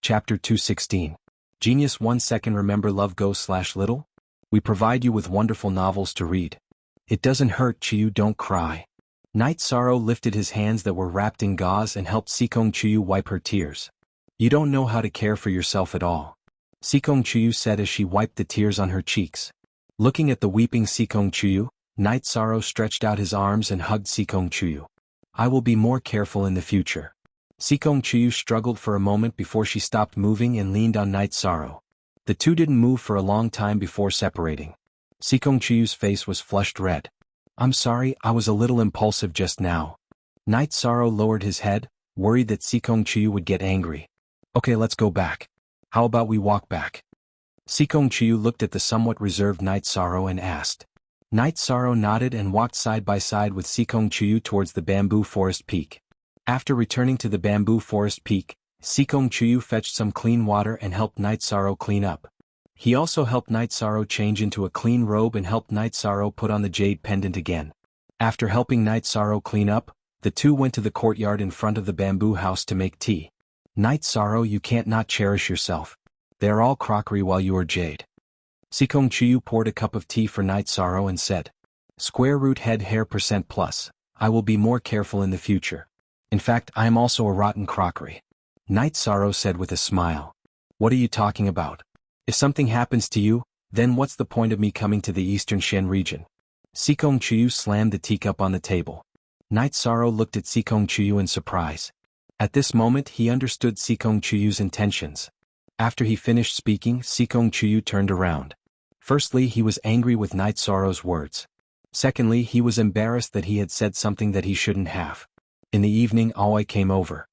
Chapter 216. Genius 1 second. Remember love go/little? We provide you with wonderful novels to read. It doesn't hurt, Chiyu, don't cry. Night Sorrow lifted his hands that were wrapped in gauze and helped Sikong Chiyu wipe her tears. You don't know how to care for yourself at all, Sikong Chiyu said as she wiped the tears on her cheeks. Looking at the weeping Sikong Chiyu, Night Sorrow stretched out his arms and hugged Sikong Chiyu. I will be more careful in the future. Sikong Chiyu struggled for a moment before she stopped moving and leaned on Night Sorrow. The two didn't move for a long time before separating. Sikong Chiyu's face was flushed red. I'm sorry, I was a little impulsive just now. Night Sorrow lowered his head, worried that Sikong Chiyu would get angry. Okay, let's go back. How about we walk back? Sikong Chiyu looked at the somewhat reserved Night Sorrow and asked. Night Sorrow nodded and walked side by side with Sikong Chiyu towards the bamboo forest peak. After returning to the bamboo forest peak, Sikong Chiyu fetched some clean water and helped Night Sorrow clean up. He also helped Night Sorrow change into a clean robe and helped Night Sorrow put on the jade pendant again. After helping Night Sorrow clean up, the two went to the courtyard in front of the bamboo house to make tea. Night Sorrow, you can't not cherish yourself. They are all crockery while you are jade. Sikong Chiyu poured a cup of tea for Night Sorrow and said, Square root head hair %+, I will be more careful in the future. In fact, I am also a rotten crockery. Night Sorrow said with a smile. What are you talking about? If something happens to you, then what's the point of me coming to the eastern Shen region? Sikong Chiyu slammed the teacup on the table. Night Sorrow looked at Sikong Chiyu in surprise. At this moment he understood Sikong Chiyu's intentions. After he finished speaking, Sikong Chiyu turned around. Firstly, he was angry with Night Sorrow's words. Secondly, he was embarrassed that he had said something that he shouldn't have. In the evening, Aoi came over.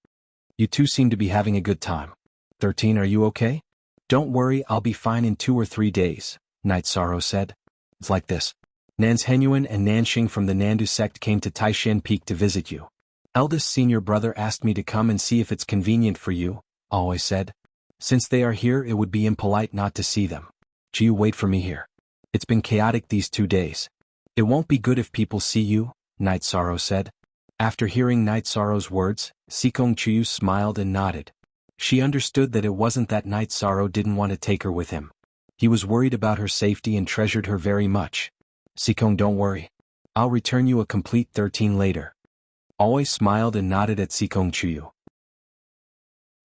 You two seem to be having a good time. 13, are you okay? Don't worry, I'll be fine in 2 or 3 days, Night Sorrow said. It's like this. Xuanhuan and Nanxing from the Nandu sect came to Taishan Peak to visit you. Eldest senior brother asked me to come and see if it's convenient for you, Aoi said. Since they are here, it would be impolite not to see them. Chiyu, wait for me here. It's been chaotic these 2 days. It won't be good if people see you, Night Sorrow said. After hearing Night Sorrow's words, Sikong Chiyu smiled and nodded. She understood that it wasn't that Night Sorrow didn't want to take her with him. He was worried about her safety and treasured her very much. Sikong, don't worry. I'll return you a complete 13 later. Aoi smiled and nodded at Sikong Chiyu.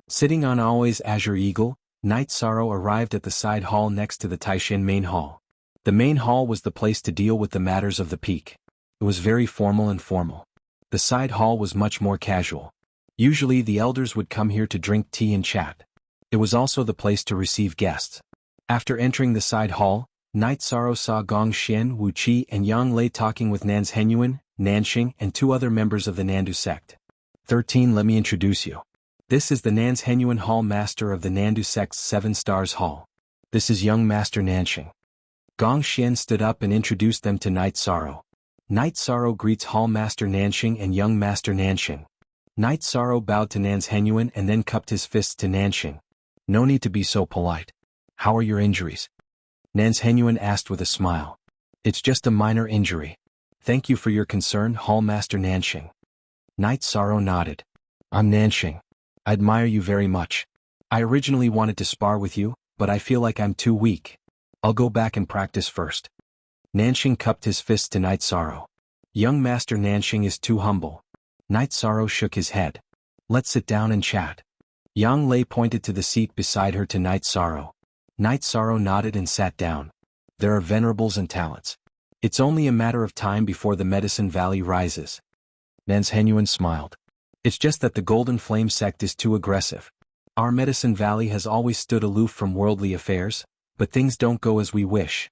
Sitting on Aoi's azure eagle, Night Sorrow arrived at the side hall next to the Taishan main hall. The main hall was the place to deal with the matters of the peak. It was very formal and formal. The side hall was much more casual. Usually the elders would come here to drink tea and chat. It was also the place to receive guests. After entering the side hall, Night Sorrow saw Gong Xian, Wu Qi and Yang Lei talking with Xuanhuan, Nanxing and 2 other members of the Nandu sect. 13, let me introduce you. This is the Xuanhuan Hall Master of the Nandu sect's 7 Stars Hall. This is young Master Nanxing. Gong Xian stood up and introduced them to Night Sorrow. Night Sorrow greets Hall Master Nanxing and young Master Nanxing. Night Sorrow bowed to Xuanhuan and then cupped his fists to Nanxing. No need to be so polite. How are your injuries? Xuanhuan asked with a smile. It's just a minor injury. Thank you for your concern, Hall Master Nanxing. Night Sorrow nodded. I'm Nanxing. I admire you very much. I originally wanted to spar with you, but I feel like I'm too weak. I'll go back and practice first. Nanxing cupped his fist to Night Sorrow. Young Master Nanxing is too humble. Night Sorrow shook his head. Let's sit down and chat. Yang Lei pointed to the seat beside her to Night Sorrow. Night Sorrow nodded and sat down. There are venerables and talents. It's only a matter of time before the Medicine Valley rises. Xuanhuan smiled. It's just that the Golden Flame sect is too aggressive. Our Medicine Valley has always stood aloof from worldly affairs, but things don't go as we wish.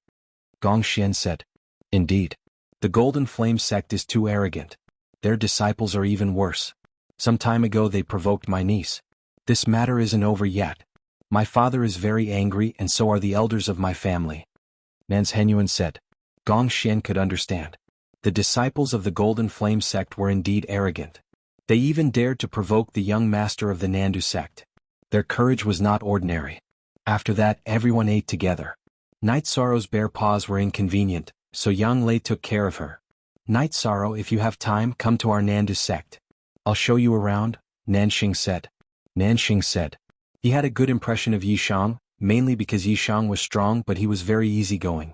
Gong Xian said. Indeed. The Golden Flame sect is too arrogant. Their disciples are even worse. Some time ago they provoked my niece. This matter isn't over yet. My father is very angry and so are the elders of my family. Xuanhuan said. Gong Xian could understand. The disciples of the Golden Flame sect were indeed arrogant. They even dared to provoke the young master of the Nandu sect. Their courage was not ordinary. After that, everyone ate together. Night Sorrow's bare paws were inconvenient, so Yang Lei took care of her. Night Sorrow, if you have time, come to our Nandu sect. I'll show you around, Nanxing said. Nanxing said. He had a good impression of Yishang, mainly because Yishang was strong but he was very easygoing.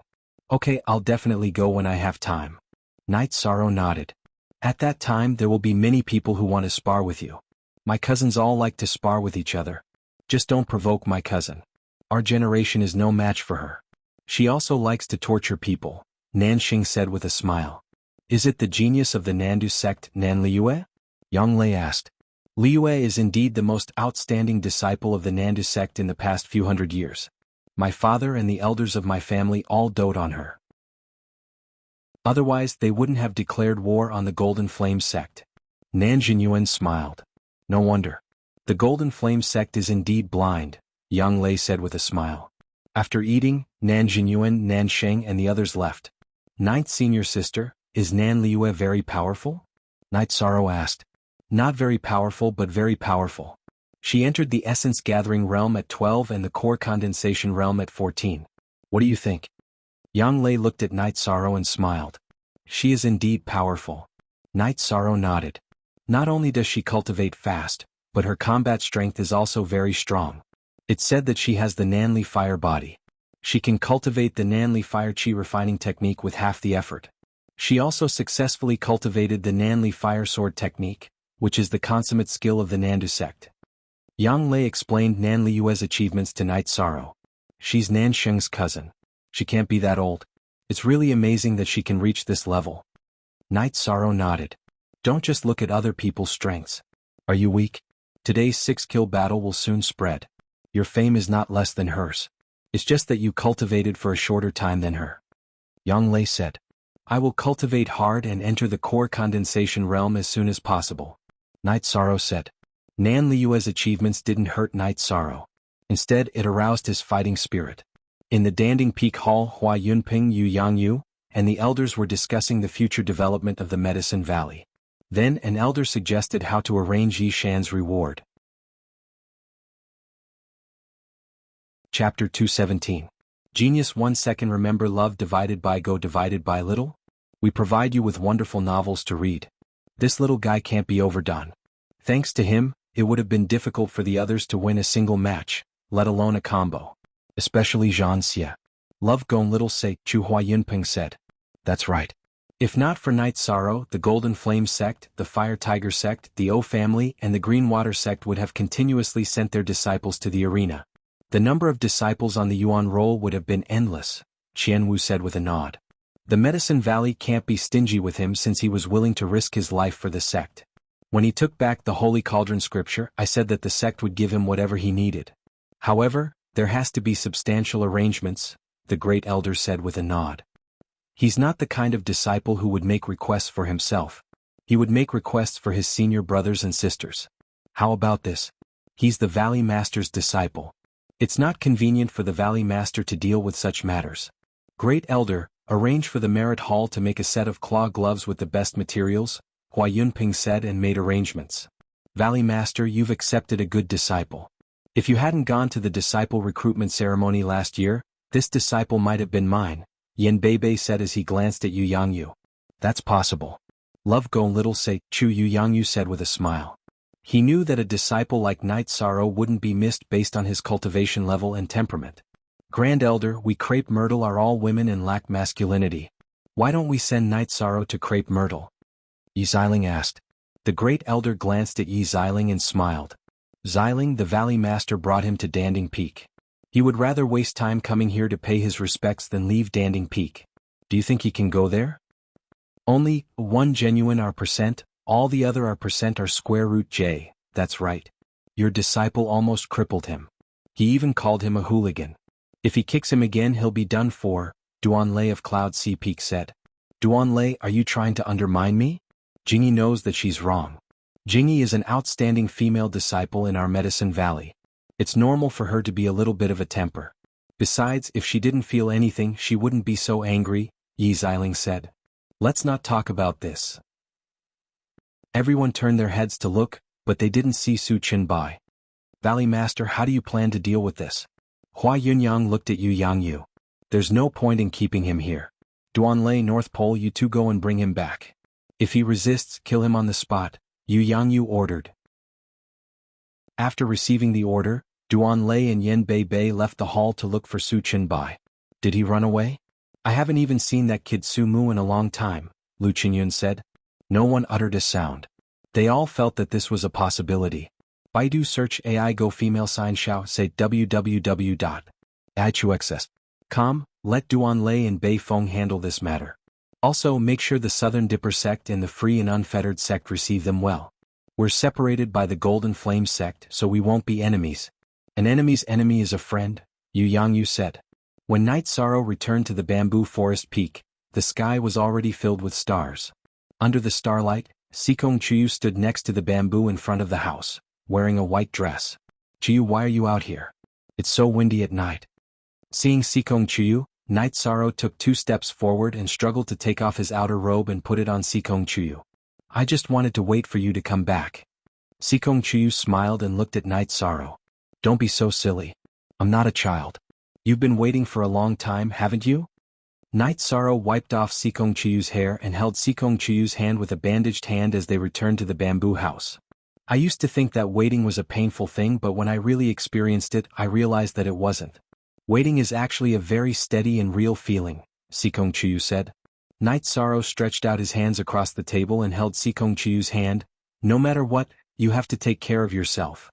Okay, I'll definitely go when I have time. Knight Sorrow nodded. At that time there will be many people who want to spar with you. My cousins all like to spar with each other. Just don't provoke my cousin. Our generation is no match for her. She also likes to torture people, Nanxing said with a smile. Is it the genius of the Nandu sect, Nan Liyue? Yang Lei asked. Liyue is indeed the most outstanding disciple of the Nandu sect in the past few hundred years. My father and the elders of my family all dote on her. Otherwise they wouldn't have declared war on the Golden Flame sect. Nan Xuanhuan smiled. No wonder. The Golden Flame sect is indeed blind, Yang Lei said with a smile. After eating, Nan Xuanhuan, Nan Sheng and the others left. Ninth senior sister, is Nan Liyue very powerful? Knight Sorrow asked. Not very powerful but very powerful. She entered the essence gathering realm at 12 and the core condensation realm at 14. What do you think? Yang Lei looked at Knight Sorrow and smiled. She is indeed powerful. Knight Sorrow nodded. Not only does she cultivate fast, but her combat strength is also very strong. It's said that she has the Nanli fire body. She can cultivate the Nanli fire chi refining technique with half the effort. She also successfully cultivated the Nanli fire sword technique, which is the consummate skill of the Nandu sect. Yang Lei explained Nan Liyue's achievements to Knight Sorrow. She's Nan Sheng's cousin. She can't be that old. It's really amazing that she can reach this level. Knight Sorrow nodded. Don't just look at other people's strengths. Are you weak? Today's 6-kill battle will soon spread. Your fame is not less than hers. It's just that you cultivated for a shorter time than her. Yang Lei said. I will cultivate hard and enter the core condensation realm as soon as possible. Knight Sorrow said. Nan Liyue's achievements didn't hurt Knight Sorrow. Instead, it aroused his fighting spirit. In the Danding Peak Hall, Hua Yunping Yu Yangyu and the elders were discussing the future development of the Medicine Valley. Then an elder suggested how to arrange Yi Shan's reward. Chapter 217. Genius 1 second. Remember love divided by go divided by little? We provide you with wonderful novels to read. This little guy can't be overdone. Thanks to him, it would have been difficult for the others to win a single match, let alone a combo. Especially xianxia. Love gone little sake, Chu Hua Yunping said. That's right. If not for Knight Sorrow, the Golden Flame sect, the Fire Tiger sect, the O family and the Green Water sect would have continuously sent their disciples to the arena. The number of disciples on the Yuan roll would have been endless, Qianwu said with a nod. The Medicine Valley can't be stingy with him since he was willing to risk his life for the sect. When he took back the Holy Cauldron scripture, I said that the sect would give him whatever he needed. However, there has to be substantial arrangements, the great elder said with a nod. He's not the kind of disciple who would make requests for himself. He would make requests for his senior brothers and sisters. How about this? He's the Valley Master's disciple. It's not convenient for the Valley Master to deal with such matters. Great Elder, arrange for the Merit Hall to make a set of claw gloves with the best materials, Hua Yunping said and made arrangements. Valley Master, you've accepted a good disciple. If you hadn't gone to the disciple recruitment ceremony last year, this disciple might have been mine, Yen Beibei said as he glanced at Yu Yangyu. That's possible. Love go little say, Chu Yu Yangyu said with a smile. He knew that a disciple like Knight Sorrow wouldn't be missed based on his cultivation level and temperament. Grand Elder, we Crepe Myrtle are all women and lack masculinity. Why don't we send Knight Sorrow to Crepe Myrtle? Yi Xiling asked. The Great Elder glanced at Yi Xiling and smiled. Xiling, the Valley Master, brought him to Danding Peak. He would rather waste time coming here to pay his respects than leave Danding Peak. Do you think he can go there? Only one genuine R%, all the other R% are square root J, that's right. Your disciple almost crippled him. He even called him a hooligan. If he kicks him again he'll be done for, Duan Lei of Cloud Sea Peak said. Duan Lei, are you trying to undermine me? Jingyi knows that she's wrong. Jingyi is an outstanding female disciple in our Medicine Valley. It's normal for her to be a little bit of a temper. Besides, if she didn't feel anything she wouldn't be so angry, Yi Xiling said. Let's not talk about this. Everyone turned their heads to look, but they didn't see Su Qinbai. Valley Master, how do you plan to deal with this? Hua Yunyang looked at Yu Yangyu. There's no point in keeping him here. Duan Lei, North Pole, you two go and bring him back. If he resists, kill him on the spot, Yu Yangyu ordered. After receiving the order, Duan Lei and Yen Bei Bei left the hall to look for Su Qinbai. Did he run away? I haven't even seen that kid Su Mu in a long time, Lu Qinyun said. No one uttered a sound. They all felt that this was a possibility. Baidu search AI go female sign xiao say www.aichuxs.com, let Duan Lei and Bei Feng handle this matter. Also make sure the Southern Dipper sect and the Free and Unfettered sect receive them well. We're separated by the Golden Flame sect so we won't be enemies. An enemy's enemy is a friend, Yu Yangyu said. When Night Sorrow returned to the bamboo forest peak, the sky was already filled with stars. Under the starlight, Sikong Chuyu stood next to the bamboo in front of the house, wearing a white dress. Chuyu, why are you out here? It's so windy at night. Seeing Sikong Chuyu, Night Sorrow took 2 steps forward and struggled to take off his outer robe and put it on Sikong Chuyu. I just wanted to wait for you to come back. Sikong Chuyu smiled and looked at Night Sorrow. Don't be so silly. I'm not a child. You've been waiting for a long time, haven't you? Night Sorrow wiped off Sikong Chuyu's hair and held Sikong Chuyu's hand with a bandaged hand as they returned to the bamboo house. I used to think that waiting was a painful thing, but when I really experienced it, I realized that it wasn't. Waiting is actually a very steady and real feeling, Sikong Chuyu said. Night Sorrow stretched out his hands across the table and held Sikong Chuyu's hand. No matter what, you have to take care of yourself.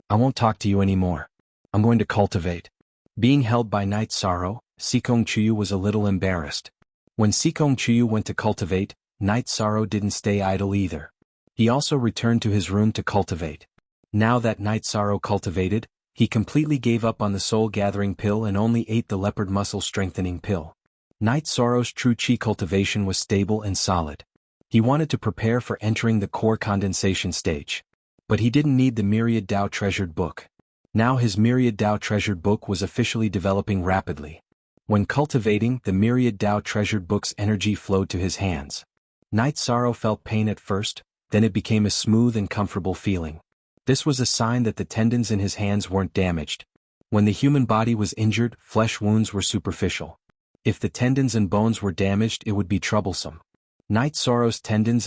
I won't talk to you anymore. I'm going to cultivate. Being held by Night Sorrow, Sikong Chuyu was a little embarrassed. When Sikong Chuyu went to cultivate, Night Sorrow didn't stay idle either. He also returned to his room to cultivate. Now that Night Sorrow cultivated, he completely gave up on the soul-gathering pill and only ate the leopard muscle-strengthening pill. Night Sorrow's true chi cultivation was stable and solid. He wanted to prepare for entering the core condensation stage. But he didn't need the Myriad Dao Treasured Book. Now his Myriad Dao Treasured Book was officially developing rapidly. When cultivating, the Myriad Dao Treasured Book's energy flowed to his hands. Night Sorrow felt pain at first, then it became a smooth and comfortable feeling. This was a sign that the tendons in his hands weren't damaged. When the human body was injured, flesh wounds were superficial. If the tendons and bones were damaged, it would be troublesome. Night Sorrow's tendons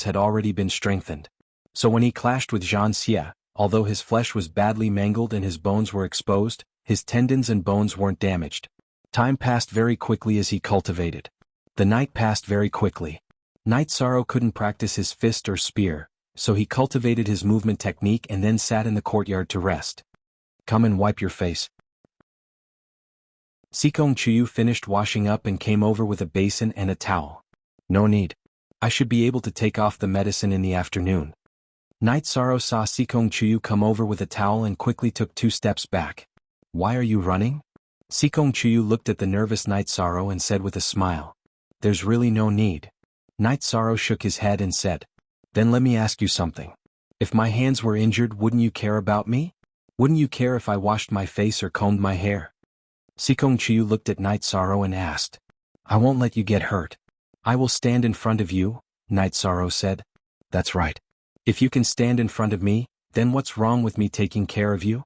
had already been strengthened. So when he clashed with xianxia, although his flesh was badly mangled and his bones were exposed, his tendons and bones weren't damaged. Time passed very quickly as he cultivated. The night passed very quickly. Night Sorrow couldn't practice his fist or spear, so he cultivated his movement technique and then sat in the courtyard to rest. Come and wipe your face. Sikong Chuyu finished washing up and came over with a basin and a towel. No need. I should be able to take off the medicine in the afternoon. Night Sorrow saw Sikong Chuyu come over with a towel and quickly took 2 steps back. Why are you running? Sikong Chuyu looked at the nervous Night Sorrow and said with a smile. There's really no need. Night Sorrow shook his head and said. Then let me ask you something. If my hands were injured, wouldn't you care about me? Wouldn't you care if I washed my face or combed my hair? Sikong Chuyu looked at Night Sorrow and asked. I won't let you get hurt. I will stand in front of you, Night Sorrow said. That's right. If you can stand in front of me, then what's wrong with me taking care of you?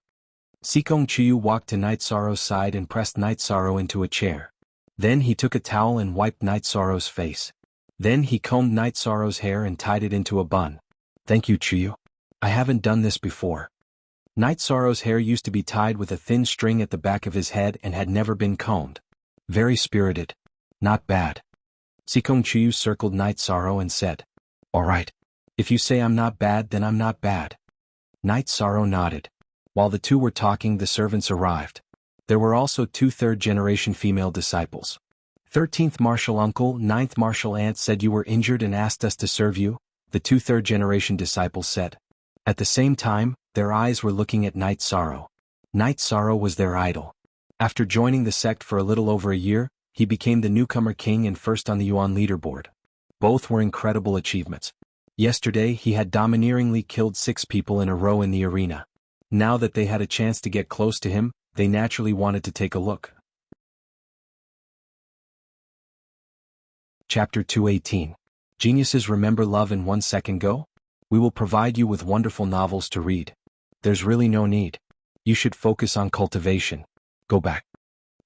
Sikong Chuyu walked to Night Sorrow's side and pressed Night Sorrow into a chair. Then he took a towel and wiped Night Sorrow's face. Then he combed Night Sorrow's hair and tied it into a bun. Thank you, Chuyu. I haven't done this before. Night Sorrow's hair used to be tied with a thin string at the back of his head and had never been combed. Very spirited. Not bad. Sikong Chuyu circled Night Sorrow and said. All right. If you say I'm not bad, then I'm not bad. Night Sorrow nodded. While the two were talking, the servants arrived. There were also 2 third-generation female disciples. 13th Martial Uncle, 9th Martial Aunt said you were injured and asked us to serve you, the 2 third-generation disciples said. At the same time, their eyes were looking at Night Sorrow. Night Sorrow was their idol. After joining the sect for a little over a year, he became the newcomer king and first on the Yuan leaderboard. Both were incredible achievements. Yesterday he had domineeringly killed 6 people in a row in the arena. Now that they had a chance to get close to him, they naturally wanted to take a look. Chapter 218. Geniuses remember love in 1 second go? We will provide you with wonderful novels to read. There's really no need. You should focus on cultivation. Go back.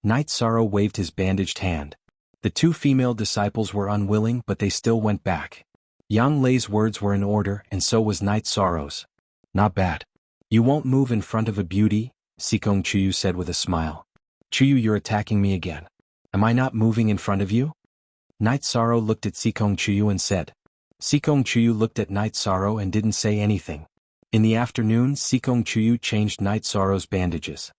Night Sorrow waved his bandaged hand. The 2 female disciples were unwilling, but they still went back. Yang Lei's words were in order and so was Night Sorrow's. Not bad. You won't move in front of a beauty, Sikong Chuyu said with a smile. Chuyu, you're attacking me again. Am I not moving in front of you? Night Sorrow looked at Sikong Chuyu and said. Sikong Chuyu looked at Night Sorrow and didn't say anything. In the afternoon, Sikong Chuyu changed Night Sorrow's bandages.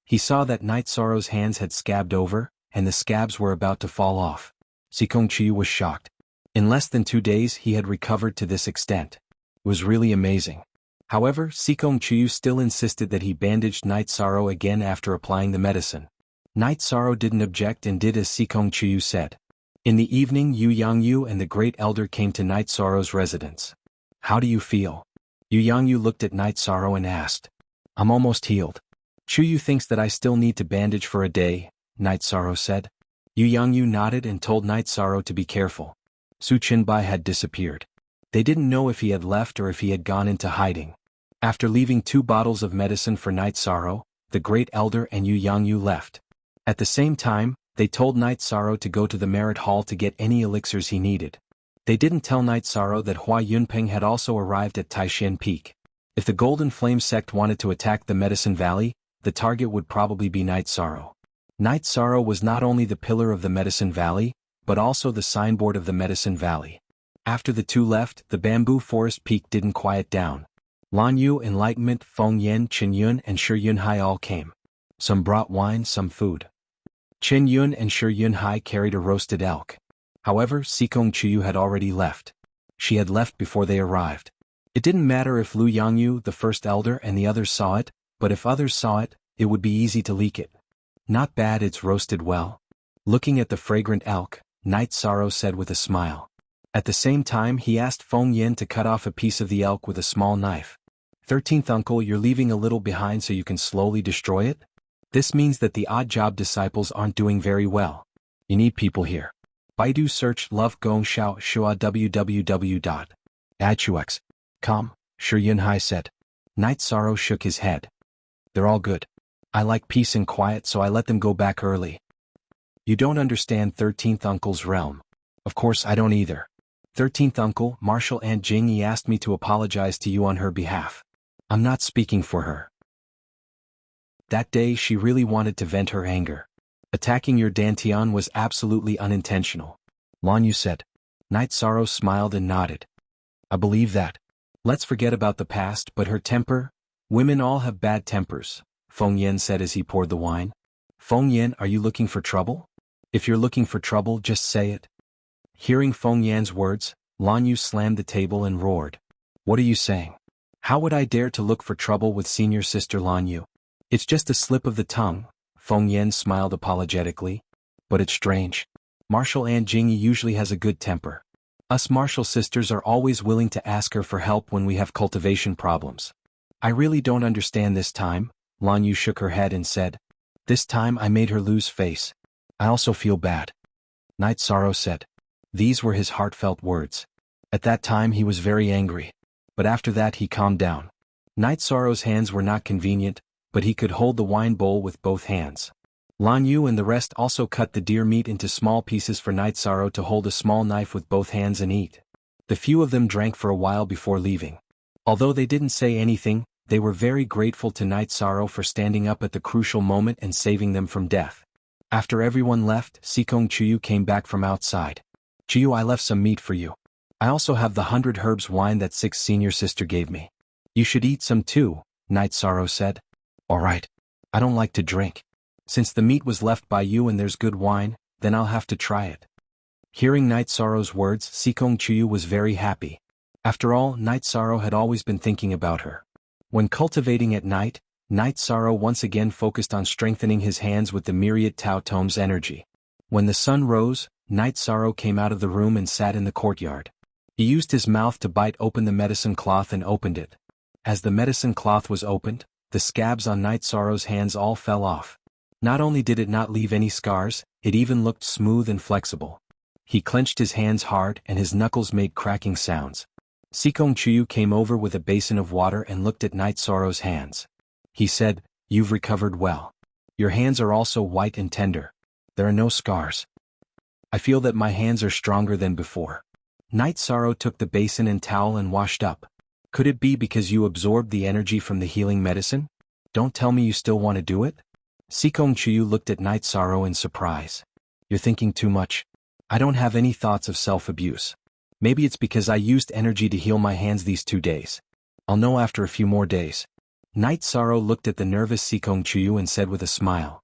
He saw that Night Sorrow's hands had scabbed over, and the scabs were about to fall off. Sikong Chuyu was shocked. In less than 2 days he had recovered to this extent. It was really amazing. However, Sikong Chuyu still insisted that he bandaged Night Sorrow again after applying the medicine. Night Sorrow didn't object and did as Sikong Chuyu said. In the evening, Jianghu and the Great Elder came to Night Sorrow's residence. How do you feel? Jianghu looked at Night Sorrow and asked. I'm almost healed. Chuyu thinks that I still need to bandage for a day, Night Sorrow said. Jianghu nodded and told Night Sorrow to be careful. Su Qinbai had disappeared. They didn't know if he had left or if he had gone into hiding. After leaving 2 bottles of medicine for Night Sorrow, the Great Elder and Jianghu left. At the same time, they told Night Sorrow to go to the Merit Hall to get any elixirs he needed. They didn't tell Night Sorrow that Hua Yunpeng had also arrived at Taishan Peak. If the Golden Flame sect wanted to attack the Medicine Valley, the target would probably be Night Sorrow. Night Sorrow was not only the pillar of the Medicine Valley, but also the signboard of the Medicine Valley. After the 2 left, the Bamboo Forest Peak didn't quiet down. Lan Yu, Enlightenment, Feng Yen, Qin Yun and Shi Yunhai all came. Some brought wine, some food. Qin Yun and Shi Yunhai carried a roasted elk. However, Sikong Chuyu had already left. She had left before they arrived. It didn't matter if Lu Yangyu, the first elder, and the others saw it, but if others saw it, it would be easy to leak it. Not bad, it's roasted well. Looking at the fragrant elk, Night Sorrow said with a smile. At the same time he asked Feng Yen to cut off a piece of the elk with a small knife. 13th uncle, you're leaving a little behind so you can slowly destroy it? This means that the odd job disciples aren't doing very well. You need people here. Baidu search love gong xiao shua www.adchuex.com, Shi Yunhai said. Night Sorrow shook his head. They're all good. I like peace and quiet, so I let them go back early. You don't understand 13th uncle's realm. Of course I don't either. 13th uncle, Martial Aunt Jingyi asked me to apologize to you on her behalf. I'm not speaking for her. That day she really wanted to vent her anger. Attacking your Dantian was absolutely unintentional. Lan Yu said. Night Sorrow smiled and nodded. I believe that. Let's forget about the past, but her temper? Women all have bad tempers, Feng Yen said as he poured the wine. Feng Yen, are you looking for trouble? If you're looking for trouble, just say it. Hearing Feng Yan's words, Lan Yu slammed the table and roared. What are you saying? How would I dare to look for trouble with senior sister Lan Yu? It's just a slip of the tongue, Feng Yen smiled apologetically. But it's strange. Martial Aunt Jingyi usually has a good temper. Us martial sisters are always willing to ask her for help when we have cultivation problems. I really don't understand this time, Lan Yu shook her head and said. This time I made her lose face. I also feel bad. Night Sorrow said. These were his heartfelt words. At that time he was very angry. But after that he calmed down. Night Sorrow's hands were not convenient, but he could hold the wine bowl with both hands. Lan Yu and the rest also cut the deer meat into small pieces for Night Sorrow to hold a small knife with both hands and eat. The few of them drank for a while before leaving. Although they didn't say anything, they were very grateful to Night Sorrow for standing up at the crucial moment and saving them from death. After everyone left, Sikong Chuyu came back from outside. Chuyu, I left some meat for you. I also have the 100 herbs wine that 6th senior sister gave me. You should eat some too, Night Sorrow said. Alright. I don't like to drink. Since the meat was left by you and there's good wine, then I'll have to try it. Hearing Night Sorrow's words, Sikong Chuyu was very happy. After all, Night Sorrow had always been thinking about her. When cultivating at night, Night Sorrow once again focused on strengthening his hands with the myriad Tao Tome's energy. When the sun rose, Night Sorrow came out of the room and sat in the courtyard. He used his mouth to bite open the medicine cloth and opened it. As the medicine cloth was opened, the scabs on Night Sorrow's hands all fell off. Not only did it not leave any scars, it even looked smooth and flexible. He clenched his hands hard and his knuckles made cracking sounds. Sikong Chuyu came over with a basin of water and looked at Night Sorrow's hands. He said, You've recovered well. Your hands are also white and tender. There are no scars. I feel that my hands are stronger than before. Night Sorrow took the basin and towel and washed up. Could it be because you absorbed the energy from the healing medicine? Don't tell me you still want to do it? Xianxia looked at Night Sorrow in surprise. You're thinking too much. I don't have any thoughts of self-abuse. Maybe it's because I used energy to heal my hands these 2 days. I'll know after a few more days. Night Sorrow looked at the nervous Xianxia and said with a smile.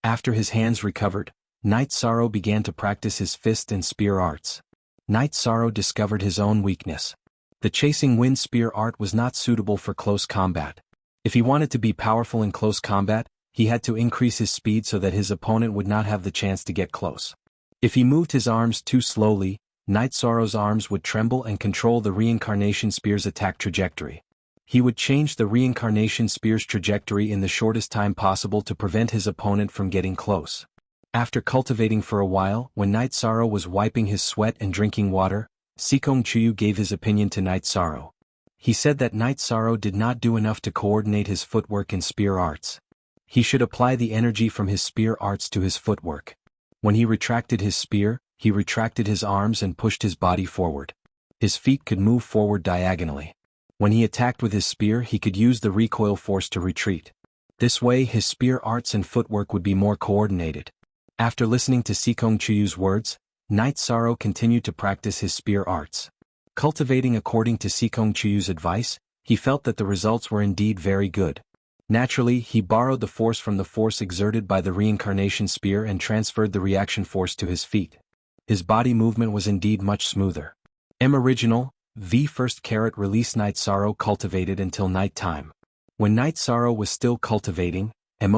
After his hands recovered, Night Sorrow began to practice his fist and spear arts. Night Sorrow discovered his own weakness. The chasing wind spear art was not suitable for close combat. If he wanted to be powerful in close combat, he had to increase his speed so that his opponent would not have the chance to get close. If he moved his arms too slowly, Night Sorrow's arms would tremble and control the reincarnation spear's attack trajectory. He would change the reincarnation spear's trajectory in the shortest time possible to prevent his opponent from getting close. After cultivating for a while, when Night Sorrow was wiping his sweat and drinking water, Xianxia gave his opinion to Night Sorrow. He said that Night Sorrow did not do enough to coordinate his footwork and spear arts. He should apply the energy from his spear arts to his footwork. When he retracted his spear, he retracted his arms and pushed his body forward. His feet could move forward diagonally. When he attacked with his spear, he could use the recoil force to retreat. This way, his spear arts and footwork would be more coordinated. After listening to Xianxia's words, Night Sorrow continued to practice his spear arts. Cultivating according to Xianxia's advice, he felt that the results were indeed very good. Naturally, he borrowed the force from the force exerted by the reincarnation spear and transferred the reaction force to his feet. His body movement was indeed much smoother. Original, v first carat release. Night Sorrow cultivated until night time. When Night Sorrow was still cultivating,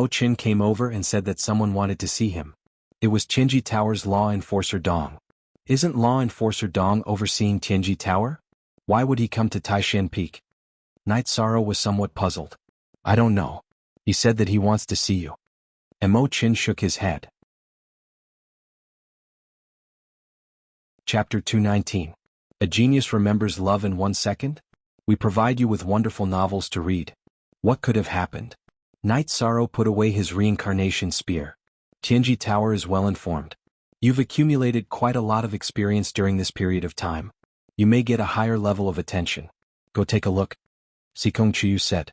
Chin came over and said that someone wanted to see him. It was Tianji Tower's law enforcer Dong. Isn't law enforcer Dong overseeing Tianji Tower? Why would he come to Taishan Peak? Night Sorrow was somewhat puzzled. I don't know. He said that he wants to see you. Chin shook his head. Chapter 219. A Genius Remembers Love in 1 Second? We provide you with wonderful novels to read. What could have happened? Night Sorrow put away his reincarnation spear. Tianji Tower is well informed. You've accumulated quite a lot of experience during this period of time. You may get a higher level of attention. Go take a look. Xianxia said.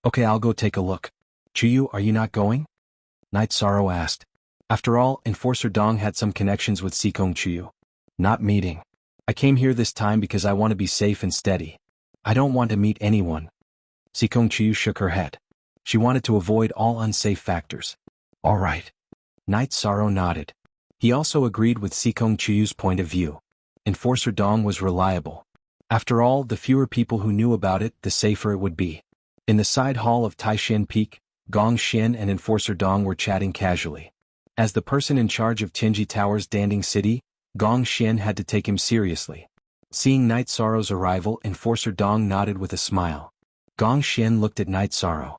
Okay, I'll go take a look. Chiyu, are you not going? Night Sorrow asked. After all, Enforcer Dong had some connections with Xianxia. Not meeting. I came here this time because I want to be safe and steady. I don't want to meet anyone. Xianxia shook her head. She wanted to avoid all unsafe factors. All right. Night Sorrow nodded. He also agreed with Xianxia's point of view. Enforcer Dong was reliable. After all, the fewer people who knew about it, the safer it would be. In the side hall of Taishan Peak, Gong Xian and Enforcer Dong were chatting casually. As the person in charge of Tianji Tower's Danding City, Gong Xian had to take him seriously. Seeing Night Sorrow's arrival, Enforcer Dong nodded with a smile. Gong Xian looked at Night Sorrow.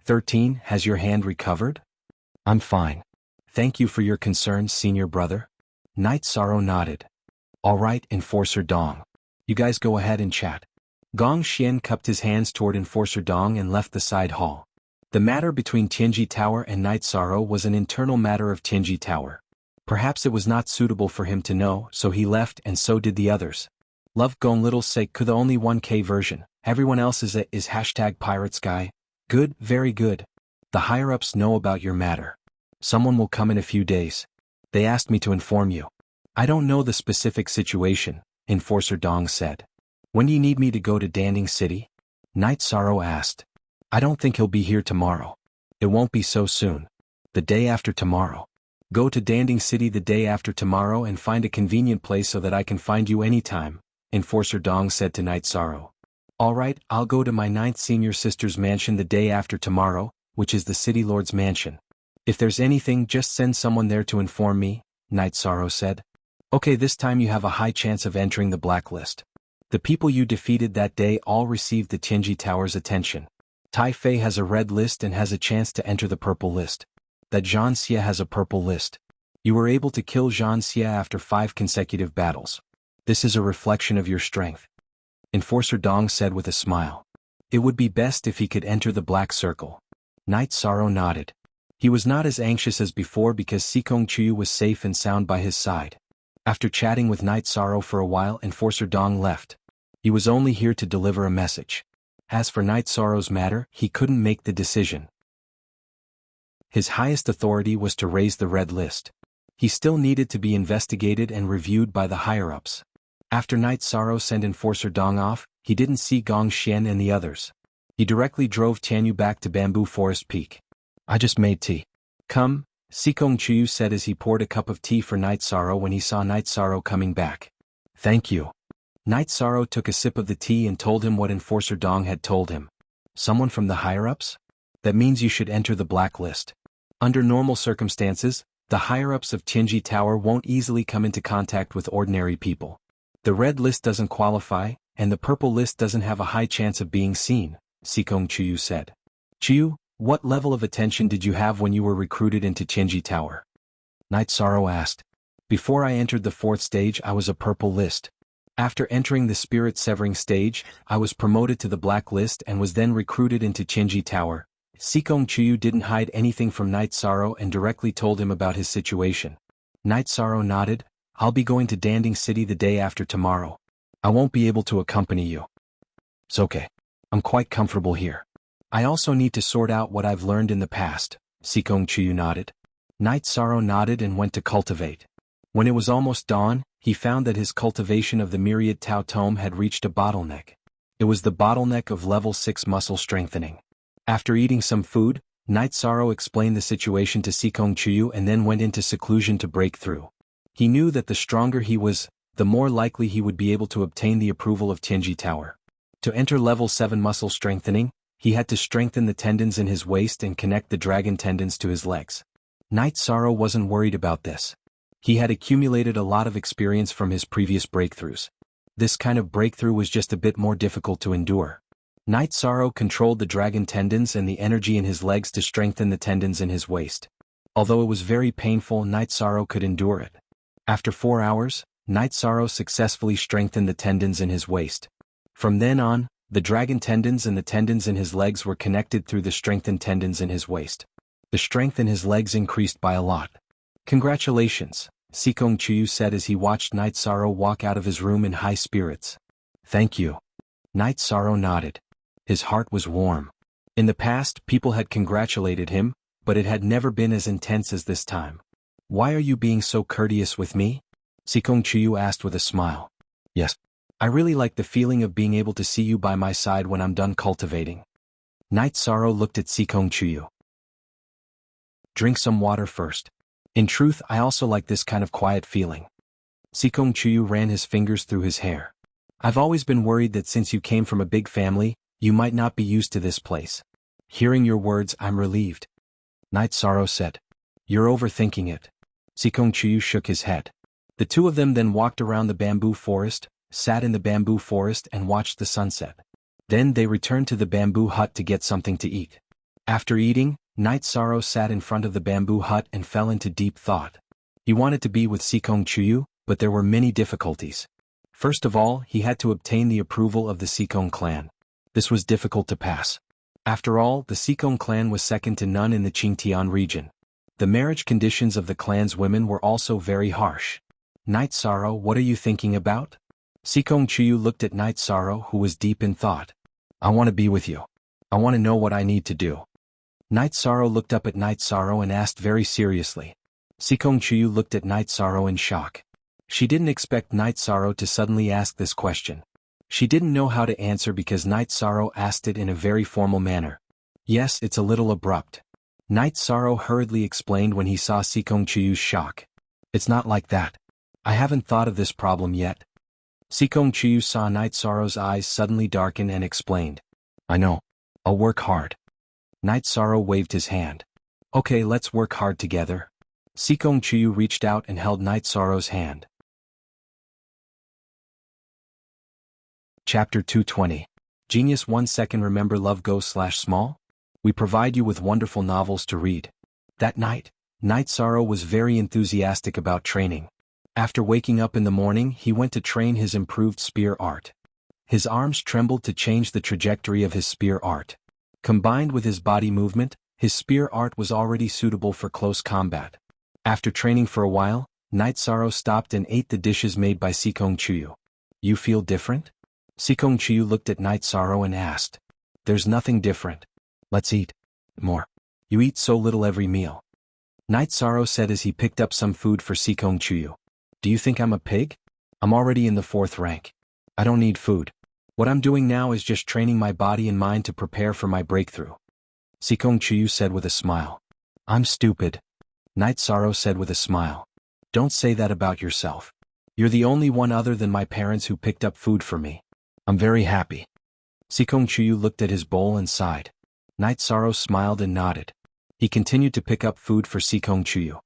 13. Has your hand recovered? I'm fine. Thank you for your concern, senior brother. Night Sorrow nodded. All right, Enforcer Dong. You guys go ahead and chat. Gong Xian cupped his hands toward Enforcer Dong and left the side hall. The matter between Tianji Tower and Night Sorrow was an internal matter of Tianji Tower. Perhaps it was not suitable for him to know, so he left and so did the others. Love Gong Little Sake the only 1K version. Everyone else is #PiratesGuy. Good, very good. The higher-ups know about your matter. Someone will come in a few days. They asked me to inform you. I don't know the specific situation, Enforcer Dong said. When do you need me to go to Danding City? Night Sorrow asked. I don't think he'll be here tomorrow. It won't be so soon. The day after tomorrow. Go to Danding City the day after tomorrow and find a convenient place so that I can find you anytime, Enforcer Dong said to Night Sorrow. All right, I'll go to my 9th senior sister's mansion the day after tomorrow, which is the City Lord's mansion. If there's anything, just send someone there to inform me, Night Sorrow said. Okay, this time you have a high chance of entering the blacklist. The people you defeated that day all received the Tianji Tower's attention. Tai Fei has a red list and has a chance to enter the purple list. That xianxia has a purple list. You were able to kill xianxia after 5 consecutive battles. This is a reflection of your strength. Enforcer Dong said with a smile. It would be best if he could enter the black circle. Night Sorrow nodded. He was not as anxious as before because Xianxia was safe and sound by his side. After chatting with Night Sorrow for a while, Enforcer Dong left. He was only here to deliver a message. As for Night Sorrow's matter, he couldn't make the decision. His highest authority was to raise the red list. He still needed to be investigated and reviewed by the higher-ups. After Night Sorrow sent Enforcer Dong off, he didn't see Gong Xian and the others. He directly drove Tianyu back to Bamboo Forest Peak. I just made tea. Come, Sikong Chuyu said as he poured a cup of tea for Night Sorrow when he saw Night Sorrow coming back. Thank you. Night Sorrow took a sip of the tea and told him what Enforcer Dong had told him. Someone from the higher-ups? That means you should enter the blacklist. Under normal circumstances, the higher-ups of Tianji Tower won't easily come into contact with ordinary people. The red list doesn't qualify, and the purple list doesn't have a high chance of being seen, Sikong Chuyu said. Chuyu, what level of attention did you have when you were recruited into Tianji Tower? Night Sorrow asked. Before I entered the 4th stage I was a purple list. After entering the spirit-severing stage, I was promoted to the black list and was then recruited into Tianji Tower. Sikong Chuyu didn't hide anything from Night Sorrow and directly told him about his situation. Night Sorrow nodded. I'll be going to Danding City the day after tomorrow. I won't be able to accompany you. It's okay. I'm quite comfortable here. I also need to sort out what I've learned in the past, Sikong Chuyu nodded. Night Sorrow nodded and went to cultivate. When it was almost dawn, he found that his cultivation of the Myriad Tao Tome had reached a bottleneck. It was the bottleneck of level 6 muscle strengthening. After eating some food, Night Sorrow explained the situation to Sikong Chuyu and then went into seclusion to break through. He knew that the stronger he was, the more likely he would be able to obtain the approval of Tianji Tower. To enter level 7 muscle strengthening, he had to strengthen the tendons in his waist and connect the dragon tendons to his legs. Night Sorrow wasn't worried about this. He had accumulated a lot of experience from his previous breakthroughs. This kind of breakthrough was just a bit more difficult to endure. Night Sorrow controlled the dragon tendons and the energy in his legs to strengthen the tendons in his waist. Although it was very painful, Night Sorrow could endure it. After 4 hours, Night Sorrow successfully strengthened the tendons in his waist. From then on, the dragon tendons and the tendons in his legs were connected through the strengthened tendons in his waist. The strength in his legs increased by a lot. Congratulations, Sikong Chuyu said as he watched Night Sorrow walk out of his room in high spirits. Thank you. Night Sorrow nodded. His heart was warm. In the past, people had congratulated him, but it had never been as intense as this time. Why are you being so courteous with me? Sikong Chuyu asked with a smile. Yes. I really like the feeling of being able to see you by my side when I'm done cultivating. Night Sorrow looked at Sikong Chuyu. Drink some water first. In truth, I also like this kind of quiet feeling. Sikong Chuyu ran his fingers through his hair. I've always been worried that since you came from a big family, you might not be used to this place. Hearing your words, I'm relieved. Night Sorrow said. You're overthinking it. Sikong Chuyu shook his head. The two of them then walked around the bamboo forest, sat in the bamboo forest and watched the sunset. Then they returned to the bamboo hut to get something to eat. After eating, Night Sorrow sat in front of the bamboo hut and fell into deep thought. He wanted to be with Sikong Chuyu, but there were many difficulties. First of all, he had to obtain the approval of the Sikong clan. This was difficult to pass. After all, the Sikong clan was second to none in the Qingtian region. The marriage conditions of the clan's women were also very harsh. Night Sorrow, what are you thinking about? Sikong Chuyu looked at Night Sorrow, who was deep in thought. I want to be with you. I want to know what I need to do. Night Sorrow looked up at Night Sorrow and asked very seriously. Sikong Chuyu looked at Night Sorrow in shock. She didn't expect Night Sorrow to suddenly ask this question. She didn't know how to answer because Night Sorrow asked it in a very formal manner. Yes, it's a little abrupt. Night Sorrow hurriedly explained when he saw Sikong Chuyu's shock. It's not like that. I haven't thought of this problem yet. Sikong Chuyu saw Night Sorrow's eyes suddenly darken and explained. I know. I'll work hard. Night Sorrow waved his hand. Okay, let's work hard together. Sikong Chuyu reached out and held Night Sorrow's hand. Chapter 220. Genius 1 second. Remember love go/small? We provide you with wonderful novels to read. That night, Night Sorrow was very enthusiastic about training. After waking up in the morning, he went to train his improved spear art. His arms trembled to change the trajectory of his spear art. Combined with his body movement, his spear art was already suitable for close combat. After training for a while, Night Sorrow stopped and ate the dishes made by Sikong Chuyu. You feel different? Sikong Chuyu looked at Night Sorrow and asked. There's nothing different. Let's eat. More. You eat so little every meal. Night Sorrow said as he picked up some food for xianxia. Do you think I'm a pig? I'm already in the 4th rank. I don't need food. What I'm doing now is just training my body and mind to prepare for my breakthrough. Xianxia said with a smile. I'm stupid. Night Sorrow said with a smile. Don't say that about yourself. You're the only one other than my parents who picked up food for me. I'm very happy. Xianxia looked at his bowl and sighed. Night Sorrow smiled and nodded. He continued to pick up food for Xianxia.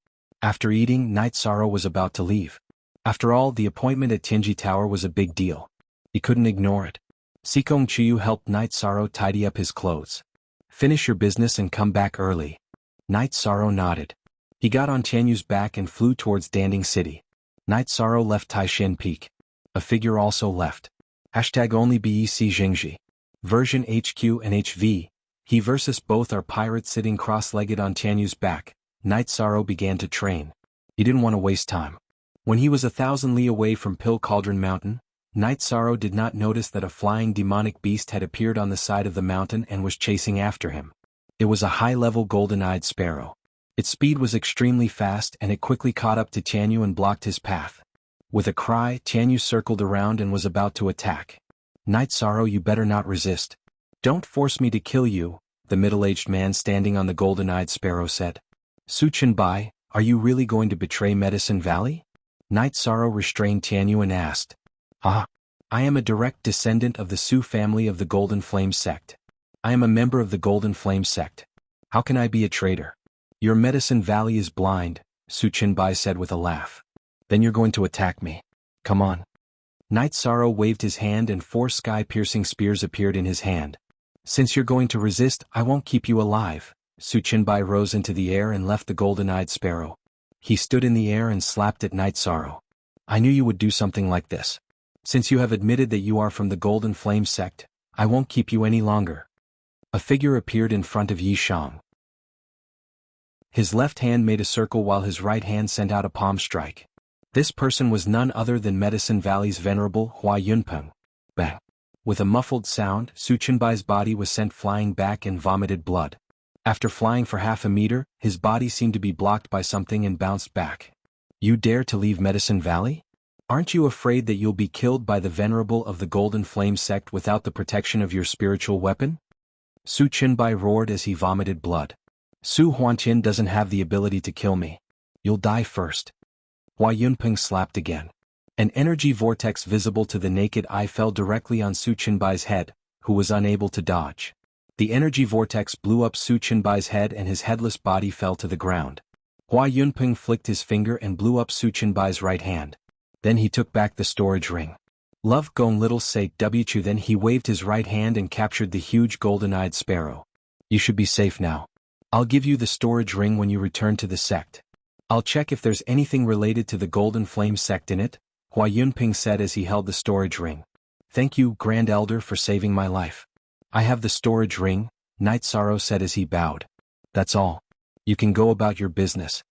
After eating, Night Sorrow was about to leave. After all, the appointment at Tianji Tower was a big deal. He couldn't ignore it. Xianxia helped Night Sorrow tidy up his clothes. Finish your business and come back early. Night Sorrow nodded. He got on Tianyu's back and flew towards Danding City. Night Sorrow left Taishan Peak. A figure also left. #only bec Zhengji. Version HQ and HV. He versus both are pirates sitting cross-legged on Tianyu's back. Night Sorrow began to train. He didn't want to waste time. When he was 1,000 li away from Pill Cauldron Mountain, Night Sorrow did not notice that a flying demonic beast had appeared on the side of the mountain and was chasing after him. It was a high-level golden-eyed sparrow. Its speed was extremely fast and it quickly caught up to Tianyu and blocked his path. With a cry, Tianyu circled around and was about to attack. Night Sorrow, you better not resist. Don't force me to kill you, the middle-aged man standing on the golden-eyed sparrow said. Su Chenbai, are you really going to betray Medicine Valley? Night Sorrow restrained Tianyu and asked. I am a direct descendant of the Su family of the Golden Flame sect. I am a member of the Golden Flame sect. How can I be a traitor? Your Medicine Valley is blind, Su Chenbai said with a laugh. Then you're going to attack me. Come on. Night Sorrow waved his hand and 4 sky-piercing spears appeared in his hand. Since you're going to resist, I won't keep you alive. Su Chenbai rose into the air and left the golden-eyed sparrow. He stood in the air and slapped at Night Sorrow. I knew you would do something like this. Since you have admitted that you are from the Golden Flame sect, I won't keep you any longer. A figure appeared in front of Yi Shang. His left hand made a circle while his right hand sent out a palm strike. This person was none other than Medicine Valley's venerable Hua Yunpeng. Bang! With a muffled sound, Su Chenbai's body was sent flying back and vomited blood. After flying for half a meter, his body seemed to be blocked by something and bounced back. You dare to leave Medicine Valley? Aren't you afraid that you'll be killed by the venerable of the Golden Flame sect without the protection of your spiritual weapon? Su Chenbai roared as he vomited blood. Su Huantian doesn't have the ability to kill me. You'll die first. Hua Yunpeng slapped again. An energy vortex visible to the naked eye fell directly on Su Chenbai's head, who was unable to dodge. The energy vortex blew up Su Chenbai's head and his headless body fell to the ground. Hua Yunpeng flicked his finger and blew up Su Chenbai's right hand. Then he took back the storage ring. Love Gong Little Say Wchu. Then he waved his right hand and captured the huge golden-eyed sparrow. You should be safe now. I'll give you the storage ring when you return to the sect. I'll check if there's anything related to the Golden Flame sect in it, Hua Yunpeng said as he held the storage ring. Thank you, Grand Elder, for saving my life. I have the storage ring, Night Sorrow said as he bowed. That's all. You can go about your business.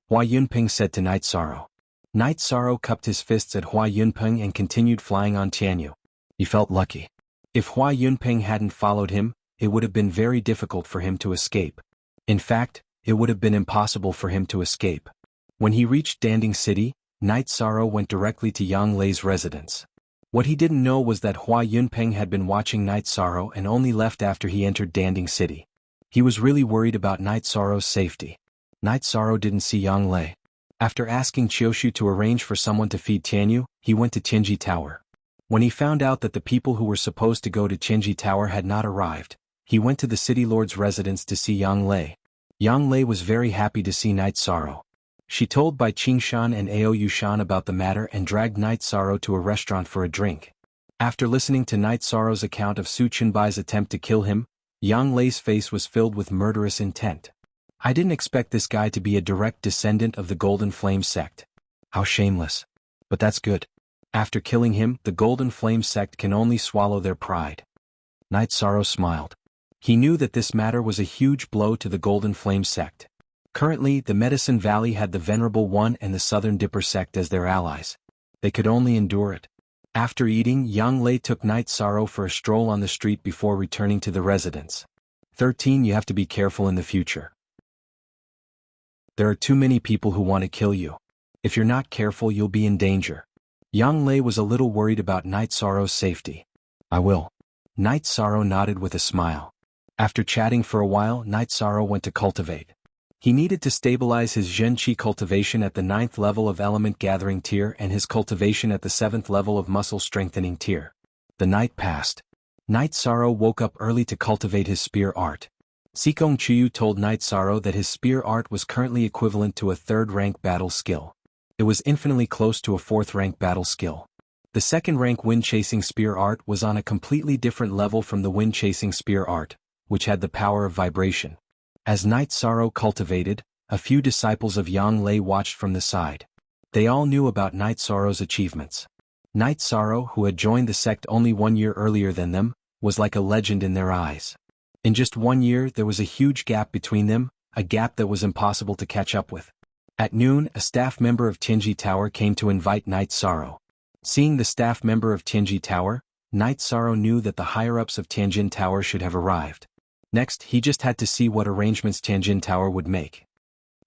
Hua Yunpeng said to Night Sorrow. Night Sorrow cupped his fists at Hua Yunpeng and continued flying on Tianyu. He felt lucky. If Hua Yunpeng hadn't followed him, it would have been very difficult for him to escape. In fact, it would have been impossible for him to escape. When he reached Danding City, Night Sorrow went directly to Yang Lei's residence. What he didn't know was that Hua Yunpeng had been watching Night Sorrow and only left after he entered Danding City. He was really worried about Night Sorrow's safety. Night Sorrow didn't see Yang Lei. After asking Qiushu to arrange for someone to feed Tianyu, he went to Tianji Tower. When he found out that the people who were supposed to go to Tianji Tower had not arrived, he went to the city lord's residence to see Yang Lei. Yang Lei was very happy to see Night Sorrow. She told Bai Qingshan and Ao Yushan about the matter and dragged Night Sorrow to a restaurant for a drink. After listening to Night Sorrow's account of Su Chenbai's attempt to kill him, Yang Lei's face was filled with murderous intent. I didn't expect this guy to be a direct descendant of the Golden Flame sect. How shameless. But that's good. After killing him, the Golden Flame sect can only swallow their pride. Night Sorrow smiled. He knew that this matter was a huge blow to the Golden Flame sect. Currently, the Medicine Valley had the Venerable One and the Southern Dipper sect as their allies. They could only endure it. After eating, Yang Lei took Night Sorrow for a stroll on the street before returning to the residence. 13. You have to be careful in the future. There are too many people who want to kill you. If you're not careful, you'll be in danger. Yang Lei was a little worried about Night Sorrow's safety. I will. Night Sorrow nodded with a smile. After chatting for a while, Night Sorrow went to cultivate. He needed to stabilize his xianxia cultivation at the 9th level of element gathering tier and his cultivation at the 7th level of muscle strengthening tier. The night passed. Night Sorrow woke up early to cultivate his spear art. Sikong Chuyu told Night Sorrow that his spear art was currently equivalent to a 3rd rank battle skill. It was infinitely close to a 4th rank battle skill. The 2nd rank wind chasing spear art was on a completely different level from the wind chasing spear art, which had the power of vibration. As Night Sorrow cultivated, a few disciples of Yang Lei watched from the side. They all knew about Night Sorrow's achievements. Night Sorrow, who had joined the sect only 1 year earlier than them, was like a legend in their eyes. In just 1 year there was a huge gap between them, a gap that was impossible to catch up with. At noon, a staff member of Tianji Tower came to invite Night Sorrow. Seeing the staff member of Tianji Tower, Night Sorrow knew that the higher-ups of Tianjin Tower should have arrived. Next, he just had to see what arrangements Tianjin Tower would make.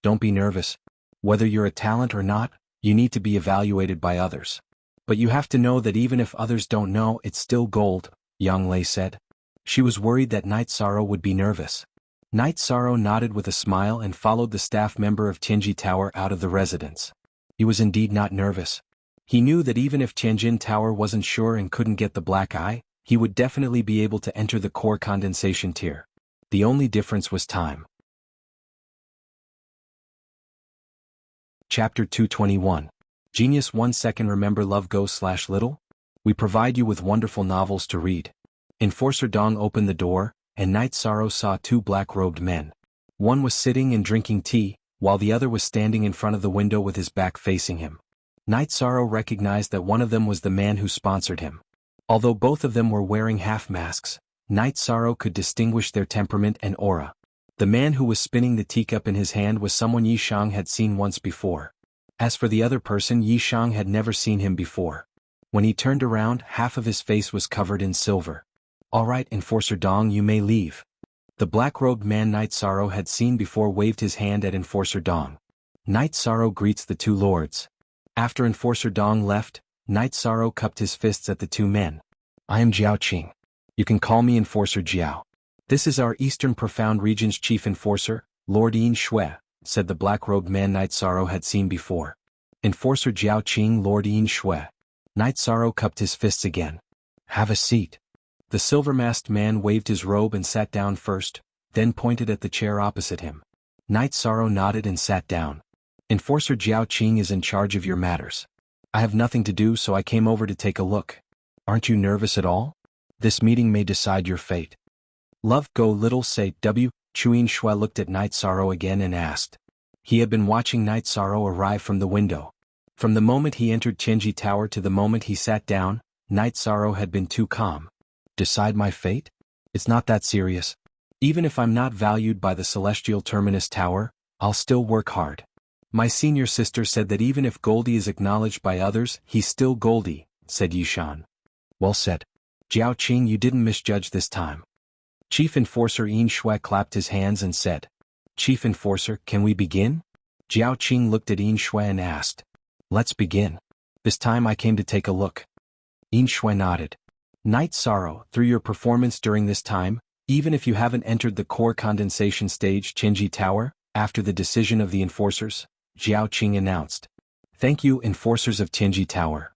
Don't be nervous. Whether you're a talent or not, you need to be evaluated by others. But you have to know that even if others don't know, it's still gold, Yang Lei said. She was worried that Night Sorrow would be nervous. Night Sorrow nodded with a smile and followed the staff member of Tianji Tower out of the residence. He was indeed not nervous. He knew that even if Tianjin Tower wasn't sure and couldn't get the black eye, he would definitely be able to enter the core condensation tier. The only difference was time. Chapter 221. Genius 1 second. Remember love go/little? We provide you with wonderful novels to read. Enforcer Dong opened the door, and Night Sorrow saw 2 black-robed men. One was sitting and drinking tea, while the other was standing in front of the window with his back facing him. Night Sorrow recognized that one of them was the man who sponsored him. Although both of them were wearing half-masks, Night Sorrow could distinguish their temperament and aura. The man who was spinning the teacup in his hand was someone Yi Shang had seen once before. As for the other person, Yi Shang had never seen him before. When he turned around, half of his face was covered in silver. All right, Enforcer Dong, you may leave. The black-robed man Night Sorrow had seen before waved his hand at Enforcer Dong. Night Sorrow greets the 2 lords. After Enforcer Dong left, Night Sorrow cupped his fists at the 2 men. I am Jiao Qing. You can call me Enforcer Jiao. This is our Eastern Profound Region's Chief Enforcer, Lord Yin Shui, said the black-robed man Night Sorrow had seen before. Enforcer Jiao Qing, Lord Yin Shui. Night Sorrow cupped his fists again. Have a seat. The silver-masked man waved his robe and sat down first, then pointed at the chair opposite him. Night Sorrow nodded and sat down. Enforcer Jiao Qing is in charge of your matters. I have nothing to do, so I came over to take a look. Aren't you nervous at all? This meeting may decide your fate. Love go little say W. Chuyin Shui looked at Night Sorrow again and asked. He had been watching Night Sorrow arrive from the window. From the moment he entered Tianji Tower to the moment he sat down, Night Sorrow had been too calm. Decide my fate? It's not that serious. Even if I'm not valued by the Celestial Terminus Tower, I'll still work hard. My senior sister said that even if Goldie is acknowledged by others, he's still Goldie, said Yishan. Well said. Jiao Qing, you didn't misjudge this time. Chief Enforcer Yin Shui clapped his hands and said, Chief Enforcer, can we begin? Jiao Qing looked at Yin Shui and asked. Let's begin. This time I came to take a look. Yin Shui nodded. Night Sorrow, through your performance during this time, even if you haven't entered the core condensation stage Tianji Tower, after the decision of the enforcers, Jiao Qing announced. Thank you, enforcers of Tianji Tower.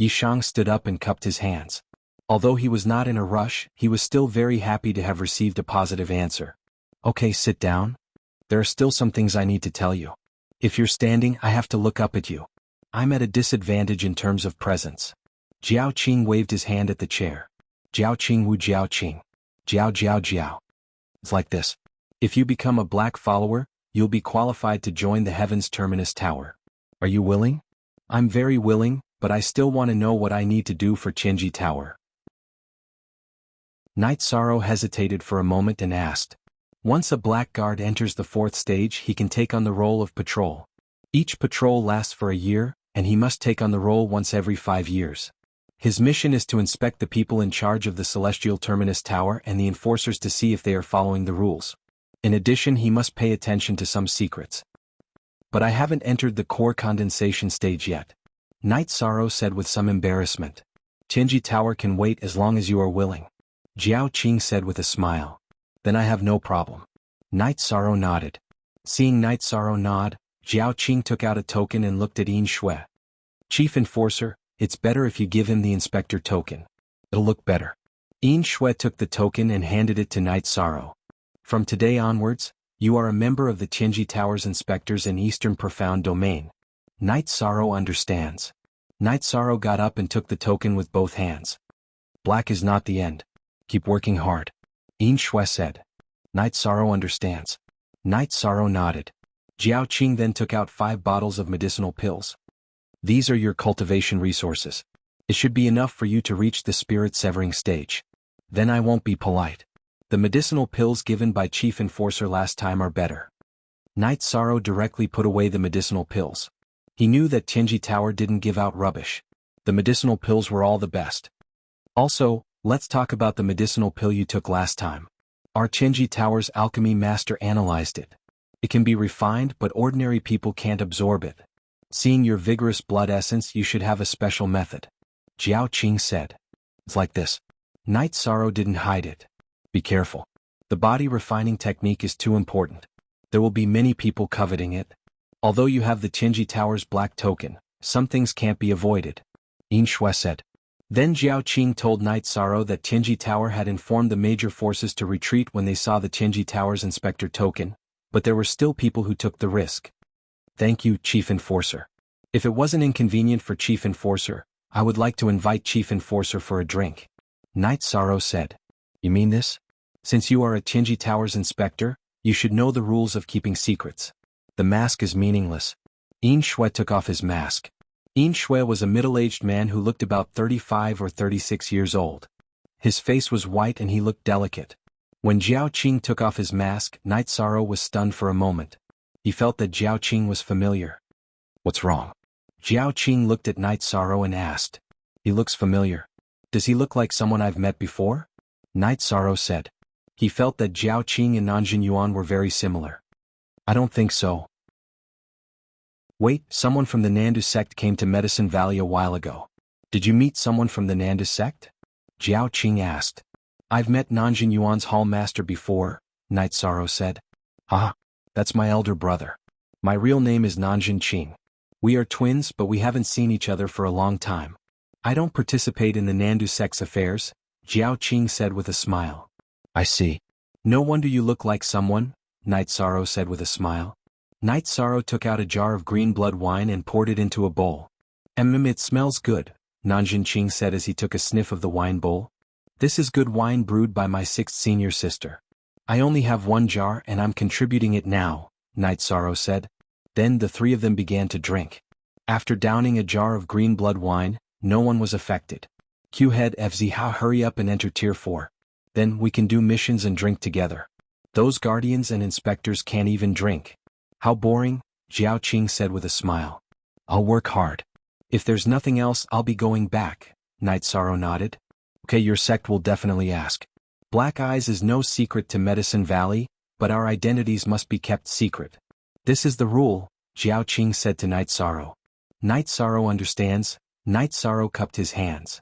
Yishang stood up and cupped his hands. Although he was not in a rush, he was still very happy to have received a positive answer. Okay, sit down. There are still some things I need to tell you. If you're standing, I have to look up at you. I'm at a disadvantage in terms of presence. Jiao Qing waved his hand at the chair. Jiao Qing wu Jiao Qing. Jiao Jiao Jiao. It's like this. If you become a black follower, you'll be qualified to join the Heaven's Terminus Tower. Are you willing? I'm very willing, but I still want to know what I need to do for Tianji Tower. Night Sorrow hesitated for a moment and asked. Once a black guard enters the 4th stage, he can take on the role of patrol. Each patrol lasts for a year, and he must take on the role once every 5 years. His mission is to inspect the people in charge of the Celestial Terminus Tower and the enforcers to see if they are following the rules. In addition, he must pay attention to some secrets. But I haven't entered the core condensation stage yet. Night Sorrow said with some embarrassment. Tianji Tower can wait as long as you are willing. Jiao Qing said with a smile. Then I have no problem. Night Sorrow nodded. Seeing Night Sorrow nod, Jiao Qing took out a token and looked at Yin Shui. Chief Enforcer, it's better if you give him the Inspector token. It'll look better. Yin Shui took the token and handed it to Night Sorrow. From today onwards, you are a member of the Tianji Tower's Inspectors in Eastern Profound Domain. Night Sorrow understands. Night Sorrow got up and took the token with both hands. Black is not the end. Keep working hard. Yin Shui said. Night Sorrow understands. Night Sorrow nodded. Jiao Qing then took out 5 bottles of medicinal pills. These are your cultivation resources. It should be enough for you to reach the spirit-severing stage. Then I won't be polite. The medicinal pills given by Chief Enforcer last time are better. Night Sorrow directly put away the medicinal pills. He knew that Tianji Tower didn't give out rubbish. The medicinal pills were all the best. Also, let's talk about the medicinal pill you took last time. Our Tianji Tower's alchemy master analyzed it. It can be refined, but ordinary people can't absorb it. Seeing your vigorous blood essence, you should have a special method. Jiao Qing said. It's like this. Night Sorrow didn't hide it. Be careful. The body refining technique is too important. There will be many people coveting it. Although you have the Tianji Tower's black token, some things can't be avoided. Yin Shui said. Then Jiao Qing told Night Sorrow that Tianji Tower had informed the major forces to retreat when they saw the Tianji Tower's Inspector token, but there were still people who took the risk. Thank you, Chief Enforcer. If it wasn't inconvenient for Chief Enforcer, I would like to invite Chief Enforcer for a drink. Night Sorrow said. You mean this? Since you are a Tianji Tower's inspector, you should know the rules of keeping secrets. The mask is meaningless. Yin Shui took off his mask. Yin Shui was a middle-aged man who looked about 35 or 36 years old. His face was white and he looked delicate. When Jiao Qing took off his mask, Night Sorrow was stunned for a moment. He felt that Jiao Qing was familiar. What's wrong? Jiao Qing looked at Night Sorrow and asked. He looks familiar. Does he look like someone I've met before? Night Sorrow said. He felt that Jiao Qing and xuanhuan were very similar. I don't think so. Wait, someone from the Nandu sect came to Medicine Valley a while ago. Did you meet someone from the Nandu sect? Jiao Qing asked. I've met xuanhuan's hall master before, Night Sorrow said. Ah, that's my elder brother. My real name is Nanjun Qing. We are twins, but we haven't seen each other for a long time. I don't participate in the Nandu sect's affairs, Jiao Qing said with a smile. I see. No wonder you look like someone, Night Sorrow said with a smile. Night Sorrow took out a jar of green blood wine and poured it into a bowl. It smells good, Nanjun Qing said as he took a sniff of the wine bowl. This is good wine brewed by my 6th senior sister. I only have 1 jar and I'm contributing it now, Night Sorrow said. Then the 3 of them began to drink. After downing a jar of green blood wine, no one was affected. Q-Head FZ, hurry up and enter Tier 4. Then we can do missions and drink together. Those guardians and inspectors can't even drink. How boring, Jiao Qing said with a smile. I'll work hard. If there's nothing else, I'll be going back, Night Sorrow nodded. Okay, your sect will definitely ask. Black Eyes is no secret to Medicine Valley, but our identities must be kept secret. This is the rule, Jiao Qing said to Night Sorrow. Night Sorrow understands. Night Sorrow cupped his hands.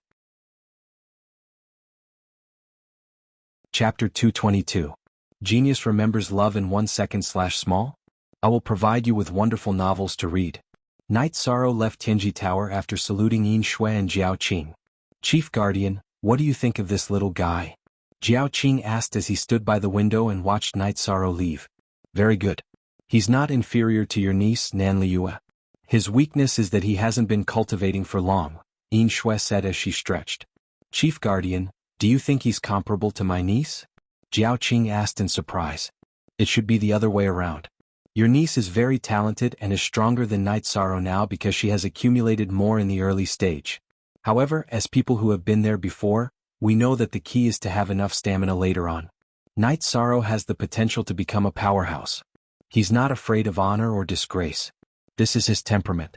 Chapter 222. Genius remembers love in 1 second/small? I will provide you with wonderful novels to read. Night Sorrow left Tianji Tower after saluting Yin Shui and Jiao Qing. Chief Guardian, what do you think of this little guy? Jiao Qing asked as he stood by the window and watched Night Sorrow leave. Very good. He's not inferior to your niece, Nanliua. His weakness is that he hasn't been cultivating for long, Yin Shui said as she stretched. Chief Guardian, do you think he's comparable to my niece? Jiao Qing asked in surprise. It should be the other way around. Your niece is very talented and is stronger than Night Sorrow now because she has accumulated more in the early stage. However, as people who have been there before, we know that the key is to have enough stamina later on. Night Sorrow has the potential to become a powerhouse. He's not afraid of honor or disgrace. This is his temperament.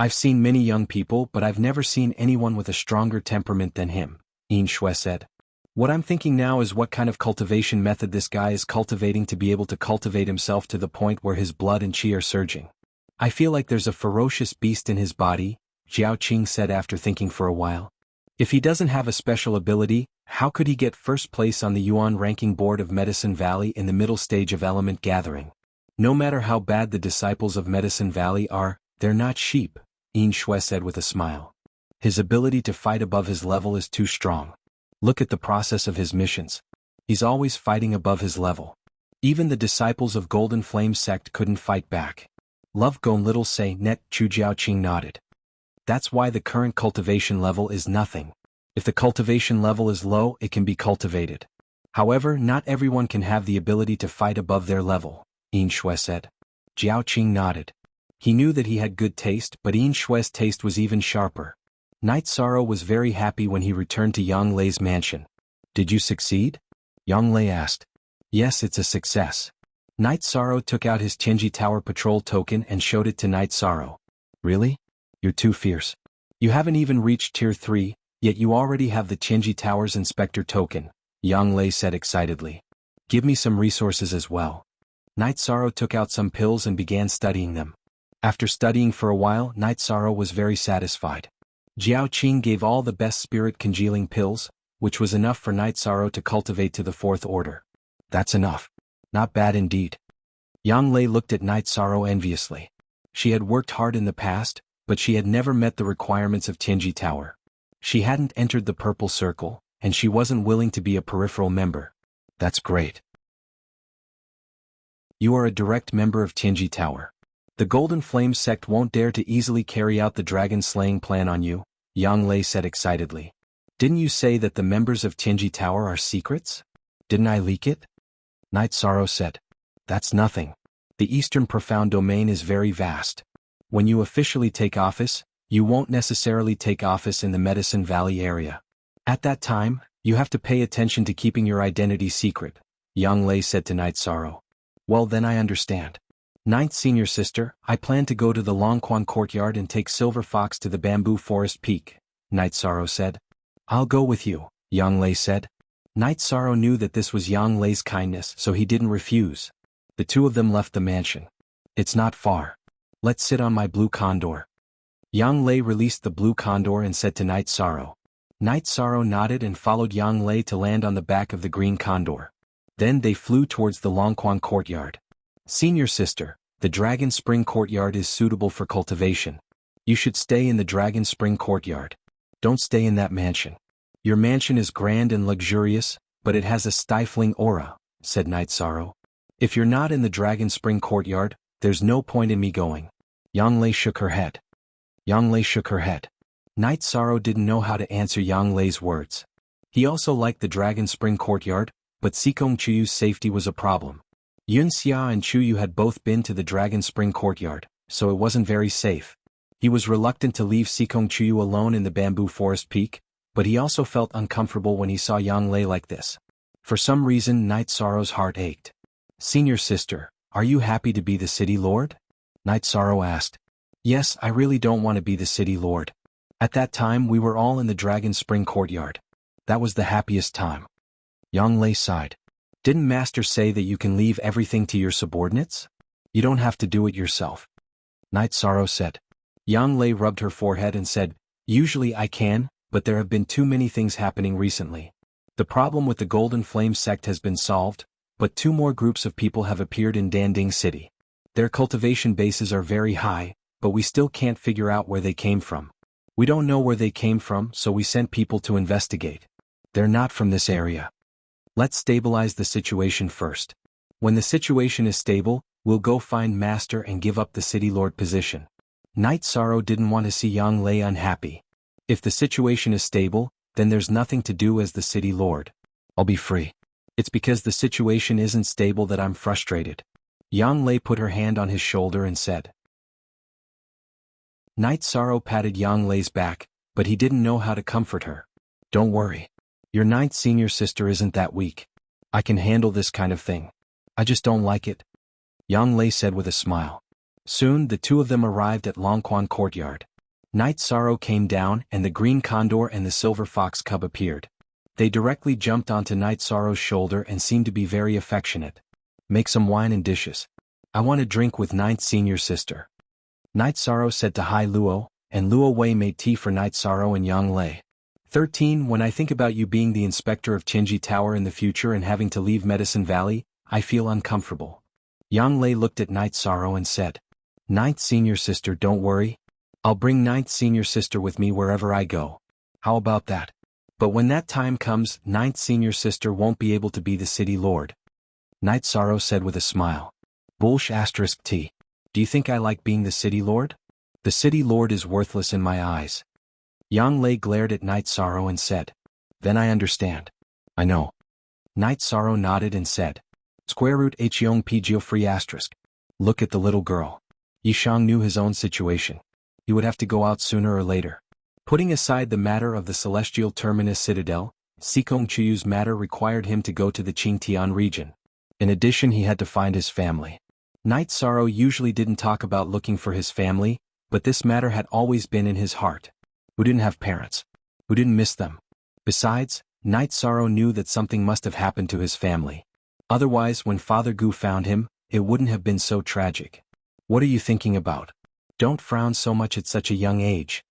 I've seen many young people, but I've never seen anyone with a stronger temperament than him, xianxia said. What I'm thinking now is what kind of cultivation method this guy is cultivating to be able to cultivate himself to the point where his blood and qi are surging. I feel like there's a ferocious beast in his body, Jiao Qing said after thinking for a while. If he doesn't have a special ability, how could he get first place on the Yuan ranking board of Medicine Valley in the middle stage of element gathering? No matter how bad the disciples of Medicine Valley are, they're not sheep, xianxia said with a smile. His ability to fight above his level is too strong. Look at the process of his missions. He's always fighting above his level. Even the disciples of Golden Flame sect couldn't fight back. Love Gon Little say net. Chu Jiaoqing nodded. That's why the current cultivation level is nothing. If the cultivation level is low, it can be cultivated. However, not everyone can have the ability to fight above their level, xianxia said. Jiaoqing nodded. He knew that he had good taste, but xianxia's taste was even sharper. Night Sorrow was very happy when he returned to Yang Lei's mansion. Did you succeed? Yang Lei asked. Yes, it's a success. Night Sorrow took out his Tianji Tower patrol token and showed it to Night Sorrow. Really? You're too fierce. You haven't even reached Tier 3, yet you already have the Tianji Tower's Inspector token, Yang Lei said excitedly. Give me some resources as well. Night Sorrow took out some pills and began studying them. After studying for a while, Night Sorrow was very satisfied. Jiao Qing gave all the best spirit congealing pills, which was enough for Night Sorrow to cultivate to the 4th order. That's enough. Not bad indeed. Yang Lei looked at Night Sorrow enviously. She had worked hard in the past, but she had never met the requirements of Tianji Tower. She hadn't entered the Purple Circle, and she wasn't willing to be a peripheral member. That's great. You are a direct member of Tianji Tower. The Golden Flame sect won't dare to easily carry out the dragon-slaying plan on you, Yang Lei said excitedly. Didn't you say that the members of Tianji Tower are secrets? Didn't I leak it? Night Sorrow said. That's nothing. The Eastern Profound Domain is very vast. When you officially take office, you won't necessarily take office in the Medicine Valley area. At that time, you have to pay attention to keeping your identity secret, Yang Lei said to Night Sorrow. Well then I understand. Ninth Senior Sister, I plan to go to the Longquan Courtyard and take Silver Fox to the Bamboo Forest Peak, Night Sorrow said. I'll go with you, Yang Lei said. Night Sorrow knew that this was Yang Lei's kindness, so he didn't refuse. The two of them left the mansion. It's not far. Let's sit on my blue condor. Yang Lei released the blue condor and said to Night Sorrow. Night Sorrow nodded and followed Yang Lei to land on the back of the green condor. Then they flew towards the Longquan Courtyard. Senior Sister, the Dragon Spring Courtyard is suitable for cultivation. You should stay in the Dragon Spring Courtyard. Don't stay in that mansion. Your mansion is grand and luxurious, but it has a stifling aura, said Night Sorrow. If you're not in the Dragon Spring Courtyard, there's no point in me going. Yang Lei shook her head. Yang Lei shook her head. Night Sorrow didn't know how to answer Yang Lei's words. He also liked the Dragon Spring Courtyard, but Sikong Chuyu's safety was a problem. Yunxia and Chuyu had both been to the Dragon Spring Courtyard, so it wasn't very safe. He was reluctant to leave Sikong Chuyu alone in the Bamboo Forest Peak, but he also felt uncomfortable when he saw Yang Lei like this. For some reason Night Sorrow's heart ached. Senior Sister, are you happy to be the City Lord? Night Sorrow asked. Yes, I really don't want to be the City Lord. At that time we were all in the Dragon Spring Courtyard. That was the happiest time. Yang Lei sighed. Didn't Master say that you can leave everything to your subordinates? You don't have to do it yourself. Night Sorrow said. Yang Lei rubbed her forehead and said, Usually I can, but there have been too many things happening recently. The problem with the Golden Flame sect has been solved, but 2 more groups of people have appeared in Danding City. Their cultivation bases are very high, but we still can't figure out where they came from. We don't know where they came from, so we sent people to investigate. They're not from this area. Let's stabilize the situation first. When the situation is stable, we'll go find Master and give up the City Lord position. Night Sorrow didn't want to see Yang Lei unhappy. If the situation is stable, then there's nothing to do as the City Lord. I'll be free. It's because the situation isn't stable that I'm frustrated. Yang Lei put her hand on his shoulder and said. Night Sorrow patted Yang Lei's back, but he didn't know how to comfort her. Don't worry. Your 9th Senior Sister isn't that weak. I can handle this kind of thing. I just don't like it. Yang Lei said with a smile. Soon the two of them arrived at Longquan Courtyard. Night Sorrow came down and the green condor and the silver fox cub appeared. They directly jumped onto Night Sorrow's shoulder and seemed to be very affectionate. Make some wine and dishes. I want to drink with Ninth Senior Sister. Night Sorrow said to Hai Luo, and Luo Wei made tea for Night Sorrow and Yang Lei. 13. When I think about you being the inspector of Qinji Tower in the future and having to leave Medicine Valley, I feel uncomfortable. Yang Lei looked at Night Sorrow and said, Ninth Senior Sister, don't worry. I'll bring Ninth Senior Sister with me wherever I go. How about that? But when that time comes, Ninth Senior Sister won't be able to be the city lord. Night Sorrow said with a smile. Bullsh ***. Do you think I like being the city lord? The city lord is worthless in my eyes. Yang Lei glared at Night Sorrow and said. Then I understand. I know. Night Sorrow nodded and said. ****Hyong Pgio free ***. Look at the little girl. Yishang knew his own situation. He would have to go out sooner or later. Putting aside the matter of the celestial terminus citadel, Sikong Chuyu's matter required him to go to the Qingtian region. In addition, he had to find his family. Night Sorrow usually didn't talk about looking for his family, but this matter had always been in his heart. Who didn't have parents? Who didn't miss them? Besides, Night Sorrow knew that something must have happened to his family. Otherwise, when Father Gu found him, it wouldn't have been so tragic. What are you thinking about? Don't frown so much at such a young age.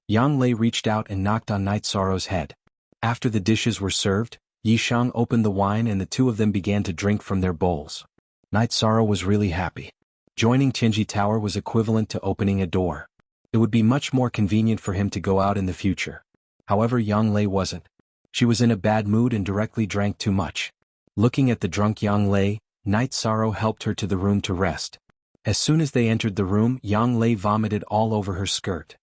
Yang Lei reached out and knocked on Night Sorrow's head. After the dishes were served, Yishang opened the wine and the two of them began to drink from their bowls. Night Sorrow was really happy. Joining Qinji Tower was equivalent to opening a door. It would be much more convenient for him to go out in the future. However, Yang Lei wasn't. She was in a bad mood and directly drank too much. Looking at the drunk Yang Lei, Night Sorrow helped her to the room to rest. As soon as they entered the room, Yang Lei vomited all over her skirt.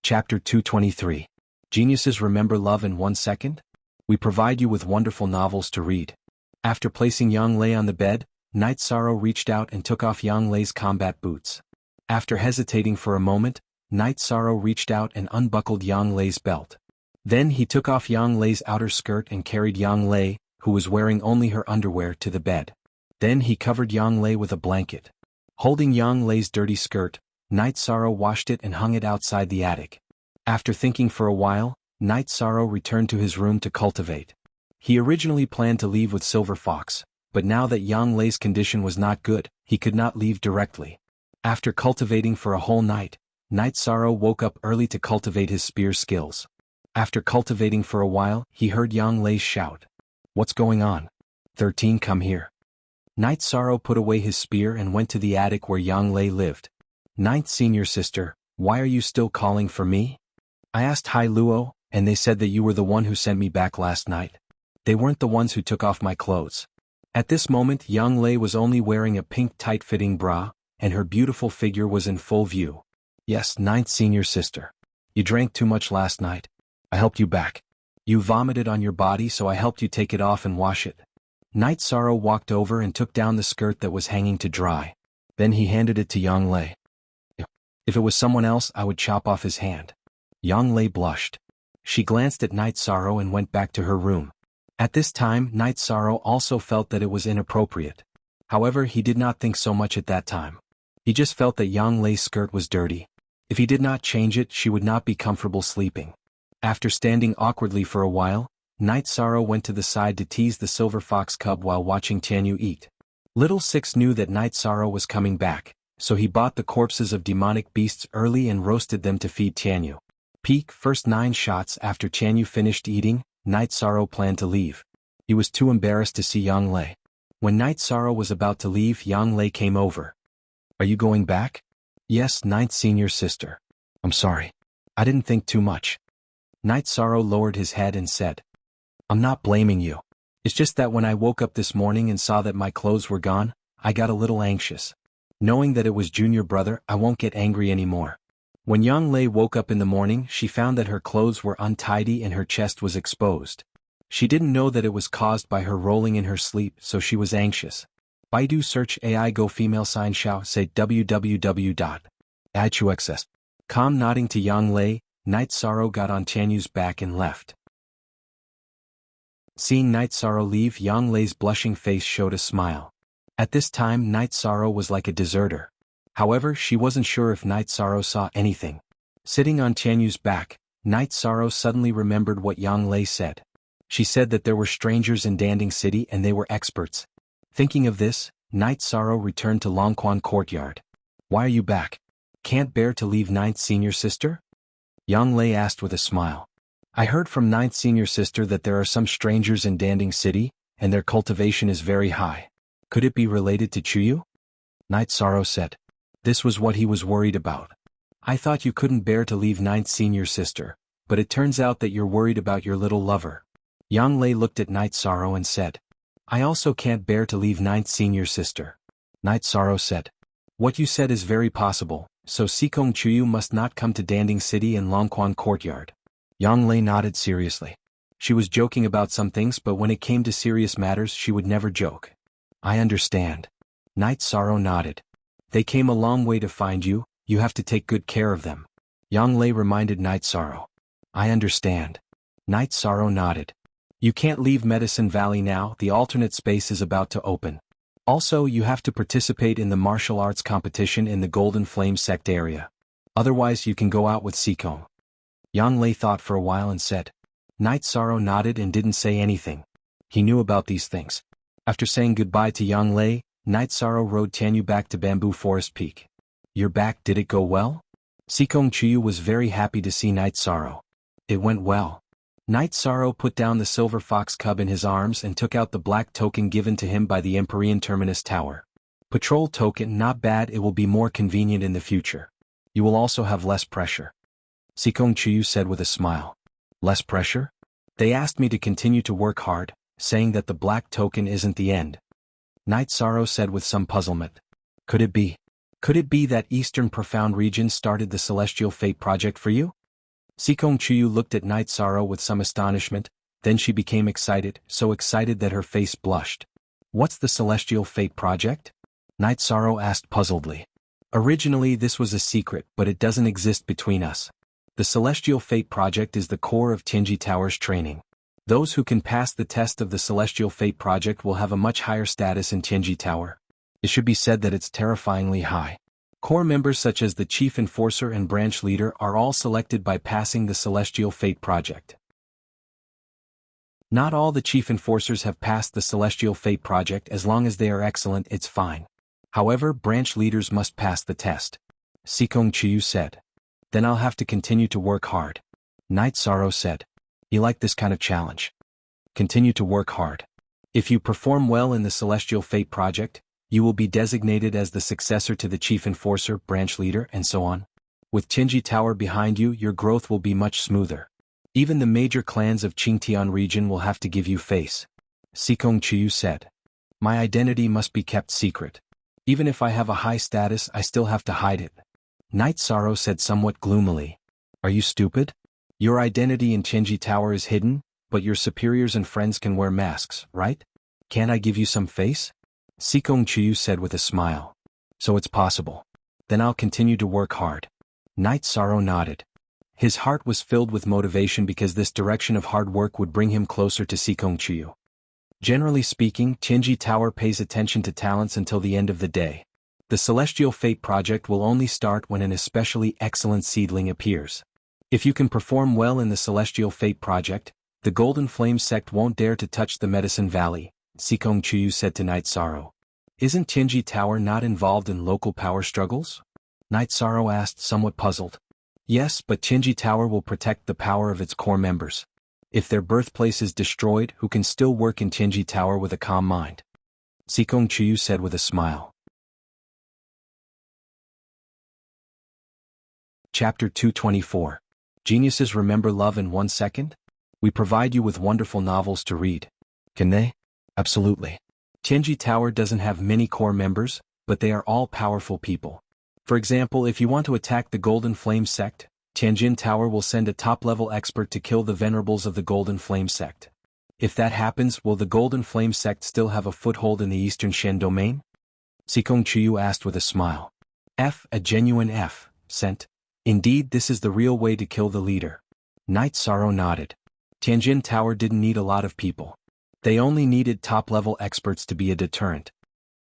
Chapter 223. Geniuses remember love in 1 second? We provide you with wonderful novels to read. After placing Yang Lei on the bed, Night Sorrow reached out and took off Yang Lei's combat boots. After hesitating for a moment, Night Sorrow reached out and unbuckled Yang Lei's belt. Then he took off Yang Lei's outer skirt and carried Yang Lei, who was wearing only her underwear, to the bed. Then he covered Yang Lei with a blanket. Holding Yang Lei's dirty skirt, Night Sorrow washed it and hung it outside the attic. After thinking for a while, Night Sorrow returned to his room to cultivate. He originally planned to leave with Silver Fox, but now that Yang Lei's condition was not good, he could not leave directly. After cultivating for a whole night, Night Sorrow woke up early to cultivate his spear skills. After cultivating for a while, he heard Yang Lei shout. What's going on? 13, come here. Night Sorrow put away his spear and went to the attic where Yang Lei lived. Ninth Senior Sister, why are you still calling for me? I asked Hai Luo, and they said that you were the one who sent me back last night. They weren't the ones who took off my clothes. At this moment, Yang Lei was only wearing a pink tight-fitting bra, and her beautiful figure was in full view. Yes, Ninth Senior Sister. You drank too much last night. I helped you back. You vomited on your body, so I helped you take it off and wash it. Night Sorrow walked over and took down the skirt that was hanging to dry. Then he handed it to Yang Lei. If it was someone else, I would chop off his hand. Yang Lei blushed. She glanced at Night Sorrow and went back to her room. At this time, Night Sorrow also felt that it was inappropriate. However, he did not think so much at that time. He just felt that Yang Lei's skirt was dirty. If he did not change it, she would not be comfortable sleeping. After standing awkwardly for a while, Night Sorrow went to the side to tease the silver fox cub while watching Tianyu eat. Little Six knew that Night Sorrow was coming back, so he bought the corpses of demonic beasts early and roasted them to feed Tianyu. Peak first 9 shots after Tianyu finished eating, Night Sorrow planned to leave. He was too embarrassed to see Yang Lei. When Night Sorrow was about to leave, Yang Lei came over. Are you going back? Yes, Ninth Senior Sister. I'm sorry. I didn't think too much. Night Sorrow lowered his head and said, I'm not blaming you. It's just that when I woke up this morning and saw that my clothes were gone, I got a little anxious. Knowing that it was Junior Brother, I won't get angry anymore. When Yang Lei woke up in the morning, she found that her clothes were untidy and her chest was exposed. She didn't know that it was caused by her rolling in her sleep, so she was anxious. Baidu search AI go female sign xiao say www.aichuxs.com. Nodding to Yang Lei, Night Sorrow got on Tianyu's back and left. Seeing Night Sorrow leave, Yang Lei's blushing face showed a smile. At this time, Night Sorrow was like a deserter. However, she wasn't sure if Night Sorrow saw anything. Sitting on Tianyu's back, Night Sorrow suddenly remembered what Yang Lei said. She said that there were strangers in Danding City and they were experts. Thinking of this, Night Sorrow returned to Longquan Courtyard. Why are you back? Can't bear to leave Ninth Senior Sister? Yang Lei asked with a smile. I heard from Ninth Senior Sister that there are some strangers in Danding City, and their cultivation is very high. Could it be related to Chuyu? Night Sorrow said. This was what he was worried about. I thought you couldn't bear to leave Ninth Senior Sister, but it turns out that you're worried about your little lover. Yang Lei looked at Night Sorrow and said. I also can't bear to leave Ninth Senior Sister. Night Sorrow said. What you said is very possible, so Sikong Chuyu must not come to Danding City and Longquan Courtyard. Yang Lei nodded seriously. She was joking about some things, but when it came to serious matters she would never joke. I understand. Night Sorrow nodded. They came a long way to find you, you have to take good care of them. Yang Lei reminded Night Sorrow. I understand. Night Sorrow nodded. You can't leave Medicine Valley now, the alternate space is about to open. Also, you have to participate in the martial arts competition in the Golden Flame Sect area. Otherwise you can go out with Sikong. Yang Lei thought for a while and said. Night Sorrow nodded and didn't say anything. He knew about these things. After saying goodbye to Yang Lei, Night Sorrow rode Tianyu back to Bamboo Forest Peak. You're back, did it go well? Sikong Chuyu was very happy to see Night Sorrow. It went well. Night Sorrow put down the silver fox cub in his arms and took out the black token given to him by the Empyrean Terminus Tower. Patrol token, not bad, it will be more convenient in the future. You will also have less pressure. Sikong Chuyu said with a smile. Less pressure? They asked me to continue to work hard, saying that the black token isn't the end. Night Sorrow said with some puzzlement. Could it be? Could it be that Eastern Profound Region started the Celestial Fate Project for you? Sikong Chuyu looked at Night Sorrow with some astonishment, then she became excited, so excited that her face blushed. What's the Celestial Fate Project? Night Sorrow asked puzzledly. Originally this was a secret, but it doesn't exist between us. The Celestial Fate Project is the core of Tianji Tower's training. Those who can pass the test of the Celestial Fate Project will have a much higher status in Tianji Tower. It should be said that it's terrifyingly high. Core members such as the Chief Enforcer and Branch Leader are all selected by passing the Celestial Fate Project. Not all the Chief Enforcers have passed the Celestial Fate Project. As long as they are excellent, it's fine. However, Branch Leaders must pass the test. Sikong Chuyu said. Then I'll have to continue to work hard. Night Sorrow said. You like this kind of challenge? Continue to work hard. If you perform well in the Celestial Fate Project, you will be designated as the successor to the Chief Enforcer, Branch Leader, and so on. With Tianji Tower behind you, your growth will be much smoother. Even the major clans of Qingtian region will have to give you face. Sikong Chuyu said. My identity must be kept secret. Even if I have a high status, I still have to hide it. Night Sorrow said somewhat gloomily. Are you stupid? Your identity in Tianji Tower is hidden, but your superiors and friends can wear masks, right? Can't I give you some face? Sikong Chuyu said with a smile. So it's possible. Then I'll continue to work hard. Night Sorrow nodded. His heart was filled with motivation because this direction of hard work would bring him closer to Sikong Chuyu. Generally speaking, Tianji Tower pays attention to talents until the end of the day. The Celestial Fate Project will only start when an especially excellent seedling appears. If you can perform well in the Celestial Fate Project, the Golden Flame Sect won't dare to touch the Medicine Valley, Sikong Chuyu said to Night Sorrow. Isn't Tianji Tower not involved in local power struggles? Night Sorrow asked, somewhat puzzled. Yes, but Tianji Tower will protect the power of its core members. If their birthplace is destroyed, who can still work in Tianji Tower with a calm mind? Sikong Chuyu said with a smile. Chapter 224. Geniuses remember love in 1 second? We provide you with wonderful novels to read. Can they? Absolutely. Tianji Tower doesn't have many core members, but they are all powerful people. For example, if you want to attack the Golden Flame Sect, Tianjin Tower will send a top-level expert to kill the venerables of the Golden Flame Sect. If that happens, will the Golden Flame Sect still have a foothold in the Eastern Shen domain? Sikong Chuyu asked with a smile. A genuine cent. Indeed, this is the real way to kill the leader. Night Sorrow nodded. Tianjin Tower didn't need a lot of people. They only needed top-level experts to be a deterrent.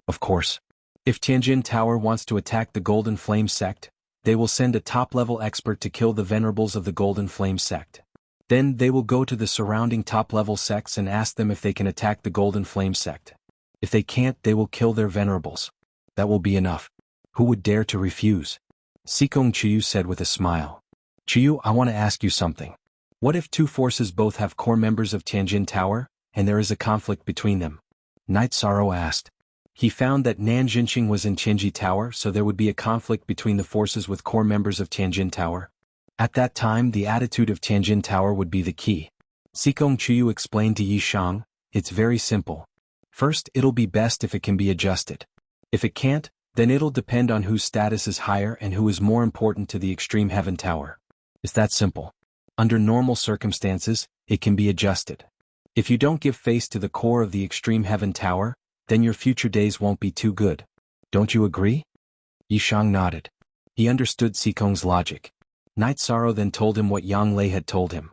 Of course. If Tianjin Tower wants to attack the Golden Flame sect, they will send a top-level expert to kill the venerables of the Golden Flame sect. Then they will go to the surrounding top-level sects and ask them if they can attack the Golden Flame sect. If they can't, they will kill their venerables. That will be enough. Who would dare to refuse? Sikong Chiyu said with a smile. Chiyu, I want to ask you something. What if two forces both have core members of Tianjin Tower, and there is a conflict between them? Knight Sorrow asked. He found that Nanjinxing was in Tianji Tower, so there would be a conflict between the forces with core members of Tianjin Tower. At that time, the attitude of Tianjin Tower would be the key. Sikong Chiyu explained to Yi Shang, it's very simple. First, it'll be best if it can be adjusted. If it can't, then it'll depend on whose status is higher and who is more important to the Extreme Heaven Tower. It's that simple. Under normal circumstances, it can be adjusted. If you don't give face to the core of the Extreme Heaven Tower, then your future days won't be too good. Don't you agree? Yishang nodded. He understood Sikong's logic. Knight Sorrow then told him what Yang Lei had told him.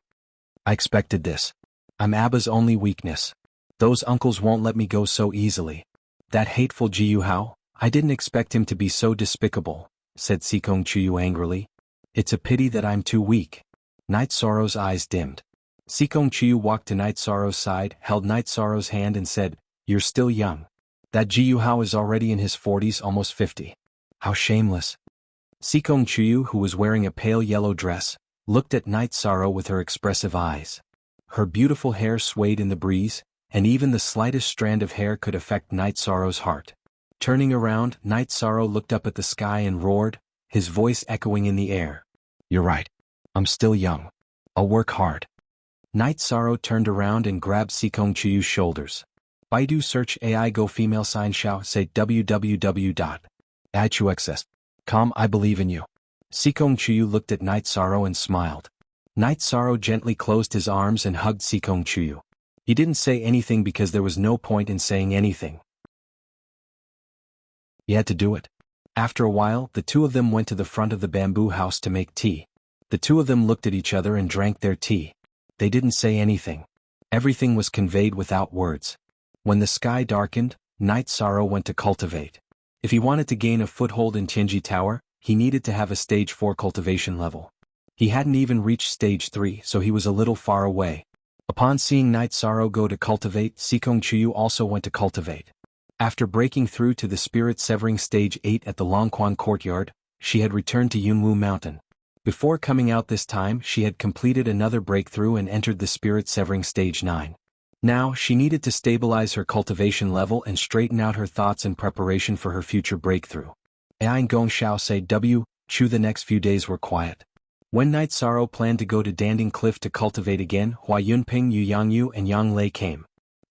I expected this. I'm Abba's only weakness. Those uncles won't let me go so easily. That hateful Jiyu Hao, I didn't expect him to be so despicable, said Sikong Chiyu angrily. It's a pity that I'm too weak. Knight Sorrow's eyes dimmed. Sikong Chiyu walked to Knight Sorrow's side, held Knight Sorrow's hand and said, You're still young. That Jiyu Hao is already in his 40s, almost 50. How shameless. Sikong Chiyu, who was wearing a pale yellow dress, looked at Knight Sorrow with her expressive eyes. Her beautiful hair swayed in the breeze, and even the slightest strand of hair could affect Knight Sorrow's heart. Turning around, Knight Sorrow looked up at the sky and roared, his voice echoing in the air. You're right. I'm still young. I'll work hard. Knight Sorrow turned around and grabbed Sikong Chiyu's shoulders. Baidu search AI Go female xianxia say www.aichuxs.com I believe in you. Sikong Chiyu looked at Knight Sorrow and smiled. Knight Sorrow gently closed his arms and hugged Sikong Chiyu. He didn't say anything because there was no point in saying anything. He had to do it. After a while, the two of them went to the front of the bamboo house to make tea. The two of them looked at each other and drank their tea. They didn't say anything. Everything was conveyed without words. When the sky darkened, Knight Sorrow went to cultivate. If he wanted to gain a foothold in Tianji Tower, he needed to have a stage 4 cultivation level. He hadn't even reached stage 3, so he was a little far away. Upon seeing Knight Sorrow go to cultivate, Sikong Chiyu also went to cultivate. After breaking through to the spirit-severing stage 8 at the Longquan courtyard, she had returned to Yunwu Mountain. Before coming out this time, she had completed another breakthrough and entered the spirit-severing stage 9. Now, she needed to stabilize her cultivation level and straighten out her thoughts in preparation for her future breakthrough. Ai Gong Xiao say Chu the next few days were quiet. When Knight Sorrow planned to go to Danding Cliff to cultivate again, Hua Yunping, Yu Yangyu and Yang Lei came.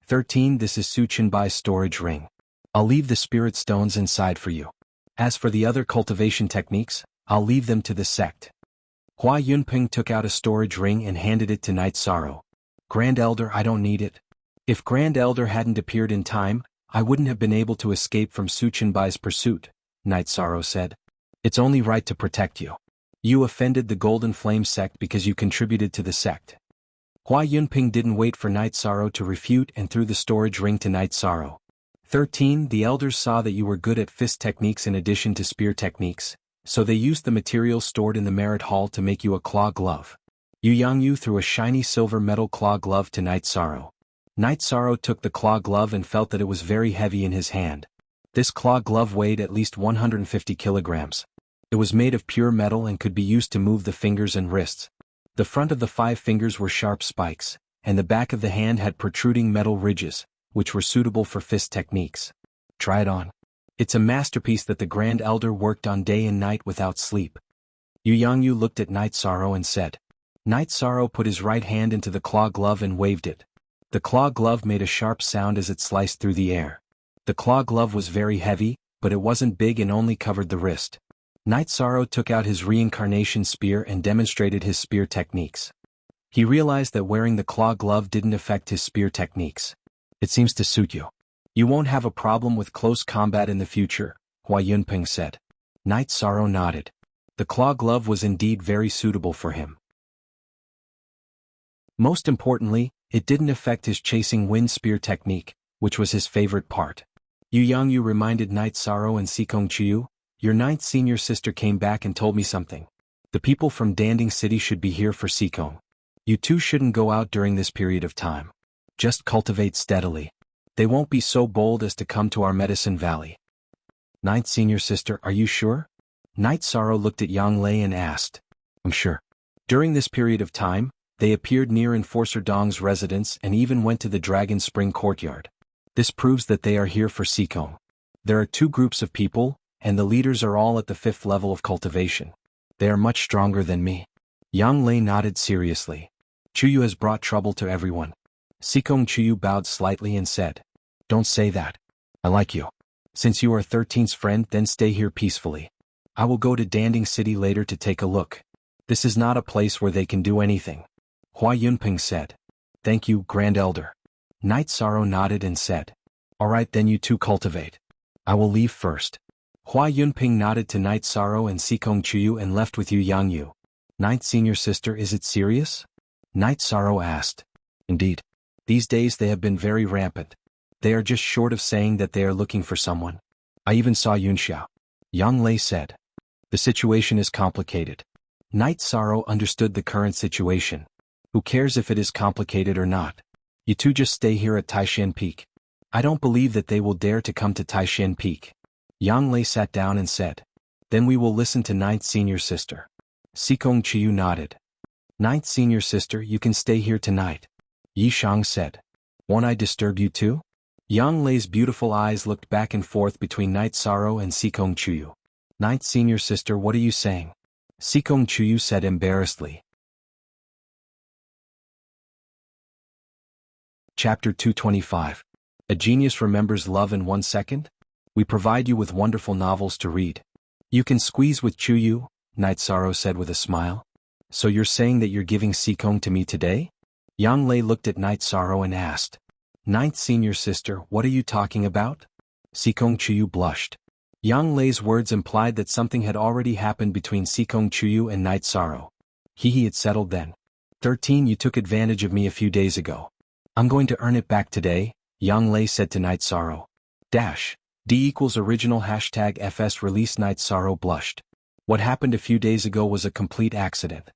13 This is Su Qinbai's storage ring. I'll leave the spirit stones inside for you. As for the other cultivation techniques, I'll leave them to the sect. Hua Yunping took out a storage ring and handed it to Knight Sorrow. Grand Elder, I don't need it. If Grand Elder hadn't appeared in time, I wouldn't have been able to escape from Su Qinbai's pursuit, Knight Sorrow said. It's only right to protect you. You offended the Golden Flame sect because you contributed to the sect. Hua Yunping didn't wait for Knight Sorrow to refute and threw the storage ring to Knight Sorrow. 13 The elders saw that you were good at fist techniques in addition to spear techniques, so they used the materials stored in the merit hall to make you a claw glove. Yu Yangyu threw a shiny silver metal claw glove to Knight Sorrow. Knight Sorrow took the claw glove and felt that it was very heavy in his hand. This claw glove weighed at least 150 kilograms. It was made of pure metal and could be used to move the fingers and wrists. The front of the 5 fingers were sharp spikes, and the back of the hand had protruding metal ridges, which were suitable for fist techniques. Try it on. It's a masterpiece that the Grand Elder worked on day and night without sleep. Yu Yangyu looked at Knight Sorrow and said. Knight Sorrow put his right hand into the claw glove and waved it. The claw glove made a sharp sound as it sliced through the air. The claw glove was very heavy, but it wasn't big and only covered the wrist. Knight Sorrow took out his reincarnation spear and demonstrated his spear techniques. He realized that wearing the claw glove didn't affect his spear techniques. It seems to suit you. You won't have a problem with close combat in the future, Hua Yunping said. Knight Sorrow nodded. The claw glove was indeed very suitable for him. Most importantly, it didn't affect his chasing wind spear technique, which was his favorite part. Yu Yangyu reminded Knight Sorrow and Sikong Chiyu. Your ninth senior sister came back and told me something. The people from Danding City should be here for Sikong. You two shouldn't go out during this period of time. Just cultivate steadily. They won't be so bold as to come to our Medicine Valley. Ninth senior sister, are you sure? Knight Sorrow looked at Yang Lei and asked. I'm sure. During this period of time, they appeared near Enforcer Dong's residence and even went to the Dragon Spring courtyard. This proves that they are here for Sikong. There are two groups of people, and the leaders are all at the 5th level of cultivation. They are much stronger than me. Yang Lei nodded seriously. Chuyu has brought trouble to everyone. Sikong Chuyu bowed slightly and said, Don't say that. I like you. Since you are 13's friend, then stay here peacefully. I will go to Danding City later to take a look. This is not a place where they can do anything. Hua Yunping said. Thank you, Grand Elder. Knight Sorrow nodded and said, All right, then you two cultivate. I will leave first. Hua Yunping nodded to Knight Sorrow and Sikong Chuyu and left with Yu Yangyu. Ninth senior sister, is it serious? Knight Sorrow asked. Indeed. These days they have been very rampant. They are just short of saying that they are looking for someone. I even saw Yunxiao. Yang Lei said. The situation is complicated. Knight Sorrow understood the current situation. Who cares if it is complicated or not? You two just stay here at Taishan Peak. I don't believe that they will dare to come to Taishan Peak. Yang Lei sat down and said. Then we will listen to ninth senior sister. Sikong Chiyu nodded. Ninth senior sister, you can stay here tonight. Yi Shang said. Won't I disturb you too? Yang Lei's beautiful eyes looked back and forth between Knight Sorrow and Sikong Chuyu. Ninth senior sister, what are you saying? Sikong Chuyu said embarrassedly. Chapter 225. A Genius Remembers Love in 1 Second? We provide you with wonderful novels to read. You can squeeze with Chuyu, Knight Sorrow said with a smile. So you're saying that you're giving Sikong to me today? Yang Lei looked at Knight Sorrow and asked. Ninth senior sister, what are you talking about? Sikong Chuyu blushed. Yang Lei's words implied that something had already happened between Sikong Chuyu and Knight Sorrow. He had settled then. 13, you took advantage of me a few days ago. I'm going to earn it back today, Yang Lei said to Knight Sorrow. D=original #FS release. Knight Sorrow blushed. What happened a few days ago was a complete accident.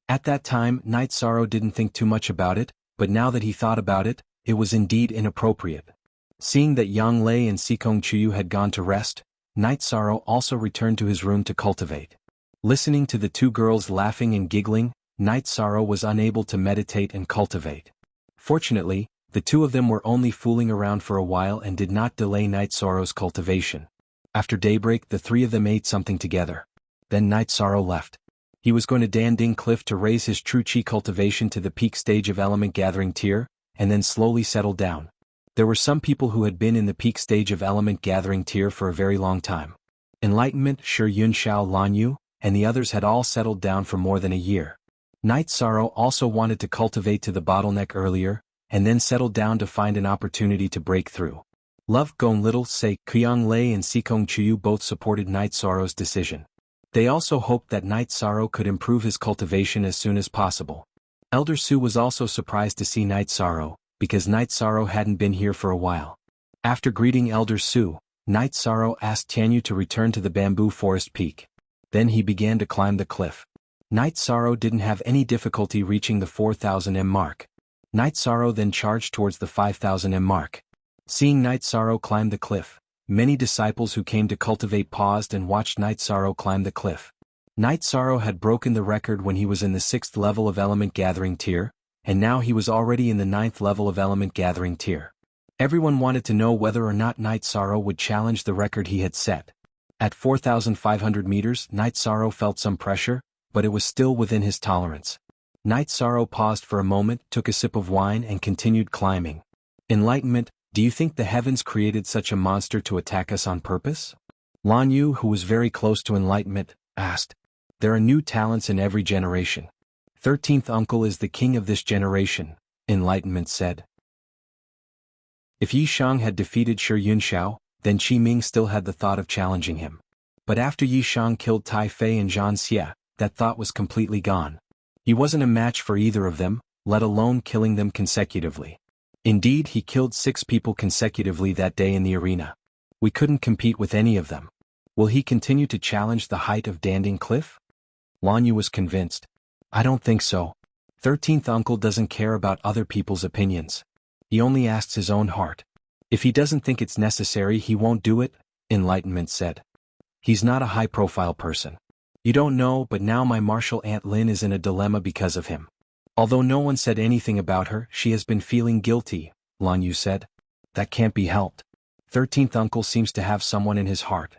At that time, Knight Sorrow didn't think too much about it, but now that he thought about it, it was indeed inappropriate. Seeing that Yang Lei and Sikong Chuyu had gone to rest, Knight Sorrow also returned to his room to cultivate. Listening to the two girls laughing and giggling, Knight Sorrow was unable to meditate and cultivate. Fortunately, the two of them were only fooling around for a while and did not delay Knight Sorrow's cultivation. After daybreak, the three of them ate something together. Then Knight Sorrow left. He was going to Danding Cliff to raise his true chi cultivation to the peak stage of element gathering tier, and then slowly settle down. There were some people who had been in the peak stage of element gathering tier for a very long time. Enlightenment, Shi Yunxiao, Lanyu, and the others had all settled down for more than a year. Knight Sorrow also wanted to cultivate to the bottleneck earlier, and then settled down to find an opportunity to break through. Love Gong Little Say, Yang Lei and Sikong Chuyu both supported Knight Sorrow's decision. They also hoped that Knight Sorrow could improve his cultivation as soon as possible. Elder Su was also surprised to see Knight Sorrow, because Knight Sorrow hadn't been here for a while. After greeting Elder Su, Knight Sorrow asked Tianyu to return to the bamboo forest peak. Then he began to climb the cliff. Knight Sorrow didn't have any difficulty reaching the 4,000 m mark. Knight Sorrow then charged towards the 5,000 m mark. Seeing Knight Sorrow climb the cliff, many disciples who came to cultivate paused and watched Knight Sorrow climb the cliff. Knight Sorrow had broken the record when he was in the 6th level of element gathering tier, and now he was already in the 9th level of element gathering tier. Everyone wanted to know whether or not Knight Sorrow would challenge the record he had set. At 4,500 meters, Knight Sorrow felt some pressure, but it was still within his tolerance. Knight Sorrow paused for a moment, took a sip of wine and continued climbing. Enlightenment, do you think the heavens created such a monster to attack us on purpose? Lan Yu, who was very close to enlightenment, asked. There are new talents in every generation. 13th uncle is the king of this generation, enlightenment said. If Yi Shang had defeated Shi Yunxiao, then Qi Ming still had the thought of challenging him. But after Yi Shang killed Tai Fei and xianxia, that thought was completely gone. He wasn't a match for either of them, let alone killing them consecutively. Indeed, he killed 6 people consecutively that day in the arena. We couldn't compete with any of them. Will he continue to challenge the height of Danding Cliff? Lanyu was convinced. I don't think so. 13th uncle doesn't care about other people's opinions. He only asks his own heart. If he doesn't think it's necessary, he won't do it, Enlightenment said. He's not a high-profile person. You don't know, but now my martial aunt Lin is in a dilemma because of him. Although no one said anything about her, she has been feeling guilty, Lanyu said. That can't be helped. 13th uncle seems to have someone in his heart.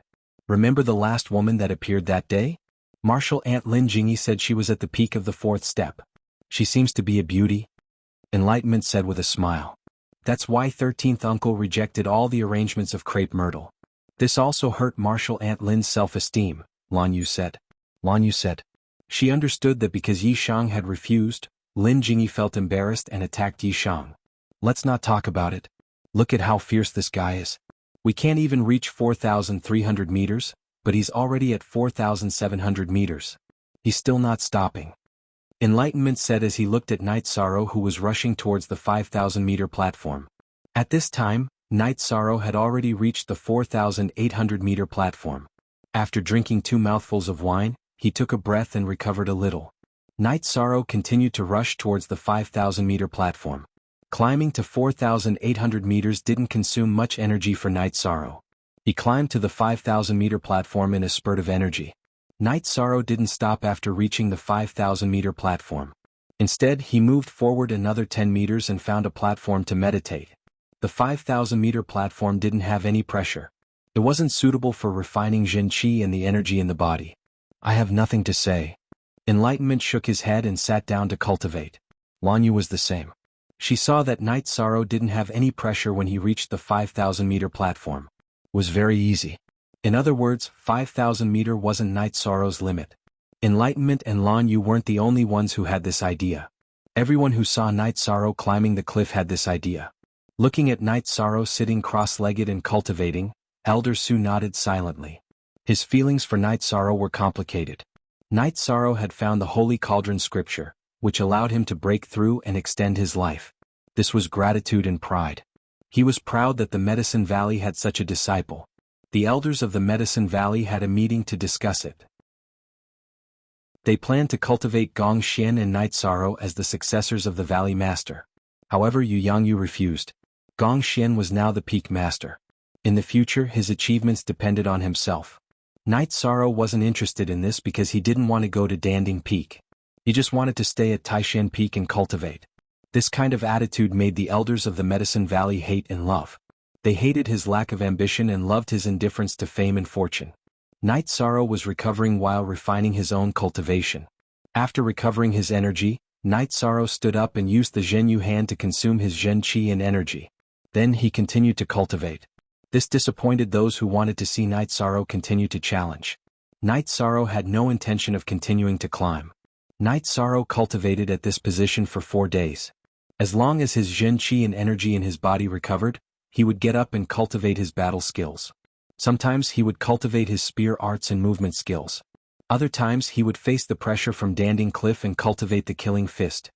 Remember the last woman that appeared that day? Martial aunt Lin Jingyi said she was at the peak of the 4th step. She seems to be a beauty. Enlightenment said with a smile. That's why 13th uncle rejected all the arrangements of crepe myrtle. This also hurt Martial aunt Lin's self-esteem, Lanyu said. Lanyu said. She understood that because Yishang had refused, Lin Jingyi felt embarrassed and attacked Yishang. Let's not talk about it. Look at how fierce this guy is. We can't even reach 4,300 meters, but he's already at 4,700 meters. He's still not stopping. Enlightenment said as he looked at Night Sorrow, who was rushing towards the 5,000-meter platform. At this time, Night Sorrow had already reached the 4,800-meter platform. After drinking 2 mouthfuls of wine, he took a breath and recovered a little. Night Sorrow continued to rush towards the 5,000-meter platform. Climbing to 4,800 meters didn't consume much energy for Night Sorrow. He climbed to the 5,000-meter platform in a spurt of energy. Night Sorrow didn't stop after reaching the 5,000-meter platform. Instead, he moved forward another 10 meters and found a platform to meditate. The 5,000-meter platform didn't have any pressure. It wasn't suitable for refining Jin Qi and the energy in the body. I have nothing to say. Enlightenment shook his head and sat down to cultivate. Lanyu was the same. She saw that Night Sorrow didn't have any pressure when he reached the 5,000-meter platform. It was very easy. In other words, 5,000 meter wasn't Night Sorrow's limit. Enlightenment and Lanyu weren't the only ones who had this idea. Everyone who saw Night Sorrow climbing the cliff had this idea. Looking at Night Sorrow sitting cross-legged and cultivating, Elder Su nodded silently. His feelings for Night Sorrow were complicated. Night Sorrow had found the Holy Cauldron scripture, which allowed him to break through and extend his life. This was gratitude and pride. He was proud that the Medicine Valley had such a disciple. The elders of the Medicine Valley had a meeting to discuss it. They planned to cultivate Gong Xian and Night Sorrow as the successors of the Valley Master. However, Yu Yangyu refused. Gong Xian was now the peak master. In the future, his achievements depended on himself. Night Sorrow wasn't interested in this because he didn't want to go to Danding Peak. He just wanted to stay at Taishan Peak and cultivate. This kind of attitude made the elders of the Medicine Valley hate and love. They hated his lack of ambition and loved his indifference to fame and fortune. Night Sorrow was recovering while refining his own cultivation. After recovering his energy, Night Sorrow stood up and used the xuanhuan to consume his Zhen Qi and energy. Then he continued to cultivate. This disappointed those who wanted to see Night Sorrow continue to challenge. Night Sorrow had no intention of continuing to climb. Night Sorrow cultivated at this position for 4 days. As long as his Zhen Qi and energy in his body recovered, he would get up and cultivate his battle skills. Sometimes he would cultivate his spear arts and movement skills. Other times he would face the pressure from Danding Cliff and cultivate the killing fist.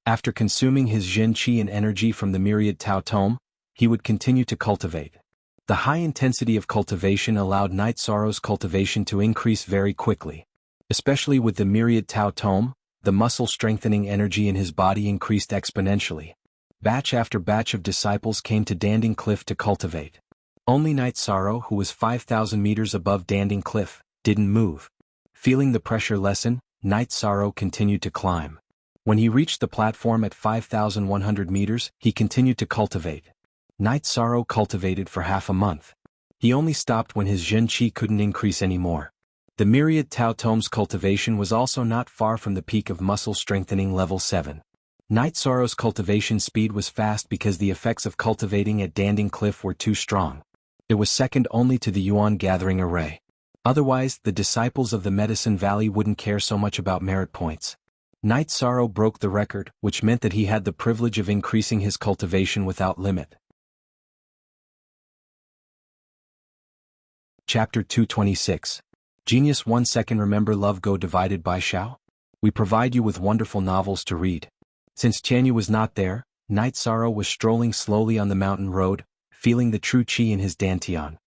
After consuming his Zhen Qi and energy from the myriad Tao Tome, he would continue to cultivate. The high intensity of cultivation allowed Night Sorrow's cultivation to increase very quickly. Especially with the myriad Tao Tome, the muscle-strengthening energy in his body increased exponentially. Batch after batch of disciples came to Danding Cliff to cultivate. Only Night Sorrow, who was 5,000 meters above Danding Cliff, didn't move. Feeling the pressure lessen, Night Sorrow continued to climb. When he reached the platform at 5,100 meters, he continued to cultivate. Night Sorrow cultivated for half a month. He only stopped when his Zhen Qi couldn't increase anymore. The myriad Tao Tome's cultivation was also not far from the peak of muscle strengthening level 7. Night Sorrow's cultivation speed was fast because the effects of cultivating at Danding Cliff were too strong. It was second only to the Yuan gathering array. Otherwise, the disciples of the Medicine Valley wouldn't care so much about merit points. Night Sorrow broke the record, which meant that he had the privilege of increasing his cultivation without limit. Chapter 226. Genius 1 second. Remember Love Go divided by Xiao? We provide you with wonderful novels to read. Since Qianyu was not there, Night Sorrow was strolling slowly on the mountain road, feeling the true qi in his dantian.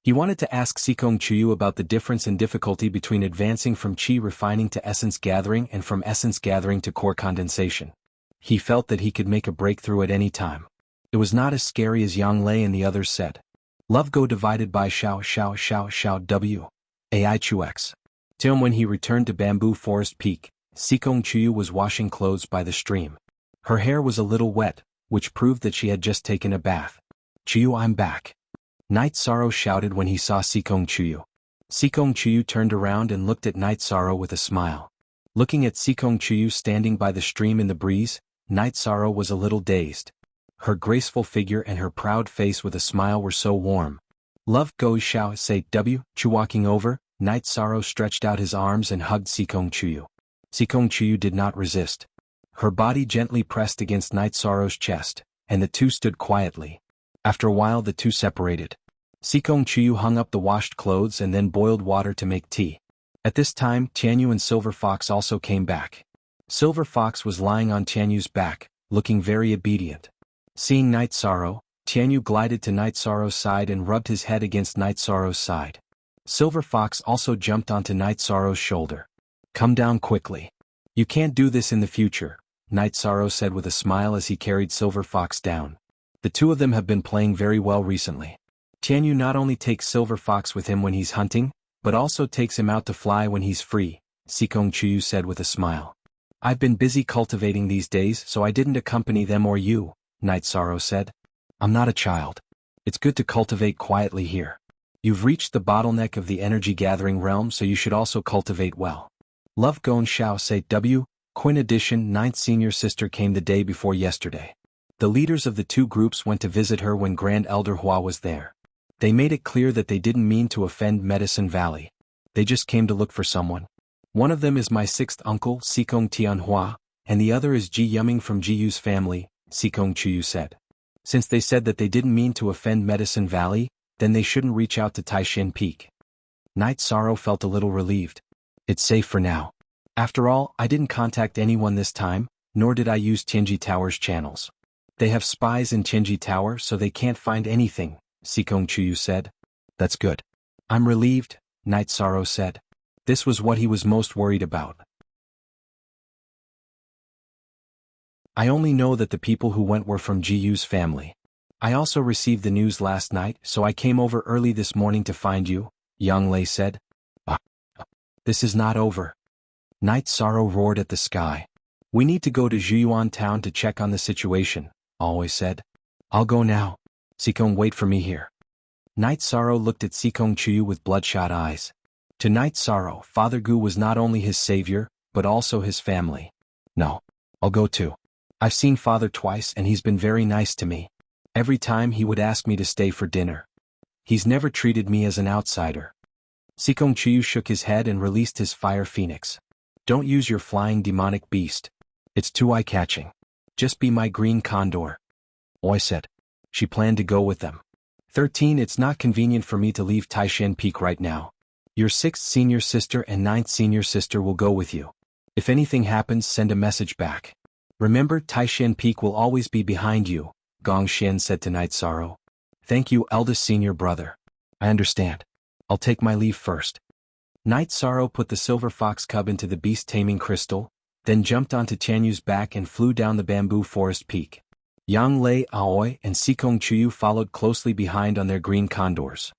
He wanted to ask Sikong Chuyu about the difference in difficulty between advancing from qi refining to essence gathering and from essence gathering to core condensation. He felt that he could make a breakthrough at any time. It was not as scary as Yang Lei and the others said. Love go divided by xiao w. Ai Chuex. Till when he returned to Bamboo Forest Peak, Sikong Chuyu was washing clothes by the stream. Her hair was a little wet, which proved that she had just taken a bath. Chuyu, I'm back. Night Sorrow shouted when he saw Sikong Chuyu. Sikong Chuyu turned around and looked at Night Sorrow with a smile. Looking at Sikong Chuyu standing by the stream in the breeze, Night Sorrow was a little dazed. Her graceful figure and her proud face with a smile were so warm. Love go xiao say w. Chu walking over, Night Sorrow stretched out his arms and hugged Sikong Chuyu. Sikong Chuyu did not resist. Her body gently pressed against Night Sorrow's chest, and the two stood quietly. After a while the two separated. Sikong Chuyu hung up the washed clothes and then boiled water to make tea. At this time Tianyu and Silver Fox also came back. Silver Fox was lying on Tianyu's back, looking very obedient. Seeing Night Sorrow, Tianyu glided to Night Sorrow's side and rubbed his head against Night Sorrow's side. Silver Fox also jumped onto Night Sorrow's shoulder. Come down quickly. You can't do this in the future, Night Sorrow said with a smile as he carried Silver Fox down. The two of them have been playing very well recently. Tianyu not only takes Silver Fox with him when he's hunting, but also takes him out to fly when he's free, Sikong Chuyu said with a smile. I've been busy cultivating these days so I didn't accompany them or you, Night Sorrow said. I'm not a child. It's good to cultivate quietly here. You've reached the bottleneck of the energy gathering realm so you should also cultivate well. Love Gon Xiao say w. Quinn edition 9th senior sister came the day before yesterday. The leaders of the two groups went to visit her when Grand Elder Hua was there. They made it clear that they didn't mean to offend Medicine Valley. They just came to look for someone. One of them is my sixth uncle, Sikong Tianhua, and the other is Ji Yuming from Jiyu's family, Sikong Chuyu said. Since they said that they didn't mean to offend Medicine Valley, then they shouldn't reach out to Taishin Peak. Night Sorrow felt a little relieved. It's safe for now. After all, I didn't contact anyone this time, nor did I use Tianji Tower's channels. They have spies in Tianji Tower so they can't find anything, Sikong Chuyu said. That's good. I'm relieved, Night Sorrow said. This was what he was most worried about. I only know that the people who went were from Jiyu's family. I also received the news last night so I came over early this morning to find you, Yang Lei said. This is not over. Night Sorrow roared at the sky. We need to go to Zhuyuan town to check on the situation, Always said. I'll go now. Sikong, wait for me here. Night Sorrow looked at Sikong Chuyu with bloodshot eyes. To Night Sorrow, Father Gu was not only his savior, but also his family. No. I'll go too. I've seen Father twice and he's been very nice to me. Every time he would ask me to stay for dinner. He's never treated me as an outsider. Sikong Chuyu shook his head and released his fire phoenix. Don't use your flying demonic beast. It's too eye-catching. Just be my green condor. Oi said. She planned to go with them. 13. It's not convenient for me to leave Taishan Peak right now. Your 6th senior sister and 9th senior sister will go with you. If anything happens, send a message back. Remember, Taishan Peak will always be behind you, Gong Xian said to Night Sorrow. Thank you, eldest senior brother. I understand. I'll take my leave first. Night Sorrow put the silver fox cub into the beast-taming crystal, then jumped onto Tianyu's back and flew down the bamboo forest peak. Yang Lei, Aoi, and Sikong Chuyu followed closely behind on their green condors.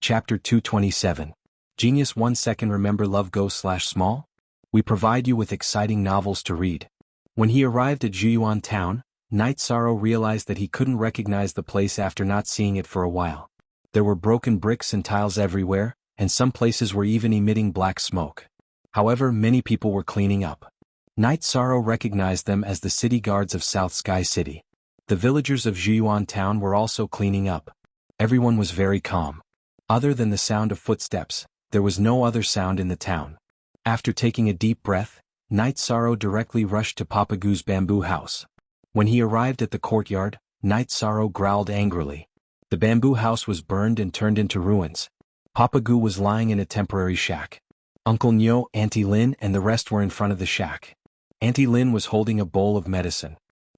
Chapter 227. Genius 1 second. Remember love go/small? We provide you with exciting novels to read. When he arrived at Zhuyuan town, Night Sorrow realized that he couldn't recognize the place after not seeing it for a while. There were broken bricks and tiles everywhere, and some places were even emitting black smoke. However, many people were cleaning up. Night Sorrow recognized them as the city guards of South Sky City. The villagers of Zhuyuan town were also cleaning up. Everyone was very calm. Other than the sound of footsteps, there was no other sound in the town. After taking a deep breath, Night Sorrow directly rushed to Papa Gu's bamboo house. When he arrived at the courtyard, Night Sorrow growled angrily. The bamboo house was burned and turned into ruins. Papa Gu was lying in a temporary shack. Uncle Nyo, Auntie Lin, and the rest were in front of the shack. Auntie Lin was holding a bowl of medicine.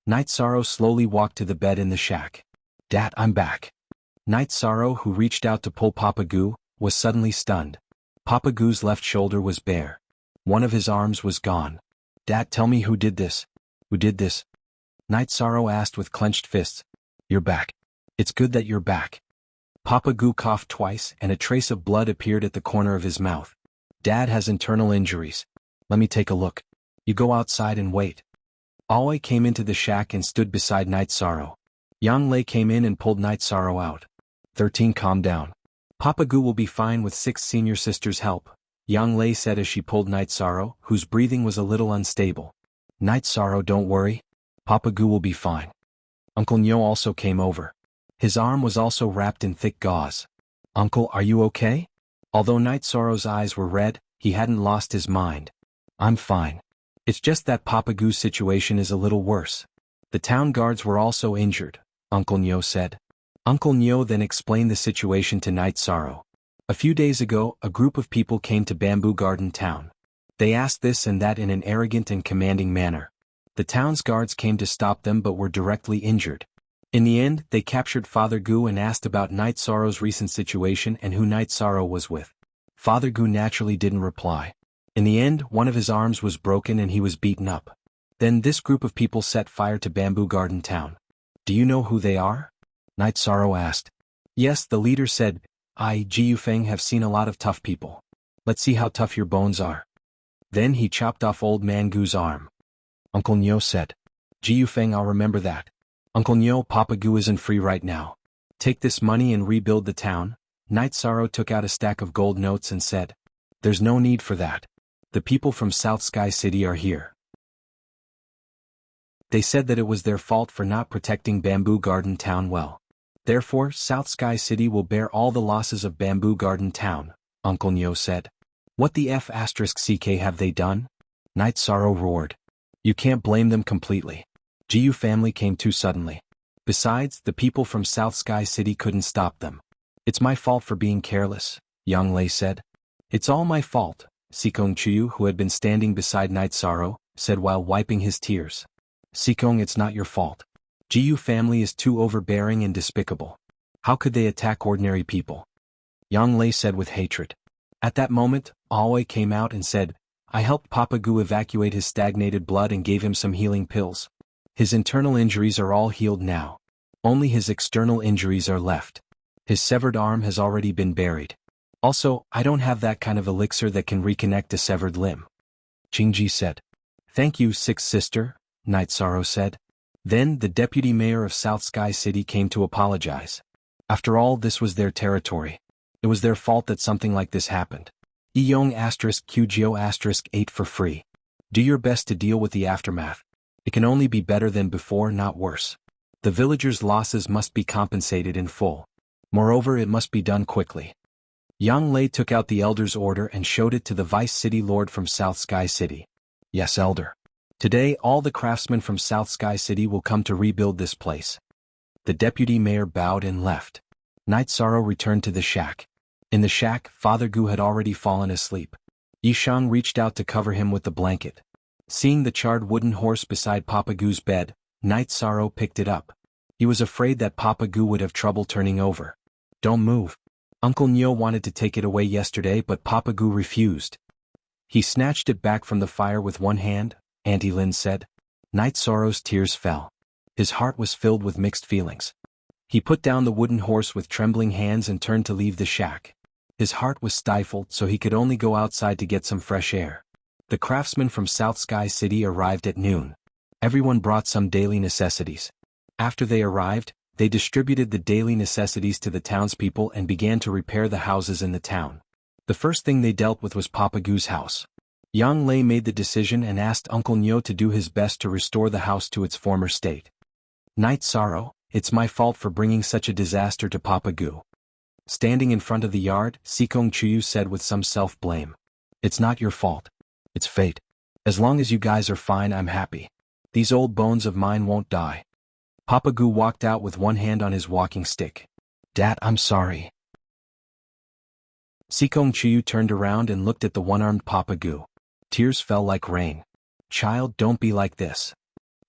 Night Sorrow slowly walked to the bed in the shack. Dad, I'm back. Night Sorrow, who reached out to pull Papa Goo, was suddenly stunned. Papa Goo's left shoulder was bare. One of his arms was gone. Dad, tell me who did this? Who did this? Night Sorrow asked with clenched fists. You're back. It's good that you're back. Papa Goo coughed twice and a trace of blood appeared at the corner of his mouth. Dad has internal injuries. Let me take a look. You go outside and wait. Aoi came into the shack and stood beside Night Sorrow. Yang Lei came in and pulled Night Sorrow out. 13, calm down. Papa Goo will be fine with 6 senior sisters' help, Yang Lei said as she pulled Night Sorrow, whose breathing was a little unstable. Night Sorrow, don't worry. Papa Goo will be fine. Uncle Nyo also came over. His arm was also wrapped in thick gauze. Uncle, are you okay? Although Night Sorrow's eyes were red, he hadn't lost his mind. I'm fine. It's just that Papa Goo's situation is a little worse. The town guards were also injured, Uncle Nyo said. Uncle Nyo then explained the situation to Night Sorrow. A few days ago, a group of people came to Bamboo Garden Town. They asked this and that in an arrogant and commanding manner. The town's guards came to stop them but were directly injured. In the end, they captured Father Goo and asked about Night Sorrow's recent situation and who Night Sorrow was with. Father Goo naturally didn't reply. In the end, one of his arms was broken and he was beaten up. Then this group of people set fire to Bamboo Garden Town. Do you know who they are? Night Sorrow asked. Yes, the leader said, Jiu Feng have seen a lot of tough people. Let's see how tough your bones are. Then he chopped off Old Man Goo's arm. Uncle Nyo said. Jiu Feng, I'll remember that. Uncle Nyo, Papa Goo isn't free right now. Take this money and rebuild the town. Night Sorrow took out a stack of gold notes and said. There's no need for that. The people from South Sky City are here. They said that it was their fault for not protecting Bamboo Garden Town well. Therefore, South Sky City will bear all the losses of Bamboo Garden Town, Uncle Nyo said. What the F***ck have they done? Night Sorrow roared. You can't blame them completely. Jiu family came too suddenly. Besides, the people from South Sky City couldn't stop them. It's my fault for being careless, Yang Lei said. It's all my fault, Sikong Chiyu, who had been standing beside Night Sorrow, said while wiping his tears. Sikong, it's not your fault. Jiu family is too overbearing and despicable. How could they attack ordinary people? Yang Lei said with hatred. At that moment, Aoi came out and said, I helped Papa Goo evacuate his stagnated blood and gave him some healing pills. His internal injuries are all healed now. Only his external injuries are left. His severed arm has already been buried. Also, I don't have that kind of elixir that can reconnect a severed limb. Jingji said. Thank you, Sixth Sister, Night Sorrow said. Then the deputy mayor of South Sky City came to apologize. After all, this was their territory. It was their fault that something like this happened. Iyong *Qgio *8 for free. Do your best to deal with the aftermath. It can only be better than before, not worse. The villagers' losses must be compensated in full. Moreover, it must be done quickly. Yang Lei took out the elder's order and showed it to the vice city lord from South Sky City. Yes, elder. Today all the craftsmen from South Sky City will come to rebuild this place. The deputy mayor bowed and left. Night Sorrow returned to the shack. In the shack, Father Goo had already fallen asleep. Yishang reached out to cover him with the blanket. Seeing the charred wooden horse beside Papa Goo's bed, Night Sorrow picked it up. He was afraid that Papa Goo would have trouble turning over. Don't move. Uncle Nyo wanted to take it away yesterday but Papa Goo refused. He snatched it back from the fire with one hand, Auntie Lin said. Night Sorrow's tears fell. His heart was filled with mixed feelings. He put down the wooden horse with trembling hands and turned to leave the shack. His heart was stifled so he could only go outside to get some fresh air. The craftsmen from South Sky City arrived at noon. Everyone brought some daily necessities. After they arrived, they distributed the daily necessities to the townspeople and began to repair the houses in the town. The first thing they dealt with was Papa Goo's house. Yang Lei made the decision and asked Uncle Nyo to do his best to restore the house to its former state. Night Sorrow, it's my fault for bringing such a disaster to Papa Goo. Standing in front of the yard, Sikong Chiyu said with some self-blame. It's not your fault. It's fate. As long as you guys are fine, I'm happy. These old bones of mine won't die. Papa Goo walked out with one hand on his walking stick. Dad, I'm sorry. Sikong Chiyu turned around and looked at the one-armed Papa Goo. Tears fell like rain. Child, don't be like this.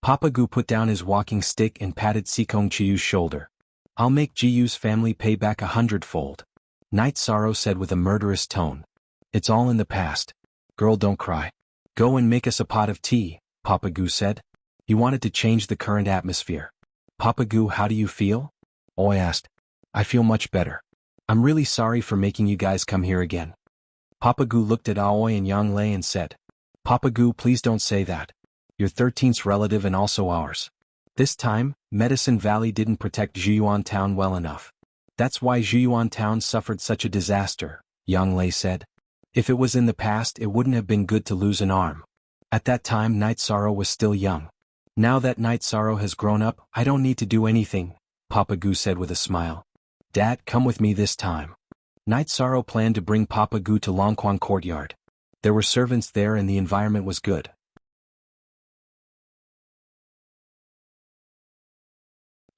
Papa Gu put down his walking stick and patted Sikong Chiyu's shoulder. I'll make Jiyu's family pay back 100-fold. Night Sorrow said with a murderous tone. It's all in the past. Girl, don't cry. Go and make us a pot of tea, Papa Gu said. He wanted to change the current atmosphere. Papa Gu, how do you feel? Oi asked. I feel much better. I'm really sorry for making you guys come here again. Papa Gu looked at Aoi and Yang Lei and said, Papa Gu, please don't say that. You're 13th's relative and also ours. This time, Medicine Valley didn't protect Xuanhuan Town well enough. That's why Xuanhuan Town suffered such a disaster, Yang Lei said. If it was in the past, it wouldn't have been good to lose an arm. At that time, Night Sorrow was still young. Now that Night Sorrow has grown up, I don't need to do anything, Papa Gu said with a smile. Dad, come with me this time. Night Sorrow planned to bring Papa Gu to Longquan Courtyard. There were servants there and the environment was good.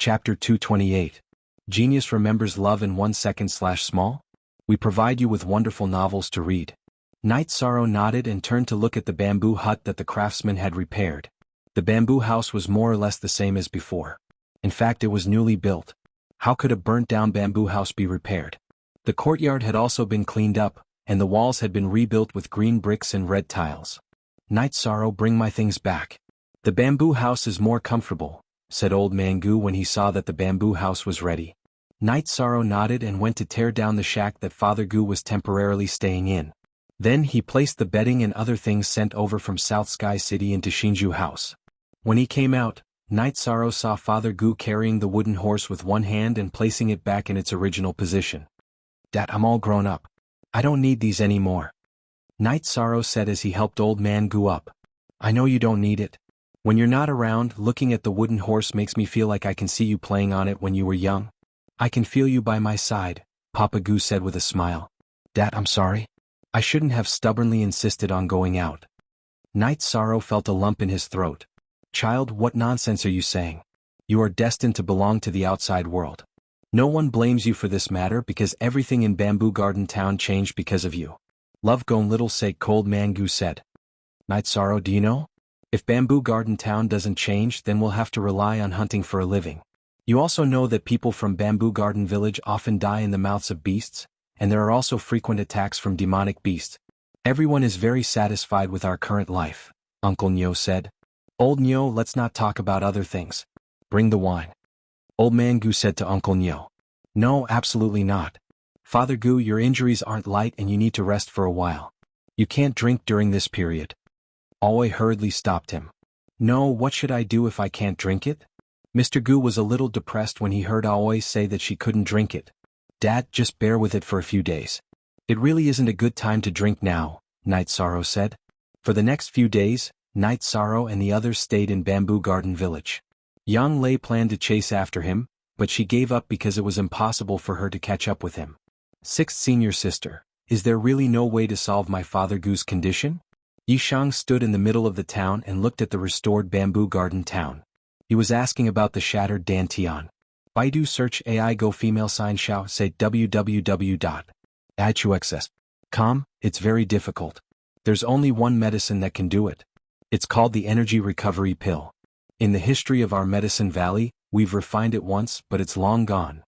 Chapter 228. Genius remembers love in 1 second/small? We provide you with wonderful novels to read. Night Sorrow nodded and turned to look at the bamboo hut that the craftsman had repaired. The bamboo house was more or less the same as before. In fact, it was newly built. How could a burnt-down bamboo house be repaired? The courtyard had also been cleaned up, and the walls had been rebuilt with green bricks and red tiles. Night Sorrow, bring my things back. The bamboo house is more comfortable, said Old Man Gu when he saw that the bamboo house was ready. Night Sorrow nodded and went to tear down the shack that Father Gu was temporarily staying in. Then he placed the bedding and other things sent over from South Sky City into Xianxia house. When he came out, Night Sorrow saw Father Gu carrying the wooden horse with one hand and placing it back in its original position. Dad, I'm all grown up. I don't need these anymore. Night Sorrow said as he helped Old Man Gu up. I know you don't need it. When you're not around, looking at the wooden horse makes me feel like I can see you playing on it when you were young. I can feel you by my side, Papa Gu said with a smile. Dad, I'm sorry. I shouldn't have stubbornly insisted on going out. Night Sorrow felt a lump in his throat. Child, what nonsense are you saying? You are destined to belong to the outside world. No one blames you for this matter because everything in Bamboo Garden Town changed because of you. Love Gon Little Say Cold Man Gu said. Night Sorrow, do you know? If Bamboo Garden Town doesn't change, then we'll have to rely on hunting for a living. You also know that people from Bamboo Garden Village often die in the mouths of beasts, and there are also frequent attacks from demonic beasts. Everyone is very satisfied with our current life, Uncle Nyo said. Old Nyo, let's not talk about other things. Bring the wine. Old Man Gu said to Uncle Nyo. No, absolutely not. Father Gu, your injuries aren't light and you need to rest for a while. You can't drink during this period. Aoi hurriedly stopped him. No, what should I do if I can't drink it? Mr. Gu was a little depressed when he heard Aoi say that she couldn't drink it. Dad, just bear with it for a few days. It really isn't a good time to drink now, Night Sorrow said. For the next few days, Night Sorrow and the others stayed in Bamboo Garden Village. Yang Lei planned to chase after him, but she gave up because it was impossible for her to catch up with him. Sixth Senior Sister, is there really no way to solve my Father Gu's condition? Yishang stood in the middle of the town and looked at the restored Bamboo Garden Town. He was asking about the shattered Dantian. Baidu search AI go female sign xiao say www.ichuxs.com. It's very difficult. There's only one medicine that can do it. It's called the energy recovery pill. In the history of our Medicine Valley, we've refined it once, but it's long gone.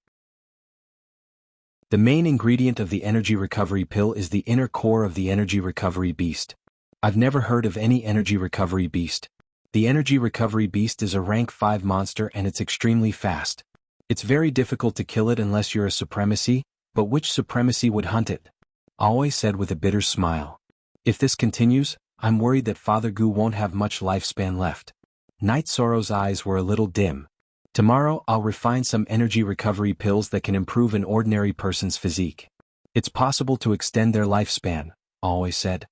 The main ingredient of the energy recovery pill is the inner core of the energy recovery beast. I've never heard of any energy recovery beast. The energy recovery beast is a rank 5 monster and it's extremely fast. It's very difficult to kill it unless you're a supremacy, but which supremacy would hunt it? Aoi said with a bitter smile. If this continues, I'm worried that Father Gu won't have much lifespan left. Night Sorrow's eyes were a little dim. Tomorrow I'll refine some energy recovery pills that can improve an ordinary person's physique. It's possible to extend their lifespan, Aoi said.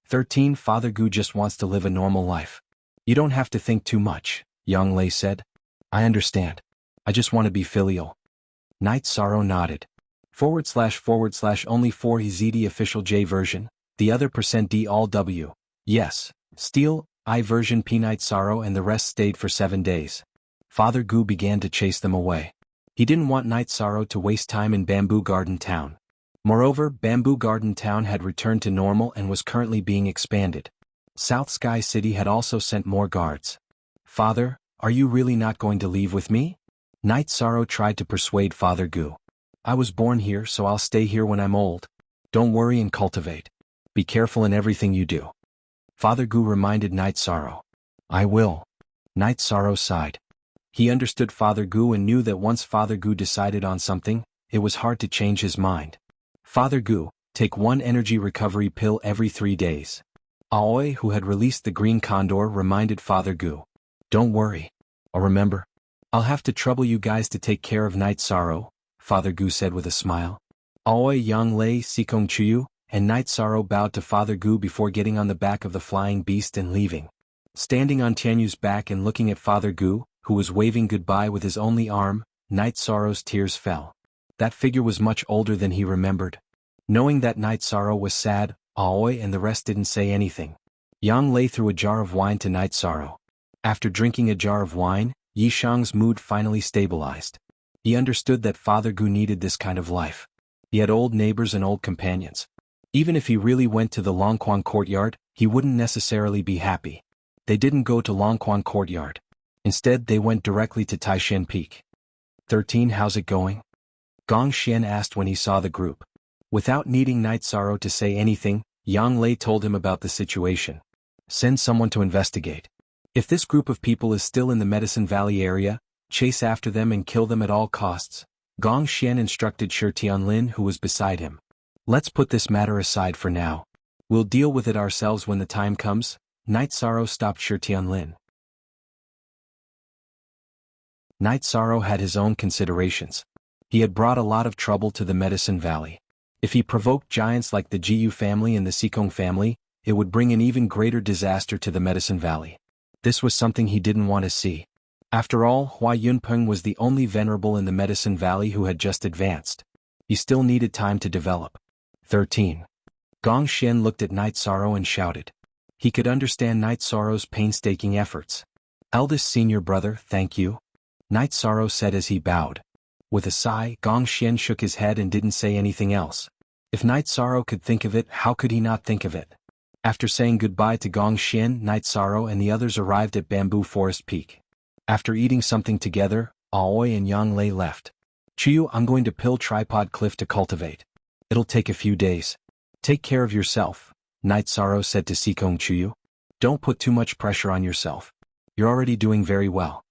13 Father Gu just wants to live a normal life. You don't have to think too much, Yang Lei said. I understand. I just want to be filial. Night Sorrow nodded. / only 4 EZD official J version, the other %D all W. Yes, Steel, I version P. Night Sorrow and the rest stayed for 7 days. Father Gu began to chase them away. He didn't want Night Sorrow to waste time in Bamboo Garden Town. Moreover, Bamboo Garden Town had returned to normal and was currently being expanded. South Sky City had also sent more guards. Father, Are you really not going to leave with me? Night Sorrow tried to persuade Father Gu. I was born here, so I'll stay here when I'm old. Don't worry and cultivate. Be careful in everything you do. Father Gu reminded Night Sorrow. I will. Night Sorrow sighed. He understood Father Gu and knew that once Father Gu decided on something, it was hard to change his mind. Father Gu, take one energy recovery pill every 3 days. Aoi, who had released the green condor, reminded Father Gu. Don't worry. I'll remember. I'll have to trouble you guys to take care of Night Sorrow, Father Gu said with a smile. Aoi, Yang Lei, Sikong Chuyu, and Night Sorrow bowed to Father Gu before getting on the back of the flying beast and leaving. Standing on Tianyu's back and looking at Father Gu, who was waving goodbye with his only arm, Night Sorrow's tears fell. That figure was much older than he remembered. Knowing that Night Sorrow was sad, Aoi and the rest didn't say anything. Yang Lei threw a jar of wine to Night Sorrow. After drinking a jar of wine, Yi Shang's mood finally stabilized. He understood that Father Gu needed this kind of life. He had old neighbors and old companions. Even if he really went to the Longquan courtyard, he wouldn't necessarily be happy. They didn't go to Longquan courtyard. Instead, they went directly to Taishan Peak. 13. How's it going? Gong Xian asked when he saw the group. Without needing Night Sorrow to say anything, Yang Lei told him about the situation. Send someone to investigate. If this group of people is still in the Medicine Valley area, chase after them and kill them at all costs. Gong Xian instructed Shi Tianlin, who was beside him. Let's put this matter aside for now. We'll deal with it ourselves when the time comes. Night Sorrow stopped Shi Tianlin. Night Sorrow had his own considerations. He had brought a lot of trouble to the Medicine Valley. If he provoked giants like the Jiyu family and the Sikong family, it would bring an even greater disaster to the Medicine Valley. This was something he didn't want to see. After all, Hua Yunpeng was the only venerable in the Medicine Valley who had just advanced. He still needed time to develop. 13. Gong Xian looked at Night Sorrow and shouted. He could understand Night Sorrow's painstaking efforts. Eldest senior brother, thank you. Night Sorrow said as he bowed. With a sigh, Gong Xian shook his head and didn't say anything else. If Night Sorrow could think of it, how could he not think of it? After saying goodbye to Gong Xian, Night Sorrow and the others arrived at Bamboo Forest Peak. After eating something together, Aoi and Yang Lei left. Chuyu, I'm going to Pill Tripod Cliff to cultivate. It'll take a few days. Take care of yourself, Night Sorrow said to Sikong Chuyu. Don't put too much pressure on yourself. You're already doing very well.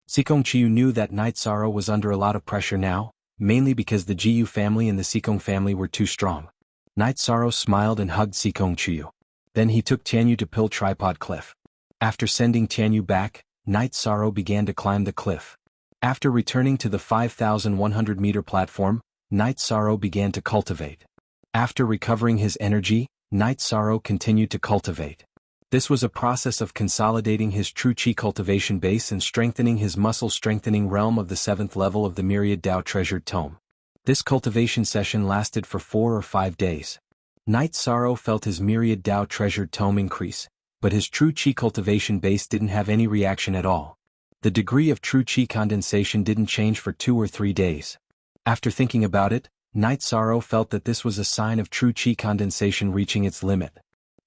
Sikong Chuyu knew that Night Sorrow was under a lot of pressure now, mainly because the Jiyu family and the Sikong family were too strong. Night Sorrow smiled and hugged Sikong Chuyu. Then he took Tianyu to Pill Tripod Cliff. After sending Tianyu back, Night Sorrow began to climb the cliff. After returning to the 5,100-meter platform, Night Sorrow began to cultivate. After recovering his energy, Night Sorrow continued to cultivate. This was a process of consolidating his true chi cultivation base and strengthening his muscle-strengthening realm of the 7th level of the Myriad Dao Treasured Tome. This cultivation session lasted for 4 or 5 days. Night Sorrow felt his Myriad Dao Treasured Tome increase, but his true chi cultivation base didn't have any reaction at all. The degree of true chi condensation didn't change for 2 or 3 days. After thinking about it, Night Sorrow felt that this was a sign of true chi condensation reaching its limit.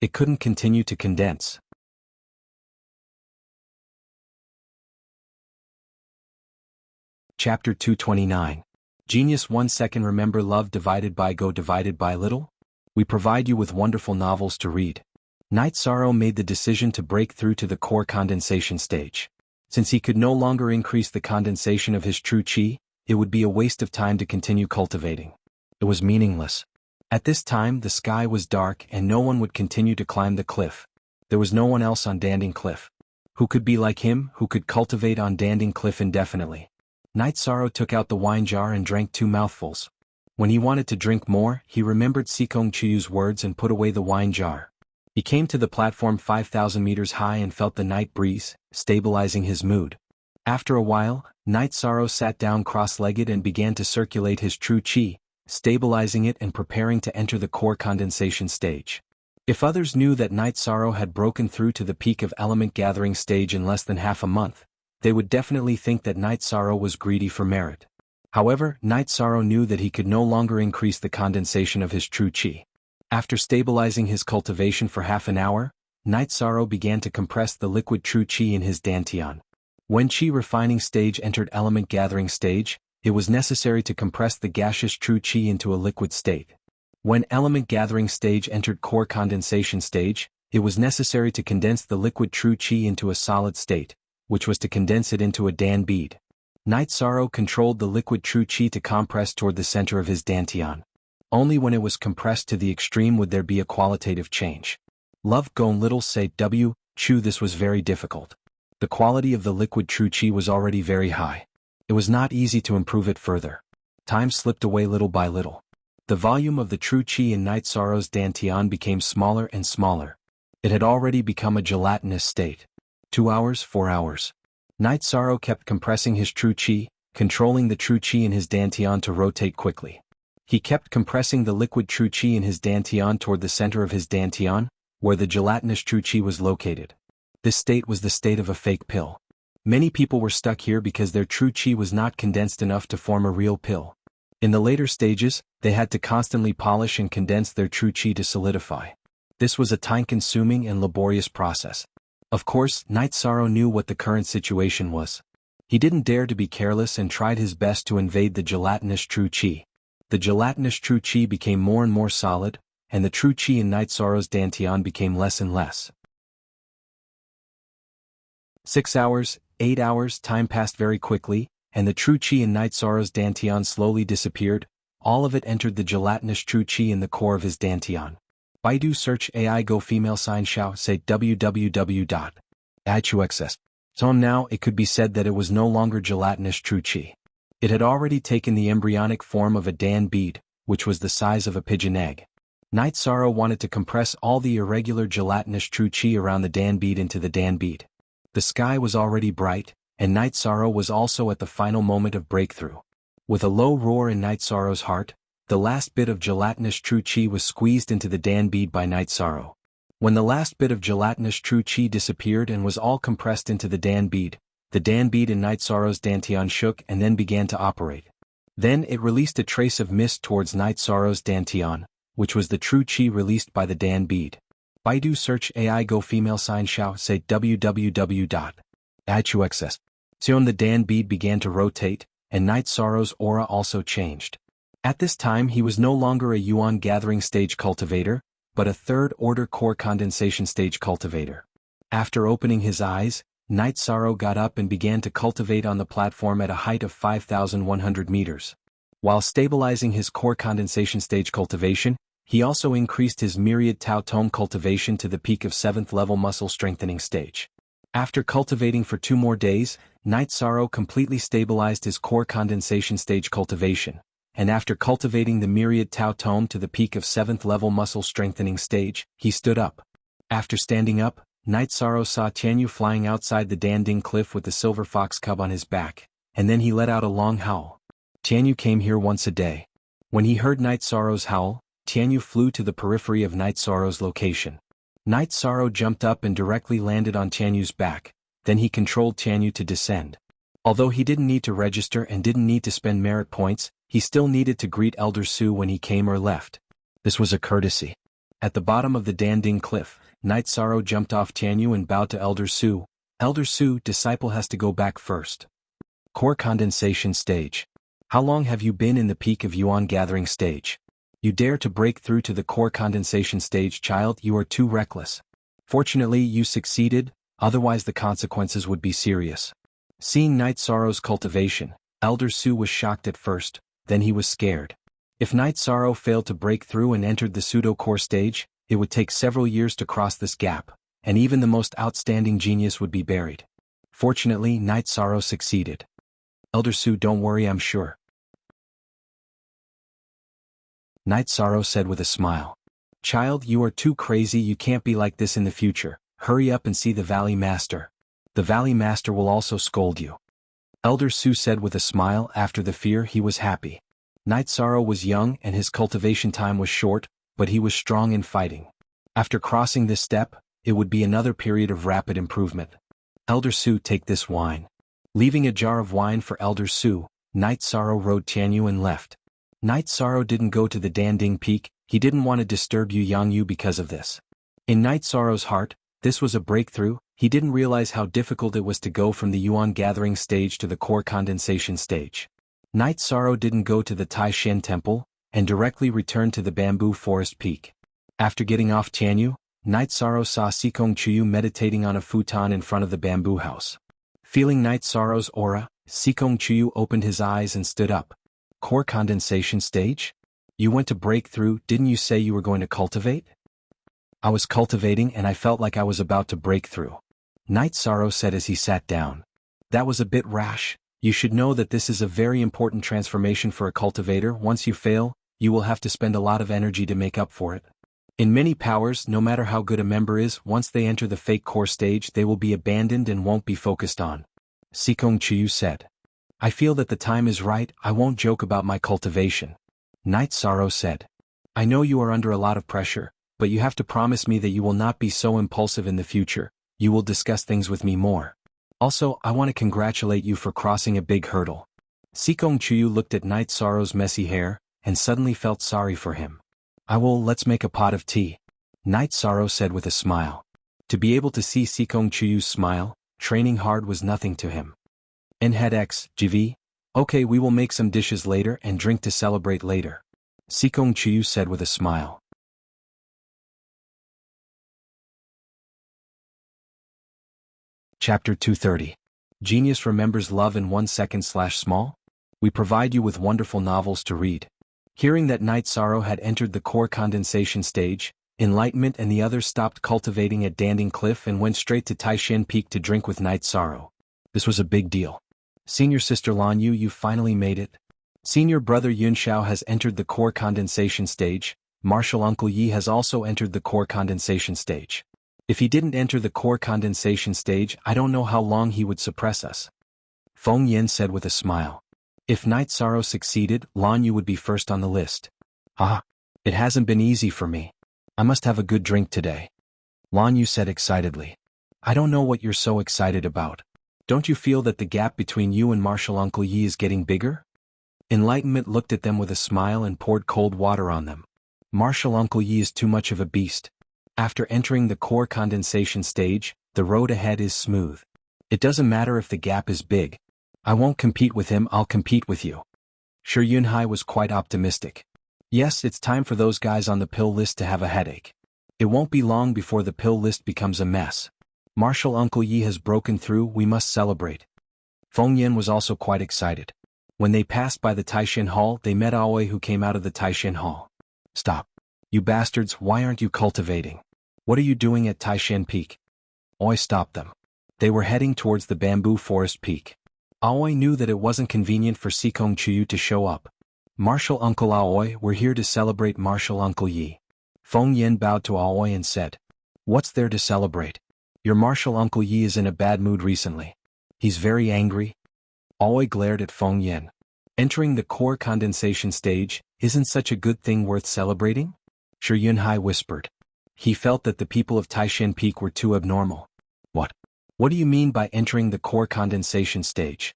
It couldn't continue to condense. Chapter 229. Genius 1 second. Remember love divided by go divided by little? We provide you with wonderful novels to read. Night Sorrow made the decision to break through to the core condensation stage. Since he could no longer increase the condensation of his true chi, it would be a waste of time to continue cultivating. It was meaningless. At this time the sky was dark and no one would continue to climb the cliff. There was no one else on Danding Cliff. Who could be like him, who could cultivate on Danding Cliff indefinitely? Night Sorrow took out the wine jar and drank 2 mouthfuls. When he wanted to drink more, he remembered Sikong Chuyu's words and put away the wine jar. He came to the platform 5,000 meters high and felt the night breeze, stabilizing his mood. After a while, Night Sorrow sat down cross-legged and began to circulate his true chi, stabilizing it and preparing to enter the core condensation stage. If others knew that Night Sorrow had broken through to the peak of element gathering stage in less than half a month, they would definitely think that Night Sorrow was greedy for merit. However, Night Sorrow knew that he could no longer increase the condensation of his true chi. After stabilizing his cultivation for half an hour, Night Sorrow began to compress the liquid true chi in his dantian. When Qi refining stage entered element gathering stage, it was necessary to compress the gaseous true Qi into a liquid state. When element gathering stage entered core condensation stage, it was necessary to condense the liquid true Qi into a solid state, which was to condense it into a Dan bead. Night Sorrow controlled the liquid true Qi to compress toward the center of his dantian. Only when it was compressed to the extreme would there be a qualitative change. Love Gone Little say W. Chu this was very difficult. The quality of the liquid true Qi was already very high. It was not easy to improve it further. Time slipped away little by little. The volume of the true Qi in Night Sorrow's dantian became smaller and smaller. It had already become a gelatinous state. 2 hours, 4 hours. Night Sorrow kept compressing his true Qi, controlling the true Qi in his dantian to rotate quickly. He kept compressing the liquid true Qi in his dantian toward the center of his dantian, where the gelatinous true Qi was located. This state was the state of a fake pill. Many people were stuck here because their true Qi was not condensed enough to form a real pill. In the later stages, they had to constantly polish and condense their true Qi to solidify. This was a time-consuming and laborious process. Of course, Night Sorrow knew what the current situation was. He didn't dare to be careless and tried his best to invade the gelatinous true Qi. The gelatinous true Qi became more and more solid, and the true Qi in Night Sorrow's dantian became less and less. 6 hours, 8 hours, time passed very quickly, and the true Qi in Night Sorrow's dantian slowly disappeared. All of it entered the gelatinous true Qi in the core of his dantian. Baidu search AI go female sign xiao say www.ichuxs. So now it could be said that it was no longer gelatinous true Qi. It had already taken the embryonic form of a Dan bead, which was the size of a pigeon egg. Night Sorrow wanted to compress all the irregular gelatinous true Qi around the Dan bead into the Dan bead. The sky was already bright, and Night Sorrow was also at the final moment of breakthrough. With a low roar in Night Sorrow's heart, the last bit of gelatinous true Qi was squeezed into the Dan bead by Night Sorrow. When the last bit of gelatinous true Qi disappeared and was all compressed into the Dan bead in Night Sorrow's dantian shook and then began to operate. Then it released a trace of mist towards Night Sorrow's dantian, which was the true Qi released by the Dan bead. Baidu search AI go female sign xiao say www.ichuxs. Soon the Dan bead began to rotate, and Night Sorrow's aura also changed. At this time he was no longer a yuan gathering stage cultivator, but a third-order core condensation stage cultivator. After opening his eyes, Night Sorrow got up and began to cultivate on the platform at a height of 5,100 meters. While stabilizing his core condensation stage cultivation, he also increased his myriad Tao Tome cultivation to the peak of 7th level muscle strengthening stage. After cultivating for 2 more days, Night Sorrow completely stabilized his core condensation stage cultivation, and after cultivating the myriad Tao Tome to the peak of 7th level muscle strengthening stage, he stood up. After standing up, Night Sorrow saw Xianhu flying outside the Danding cliff with the silver fox cub on his back, and then he let out a long howl. Xianhu came here once a day. When he heard Night Sorrow's howl, Xianhu flew to the periphery of Night Sorrow's location. Night Sorrow jumped up and directly landed on Xianhu's back, then he controlled Xianhu to descend. Although he didn't need to register and didn't need to spend merit points, he still needed to greet Elder Su when he came or left. This was a courtesy. At the bottom of the Danding cliff, Night Sorrow jumped off Xianhu and bowed to Elder Su. Elder Su, disciple has to go back first. Core condensation stage. How long have you been in the peak of yuan gathering stage? You dare to break through to the core condensation stage, child? You are too reckless. Fortunately you succeeded, otherwise the consequences would be serious. Seeing Night Sorrow's cultivation, Elder Su was shocked at first, then he was scared. If Night Sorrow failed to break through and entered the pseudo-core stage, it would take several years to cross this gap, and even the most outstanding genius would be buried. Fortunately, Night Sorrow succeeded. Elder Su, don't worry, I'm sure. Night Sorrow said with a smile. Child, you are too crazy, you can't be like this in the future. Hurry up and see the Valley Master. The Valley Master will also scold you. Elder Su said with a smile. After the fear he was happy. Night Sorrow was young and his cultivation time was short, but he was strong in fighting. After crossing this step, it would be another period of rapid improvement. Elder Su, take this wine. Leaving a jar of wine for Elder Su, Night Sorrow rode Xianhu and left. Night Sorrow didn't go to the Danding Peak, he didn't want to disturb Yu Yangyu because of this. In Night Sorrow's heart, this was a breakthrough, He didn't realize how difficult it was to go from the yuan gathering stage to the core condensation stage. Night Sorrow didn't go to the Taishan temple, and directly returned to the bamboo forest peak. After getting off Tianyu, Night Sorrow saw Sikong Chuyu meditating on a futon in front of the bamboo house. Feeling Night Sorrow's aura, Sikong Chuyu opened his eyes and stood up. Core condensation stage? You went to break through, didn't you say you were going to cultivate? I was cultivating and I felt like I was about to break through. Night Sorrow said as he sat down. That was a bit rash. You should know that this is a very important transformation for a cultivator. Once you fail, you will have to spend a lot of energy to make up for it. In many powers, no matter how good a member is, once they enter the fake core stage they will be abandoned and won't be focused on. Sikong Chuyu said. I feel that the time is right, I won't joke about my cultivation. Night Sorrow said. I know you are under a lot of pressure, but you have to promise me that you will not be so impulsive in the future. You will discuss things with me more. Also, I want to congratulate you for crossing a big hurdle. Sikong Chuyu looked at Night Sorrow's messy hair, and suddenly felt sorry for him. Let's make a pot of tea. Night Sorrow said with a smile. To be able to see Sikong Chuyu's smile, training hard was nothing to him. Nhead GV? Okay, we will make some dishes later and drink to celebrate later. Sikong Chuyu said with a smile. Chapter 230. Genius remembers love in 1 second/small? We provide you with wonderful novels to read. Hearing that Night Sorrow had entered the core condensation stage, Enlightenment and the others stopped cultivating at Danding Cliff and went straight to Taishan Peak to drink with Night Sorrow. This was a big deal. Senior sister Lan Yu, you finally made it. Senior brother Yun Xiao has entered the core condensation stage. Martial uncle Yi has also entered the core condensation stage. If he didn't enter the core condensation stage, I don't know how long he would suppress us. Feng Yin said with a smile. If Night Sorrow succeeded, Lan Yu would be first on the list. It hasn't been easy for me. I must have a good drink today. Lan Yu said excitedly. I don't know what you're so excited about. Don't you feel that the gap between you and Martial Uncle Yi is getting bigger? Enlightenment looked at them with a smile and poured cold water on them. Martial Uncle Yi is too much of a beast. After entering the core condensation stage, the road ahead is smooth. It doesn't matter if the gap is big. I won't compete with him, I'll compete with you. Xuanhuan was quite optimistic. Yes, it's time for those guys on the pill list to have a headache. It won't be long before the pill list becomes a mess. Martial Uncle Yi has broken through, we must celebrate. Feng Yin was also quite excited. When they passed by the Taishan Hall, they met Aoi, who came out of the Taishan Hall. Stop. You bastards, why aren't you cultivating? What are you doing at Taishan Peak? Aoi stopped them. They were heading towards the bamboo forest peak. Aoi knew that it wasn't convenient for Sikong Chuyu to show up. Martial Uncle Aoi, we're here to celebrate Martial Uncle Yi. Feng Yin bowed to Aoi and said, What's there to celebrate? Your Martial Uncle Yi is in a bad mood recently. He's very angry. Aoi glared at Feng Yin. Entering the core condensation stage, isn't such a good thing worth celebrating? Yunhai whispered. He felt that the people of Taishan Peak were too abnormal. What do you mean by entering the core condensation stage?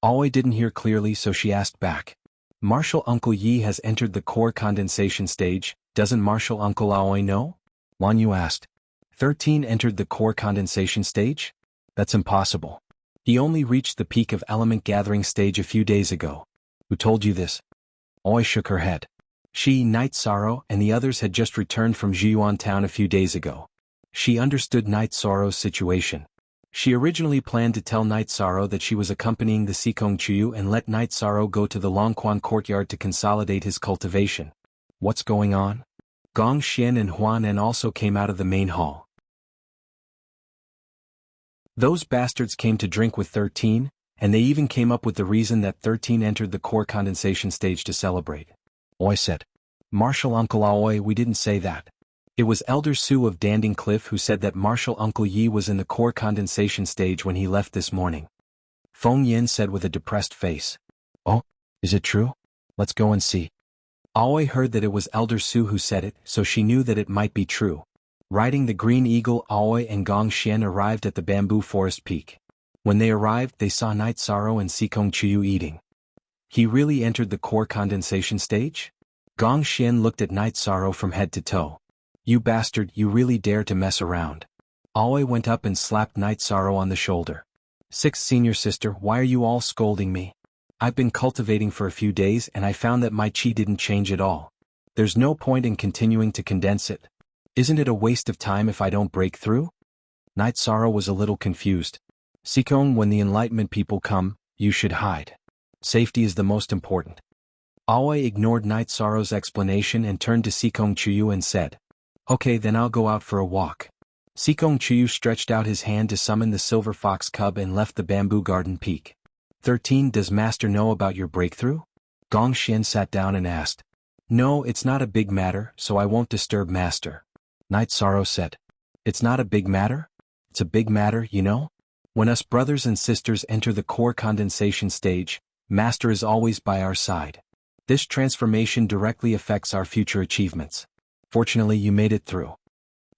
Aoi didn't hear clearly, so she asked back. Martial Uncle Yi has entered the core condensation stage, doesn't Martial Uncle Aoi know? Lan Yu asked. 13 entered the core condensation stage? That's impossible. He only reached the peak of element gathering stage a few days ago. Who told you this? Aoi shook her head. She, Night Sorrow, and the others had just returned from Xuanhuan town a few days ago. She understood Night Sorrow's situation. She originally planned to tell Night Sorrow that she was accompanying the Sikong Chuyu and let Night Sorrow go to the Longquan courtyard to consolidate his cultivation. What's going on? Gong Xian and Huan also came out of the main hall. Those bastards came to drink with 13, and they even came up with the reason that 13 entered the core condensation stage to celebrate. Aoi said. Martial Uncle Aoi, we didn't say that. It was Elder Su of Danding Cliff who said that Martial Uncle Yi was in the core condensation stage when he left this morning. Feng Yin said with a depressed face. Oh, is it true? Let's go and see. Aoi heard that it was Elder Su who said it, so she knew that it might be true. Riding the Green Eagle, Aoi and Gong Xian arrived at the bamboo forest peak. When they arrived, they saw Night Sorrow and Sikong Chuyu eating. He really entered the core condensation stage? Gong Xian looked at Night Sorrow from head to toe. You bastard, you really dare to mess around. Aoi went up and slapped Night Sorrow on the shoulder. Sixth senior sister, why are you all scolding me? I've been cultivating for a few days and I found that my chi didn't change at all. There's no point in continuing to condense it. Isn't it a waste of time if I don't break through? Night Sorrow was a little confused. Sikong, when the Enlightenment people come, you should hide. Safety is the most important. Aoi ignored Night Sorrow's explanation and turned to Sikong Chuyu and said, Okay, then I'll go out for a walk. Sikong Chuyu stretched out his hand to summon the silver fox cub and left the bamboo garden peak. 13. Does Master know about your breakthrough? Gong Xian sat down and asked. No, it's not a big matter, so I won't disturb Master. Night Sorrow said. It's not a big matter? It's a big matter, you know? When us brothers and sisters enter the core condensation stage, Master is always by our side. This transformation directly affects our future achievements. Fortunately, you made it through.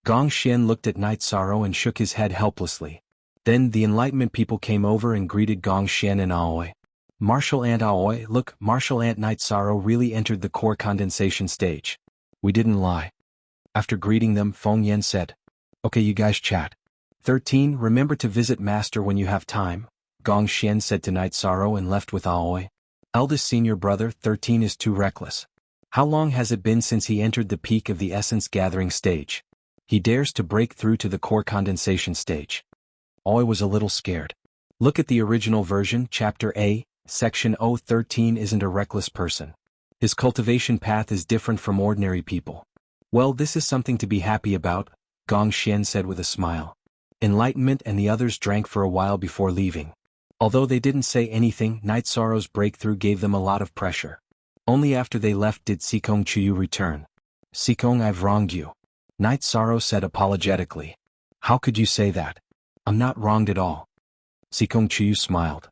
Gong Xian looked at Night Sorrow and shook his head helplessly. Then the Enlightenment people came over and greeted Gong Xian and Aoi. Martial Ant Aoi, look, Martial Ant Night Sorrow really entered the core condensation stage. We didn't lie. After greeting them, Feng Yan said, Okay, you guys chat. 13. Remember to visit Master when you have time, Gong Xian said to Night Sorrow and left with Aoi. Eldest senior brother, 13 is too reckless. How long has it been since he entered the peak of the essence gathering stage? He dares to break through to the core condensation stage. Aoi was a little scared. Look at the original version, Chapter A, Section 013 isn't a reckless person. His cultivation path is different from ordinary people. Well, this is something to be happy about, Gong Xian said with a smile. Enlightenment and the others drank for a while before leaving. Although they didn't say anything, Night Sorrow's breakthrough gave them a lot of pressure. Only after they left did Sikong Chuyu return. Sikong, I've wronged you. Night Sorrow said apologetically. How could you say that? I'm not wronged at all. Sikong Chuyu smiled.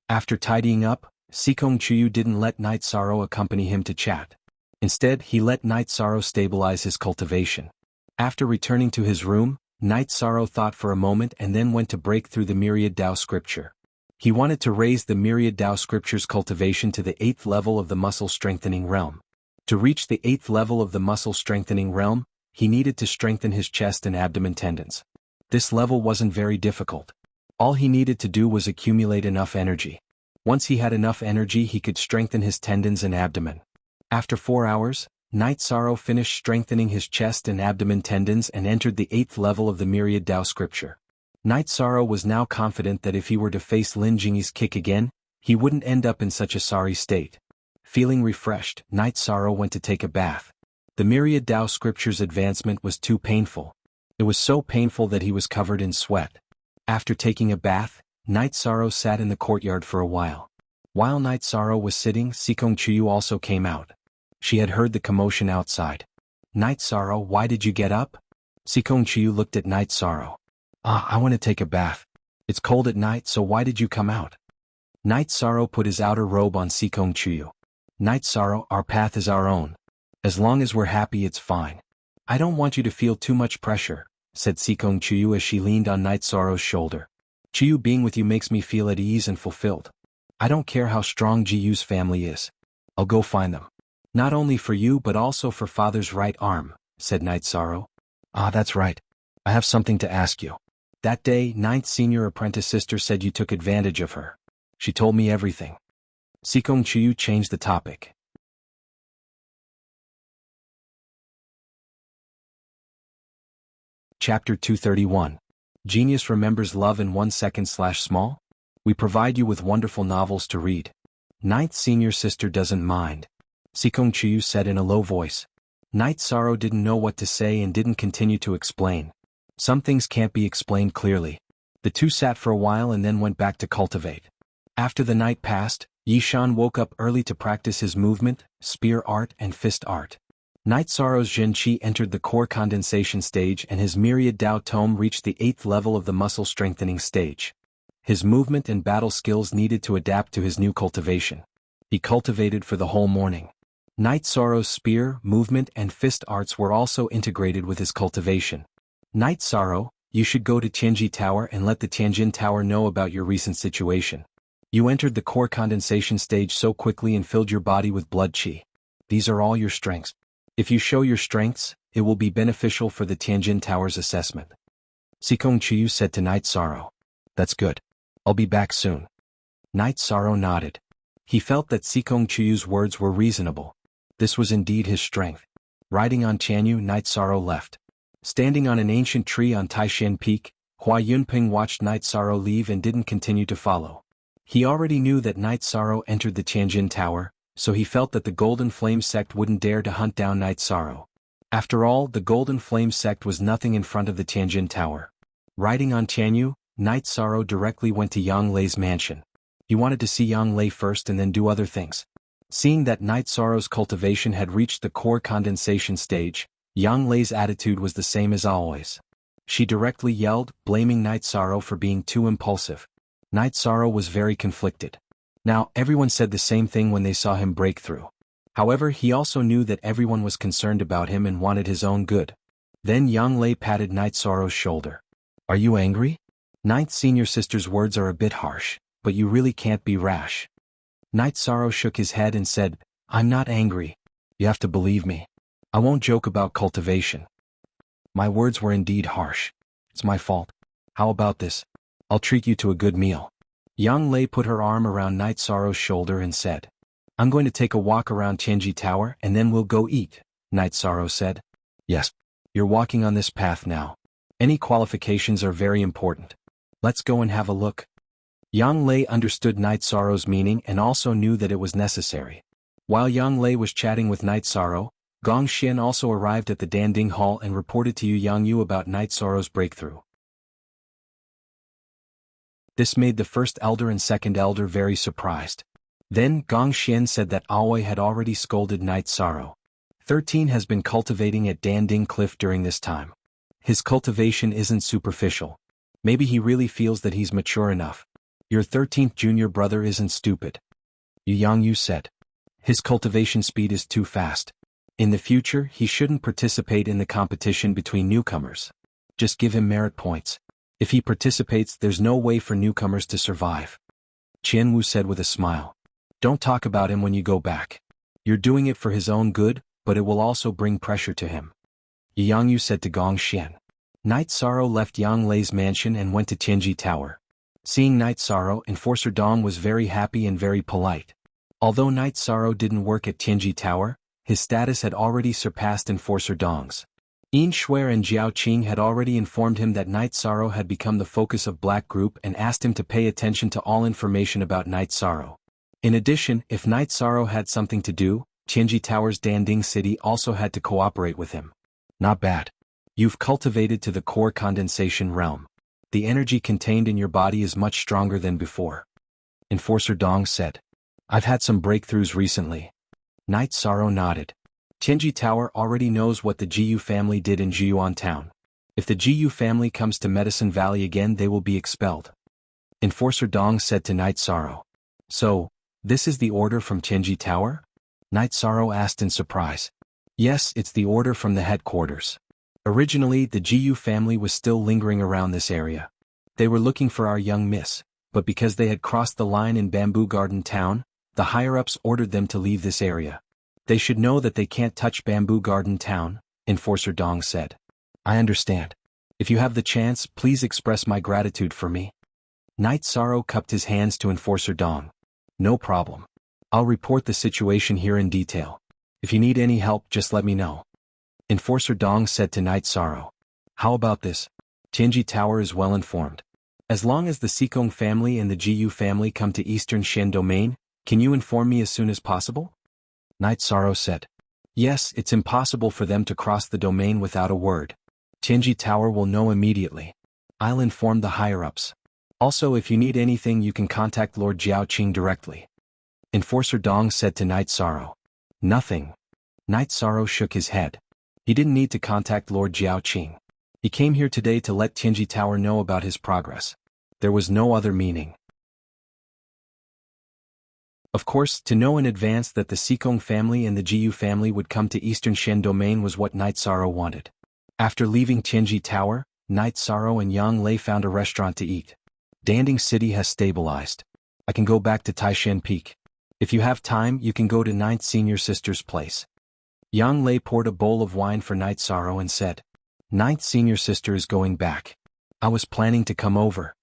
After tidying up, Sikong Chuyu didn't let Night Sorrow accompany him to chat. Instead, he let Night Sorrow stabilize his cultivation. After returning to his room, Night Sorrow thought for a moment and then went to break through the Myriad Tao scripture. He wanted to raise the Myriad Tao scripture's cultivation to the 8th level of the muscle-strengthening realm. To reach the 8th level of the muscle-strengthening realm, he needed to strengthen his chest and abdomen tendons. This level wasn't very difficult. All he needed to do was accumulate enough energy. Once he had enough energy, he could strengthen his tendons and abdomen. After 4 hours, Night Sorrow finished strengthening his chest and abdomen tendons and entered the 8th level of the Myriad Tao scripture. Night Sorrow was now confident that if he were to face Lin Jingyi's kick again, he wouldn't end up in such a sorry state. Feeling refreshed, Night Sorrow went to take a bath. The Myriad Tao scripture's advancement was too painful. It was so painful that he was covered in sweat. After taking a bath, Night Sorrow sat in the courtyard for a while. While Night Sorrow was sitting, Sikong Chuyu also came out. She had heard the commotion outside. Night Sorrow, why did you get up? Sikong Chuyu looked at Night Sorrow. I want to take a bath. It's cold at night, so why did you come out? Night Sorrow put his outer robe on Sikong Chuyu. Night Sorrow, our path is our own. As long as we're happy, it's fine. I don't want you to feel too much pressure, said Sikong Chuyu as she leaned on Night Sorrow's shoulder. Chuyu, being with you makes me feel at ease and fulfilled. I don't care how strong Jiyu's family is. I'll go find them. Not only for you but also for Father's right arm, said Night Sorrow. That's right. I have something to ask you. That day, 9th senior apprentice sister said you took advantage of her. She told me everything. Sikong Chuyu changed the topic. Chapter 231. Genius remembers love in 1 second/small? We provide you with wonderful novels to read. 9th senior sister doesn't mind. Sikong Chuyu said in a low voice. Night Sorrow didn't know what to say and didn't continue to explain. Some things can't be explained clearly. The two sat for a while and then went back to cultivate. After the night passed, Yishan woke up early to practice his movement, spear art and fist art. Night Sorrow's Zhenqi entered the core condensation stage and his Myriad Tao tome reached the 8th level of the muscle strengthening stage. His movement and battle skills needed to adapt to his new cultivation. He cultivated for the whole morning. Night Sorrow's spear, movement and fist arts were also integrated with his cultivation. Night Sorrow, you should go to Tianji Tower and let the Tianjin Tower know about your recent situation. You entered the core condensation stage so quickly and filled your body with blood qi. These are all your strengths. If you show your strengths, it will be beneficial for the Tianjin Tower's assessment. Sikong Chiyu said to Night Sorrow. That's good. I'll be back soon. Night Sorrow nodded. He felt that Sikong Chiyu's words were reasonable. This was indeed his strength. Riding on Tianyu, Night Sorrow left. Standing on an ancient tree on Taishan Peak, Hua Yunping watched Night Sorrow leave and didn't continue to follow. He already knew that Night Sorrow entered the Tianjin Tower, so he felt that the Golden Flame sect wouldn't dare to hunt down Night Sorrow. After all, the Golden Flame sect was nothing in front of the Tianjin Tower. Riding on Tianyu, Night Sorrow directly went to Yang Lei's mansion. He wanted to see Yang Lei first and then do other things. Seeing that Night Sorrow's cultivation had reached the core condensation stage, Yang Lei's attitude was the same as always. She directly yelled, blaming Night Sorrow for being too impulsive. Night Sorrow was very conflicted. Now, everyone said the same thing when they saw him break through. However, he also knew that everyone was concerned about him and wanted his own good. Then Yang Lei patted Night Sorrow's shoulder. Are you angry? Ninth Senior Sister's words are a bit harsh, but you really can't be rash. Night Sorrow shook his head and said, I'm not angry. You have to believe me. I won't joke about cultivation. My words were indeed harsh. It's my fault. How about this? I'll treat you to a good meal. Yang Lei put her arm around Night Sorrow's shoulder and said, I'm going to take a walk around Tianji Tower and then we'll go eat, Night Sorrow said. Yes. You're walking on this path now. Any qualifications are very important. Let's go and have a look. Yang Lei understood Night Sorrow's meaning and also knew that it was necessary. While Yang Lei was chatting with Night Sorrow, Gong Xian also arrived at the Danding Hall and reported to Yang Yu about Night Sorrow's breakthrough. This made the first elder and second elder very surprised. Then Gong Xian said that Aoi had already scolded Night Sorrow. 13 has been cultivating at Danding Cliff during this time. His cultivation isn't superficial. Maybe he really feels that he's mature enough. Your 13th junior brother isn't stupid. Yang Yu said. His cultivation speed is too fast. In the future, he shouldn't participate in the competition between newcomers. Just give him merit points. If he participates, there's no way for newcomers to survive. Qianwu said with a smile. Don't talk about him when you go back. You're doing it for his own good, but it will also bring pressure to him. Yang Yu said to Gong Xian. Night Sorrow left Yang Lei's mansion and went to Tianji Tower. Seeing Night Sorrow, Enforcer Dong was very happy and very polite. Although Night Sorrow didn't work at Tianji Tower, his status had already surpassed Enforcer Dong's. Yin Shuer and Jiao Qing had already informed him that Night Sorrow had become the focus of Black Group and asked him to pay attention to all information about Night Sorrow. In addition, if Night Sorrow had something to do, Tianji Tower's Danding City also had to cooperate with him. Not bad. You've cultivated to the core condensation realm. The energy contained in your body is much stronger than before. Enforcer Dong said. I've had some breakthroughs recently. Night Sorrow nodded. Tianji Tower already knows what the Jiyu family did in Jiyuan Town. If the Jiyu family comes to Medicine Valley again, they will be expelled. Enforcer Dong said to Night Sorrow. So, this is the order from Tianji Tower? Night Sorrow asked in surprise. Yes, it's the order from the headquarters. Originally, the Jiyu family was still lingering around this area. They were looking for our young miss, but because they had crossed the line in Bamboo Garden Town, the higher-ups ordered them to leave this area. They should know that they can't touch Bamboo Garden Town, Enforcer Dong said. I understand. If you have the chance, please express my gratitude for me. Night Sorrow cupped his hands to Enforcer Dong. No problem. I'll report the situation here in detail. If you need any help, just let me know. Enforcer Dong said to Night Sorrow. How about this? Tianji Tower is well informed. As long as the Sikong family and the Jiyu family come to Eastern Shen Domain, can you inform me as soon as possible? Night Sorrow said. Yes, it's impossible for them to cross the domain without a word. Tianji Tower will know immediately. I'll inform the higher-ups. Also, if you need anything, you can contact Lord Jiao Qing directly. Enforcer Dong said to Night Sorrow. Nothing. Night Sorrow shook his head. He didn't need to contact Lord Jiao Qing. He came here today to let Tianji Tower know about his progress. There was no other meaning. Of course, to know in advance that the Sikong family and the Jiyu family would come to Eastern Shen Domain was what Night Sorrow wanted. After leaving Tianji Tower, Night Sorrow and Yang Lei found a restaurant to eat. Danding City has stabilized. I can go back to Taishan Peak. If you have time, you can go to 9th Senior Sister's place. Yang Lei poured a bowl of wine for Night Sorrow and said, "Ninth senior sister is going back. I was planning to come over."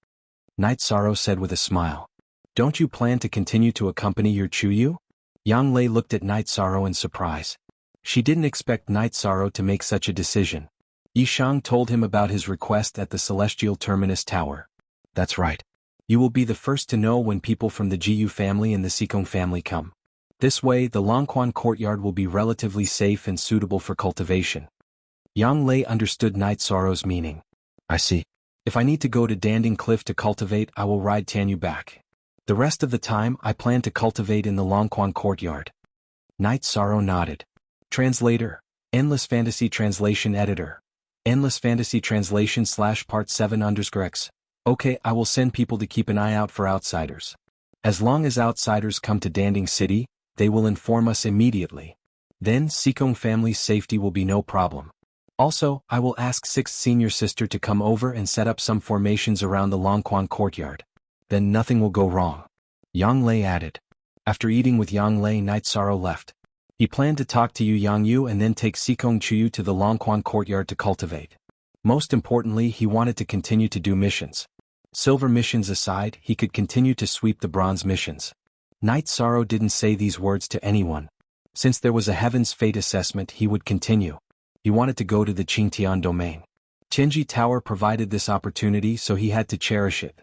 Night Sorrow said with a smile. "Don't you plan to continue to accompany your Chuyu?" Yang Lei looked at Night Sorrow in surprise. She didn't expect Night Sorrow to make such a decision. Yishang told him about his request at the Celestial Terminus Tower. "That's right. You will be the first to know when people from the Jiyu family and the Sikong family come. This way the Longquan courtyard will be relatively safe and suitable for cultivation." Yang Lei understood Night Sorrow's meaning. "I see. If I need to go to Danding Cliff to cultivate, I will ride Tianyu back. The rest of the time I plan to cultivate in the Longquan courtyard." Night Sorrow nodded. Translator, Endless Fantasy Translation Editor. Endless Fantasy Translation /Part 7_X. Okay, I will send people to keep an eye out for outsiders. As long as outsiders come to Danding City, they will inform us immediately. Then Sikong family's safety will be no problem. Also, I will ask 6th senior sister to come over and set up some formations around the Longquan courtyard. Then nothing will go wrong. Yang Lei added. After eating with Yang Lei, Night Sorrow left. He planned to talk to Yu and then take Sikong Chuyu to the Longquan courtyard to cultivate. Most importantly, he wanted to continue to do missions. Silver missions aside, he could continue to sweep the bronze missions. Night Sorrow didn't say these words to anyone. Since there was a Heaven's Fate assessment, he would continue. He wanted to go to the Qingtian domain. Tianji Tower provided this opportunity, so he had to cherish it.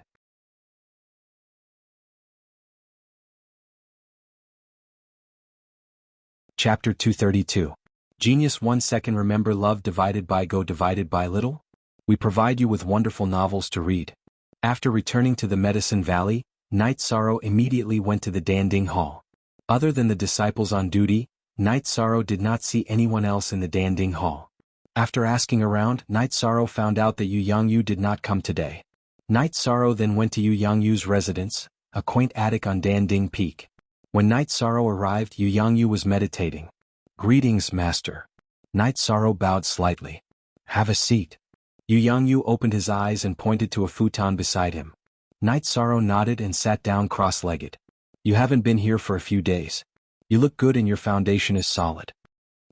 Chapter 232. Genius 1 second. Remember love divided by go divided by little? We provide you with wonderful novels to read. After returning to the Medicine Valley, Night Sorrow immediately went to the Danding Hall. Other than the disciples on duty, Night Sorrow did not see anyone else in the Danding Hall. After asking around, Night Sorrow found out that Yu did not come today. Night Sorrow then went to Yu's residence, a quaint attic on Danding Peak. When Night Sorrow arrived, Yu was meditating. "Greetings, Master." Night Sorrow bowed slightly. "Have a seat." Yu opened his eyes and pointed to a futon beside him. Night Sorrow nodded and sat down cross-legged. "You haven't been here for a few days. You look good and your foundation is solid."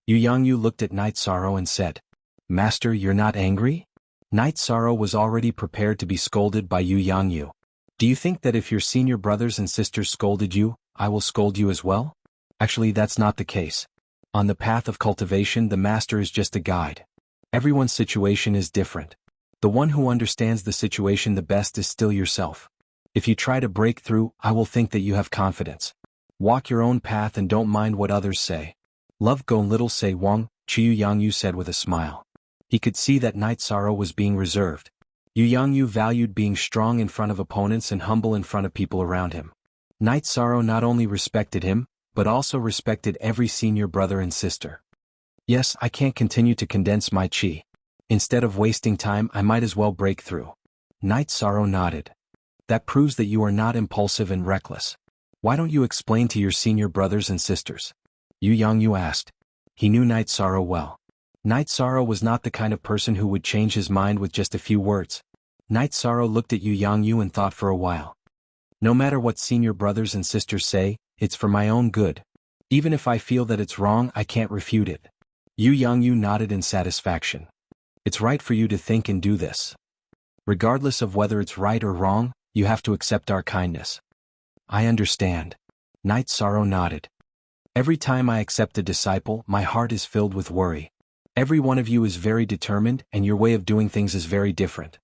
Yu looked at Night Sorrow and said, "Master, you're not angry?" Night Sorrow was already prepared to be scolded by Yu. "Do you think that if your senior brothers and sisters scolded you, I will scold you as well? Actually, that's not the case. On the path of cultivation, the master is just a guide. Everyone's situation is different. The one who understands the situation the best is still yourself. If you try to break through, I will think that you have confidence. Walk your own path and don't mind what others say. Love go little say Wang," Yu said with a smile. He could see that Night Sorrow was being reserved. Yu valued being strong in front of opponents and humble in front of people around him. Night Sorrow not only respected him, but also respected every senior brother and sister. "Yes, I can't continue to condense my chi. Instead of wasting time, I might as well break through." Night Sorrow nodded. "That proves that you are not impulsive and reckless. Why don't you explain to your senior brothers and sisters?" Yu asked. He knew Night Sorrow well. Night Sorrow was not the kind of person who would change his mind with just a few words. Night Sorrow looked at Yu and thought for a while. "No matter what senior brothers and sisters say, it's for my own good. Even if I feel that it's wrong, I can't refute it." Yu nodded in satisfaction. "It's right for you to think and do this. Regardless of whether it's right or wrong, you have to accept our kindness." "I understand." Night Sorrow nodded. "Every time I accept a disciple, my heart is filled with worry. Every one of you is very determined, and your way of doing things is very different.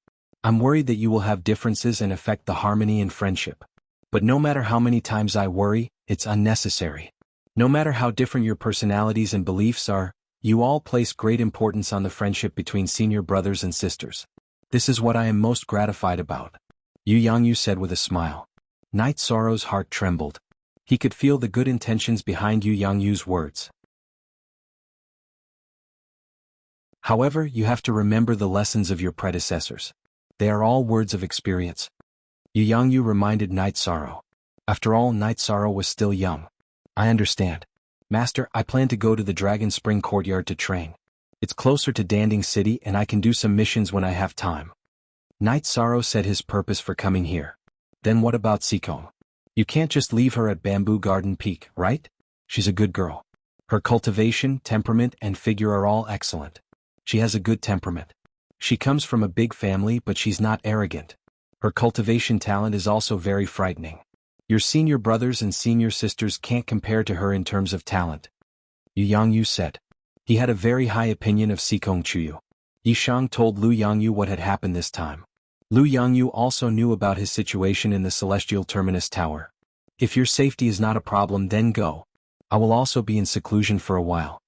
I'm worried that you will have differences and affect the harmony and friendship. But no matter how many times I worry, it's unnecessary. No matter how different your personalities and beliefs are, you all place great importance on the friendship between senior brothers and sisters. This is what I am most gratified about," Yu said with a smile. Night Sorrow's heart trembled. He could feel the good intentions behind Yu's words. "However, you have to remember the lessons of your predecessors. They are all words of experience." Yu reminded Night Sorrow. After all, Night Sorrow was still young. "I understand. Master, I plan to go to the Dragon Spring courtyard to train. It's closer to Danding City and I can do some missions when I have time." Night Sorrow said his purpose for coming here. "Then what about Sikong? You can't just leave her at Bamboo Garden Peak, right? She's a good girl. Her cultivation, temperament, and figure are all excellent. She has a good temperament. She comes from a big family, but she's not arrogant. Her cultivation talent is also very frightening. Your senior brothers and senior sisters can't compare to her in terms of talent. Jianghu said. He had a very high opinion of Xianxia. Yishang told Lu Yangyu what had happened this time. Lu Yangyu also knew about his situation in the Celestial Terminus Tower. If your safety is not a problem, then go. I will also be in seclusion for a while.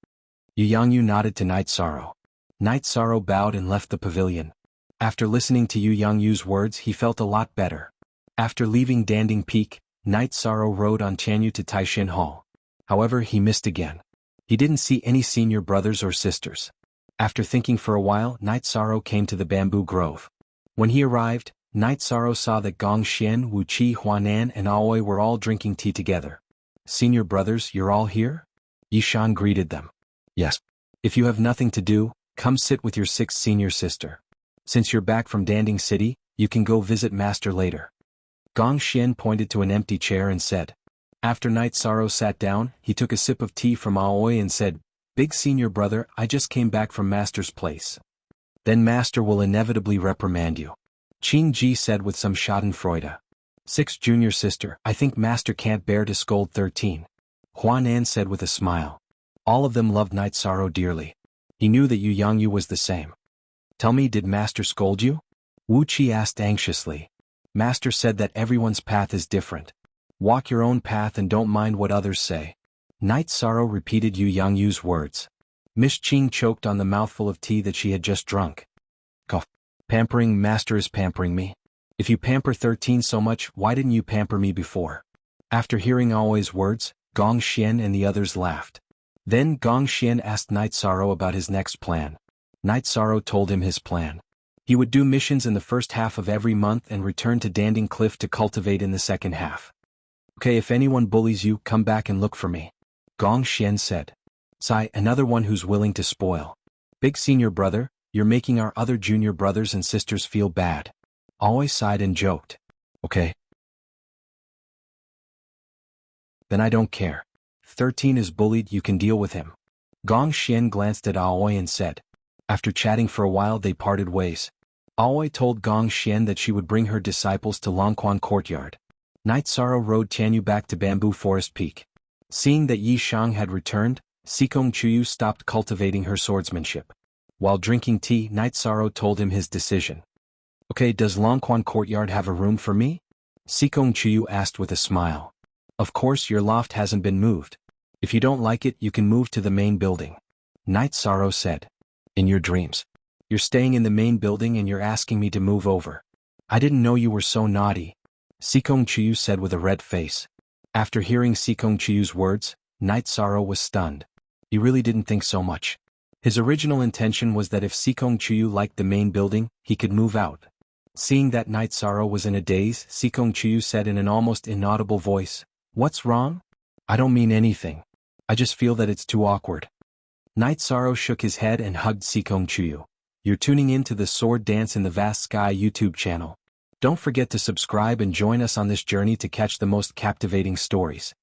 Yangyu nodded to Night Sorrow. Night Sorrow bowed and left the pavilion. After listening to Yangyu's words, he felt a lot better. After leaving Danding Peak, Night Sorrow rode on Tianyu to Taishin Hall. However, he missed again. He didn't see any senior brothers or sisters. After thinking for a while, Night Sorrow came to the bamboo grove. When he arrived, Night Sorrow saw that Gong Xian, wuxialover, and Aoi were all drinking tea together. Senior brothers, you're all here? Yishan greeted them. Yes. If you have nothing to do, come sit with your sixth senior sister. Since you're back from Danding City, you can go visit Master later. Gong Xian pointed to an empty chair and said. After Night Sorrow sat down, he took a sip of tea from Aoi and said, Big senior brother, I just came back from Master's place. Then Master will inevitably reprimand you. Qing Ji said with some schadenfreude. Sixth junior sister, I think Master can't bear to scold 13. Xuanhuan said with a smile. All of them loved Night Sorrow dearly. He knew that Yangyu was the same. Tell me, did Master scold you? Wu Qi asked anxiously. Master said that everyone's path is different. Walk your own path and don't mind what others say. Night Sorrow repeated Yangyu's words. Miss Qing choked on the mouthful of tea that she had just drunk. Cough. Pampering Master is pampering me. If you pamper 13 so much, why didn't you pamper me before? After hearing Aoi's words, Gong Xian and the others laughed. Then Gong Xian asked Night Sorrow about his next plan. Night Sorrow told him his plan. He would do missions in the first half of every month and return to Danding Cliff to cultivate in the second half. Okay, if anyone bullies you, come back and look for me. Gong Xian said. Sai, another one who's willing to spoil. Big senior brother, you're making our other junior brothers and sisters feel bad. Aoi sighed and joked. Okay. Then I don't care. 13 is bullied, you can deal with him. Gong Xian glanced at Aoi and said. After chatting for a while, they parted ways. Aoi told Gong Xian that she would bring her disciples to Longquan Courtyard. Night Sorrow rode Tianyu back to Bamboo Forest Peak. Seeing that Yi Shang had returned, Xianxia stopped cultivating her swordsmanship. While drinking tea, Night Sorrow told him his decision. Okay, does Longquan Courtyard have a room for me? Xianxia asked with a smile. Of course, your loft hasn't been moved. If you don't like it, you can move to the main building. Night Sorrow said. In your dreams. You're staying in the main building and you're asking me to move over. I didn't know you were so naughty. Xianxia said with a red face. After hearing Xianxia's words, Night Sorrow was stunned. He really didn't think so much. His original intention was that if Xianxia liked the main building, he could move out. Seeing that Night Sorrow was in a daze, Xianxia said in an almost inaudible voice, What's wrong? I don't mean anything. I just feel that it's too awkward. Night Sorrow shook his head and hugged Xianxia. You're tuning in to the Sword Dance in the Vast Sky YouTube channel. Don't forget to subscribe and join us on this journey to catch the most captivating stories.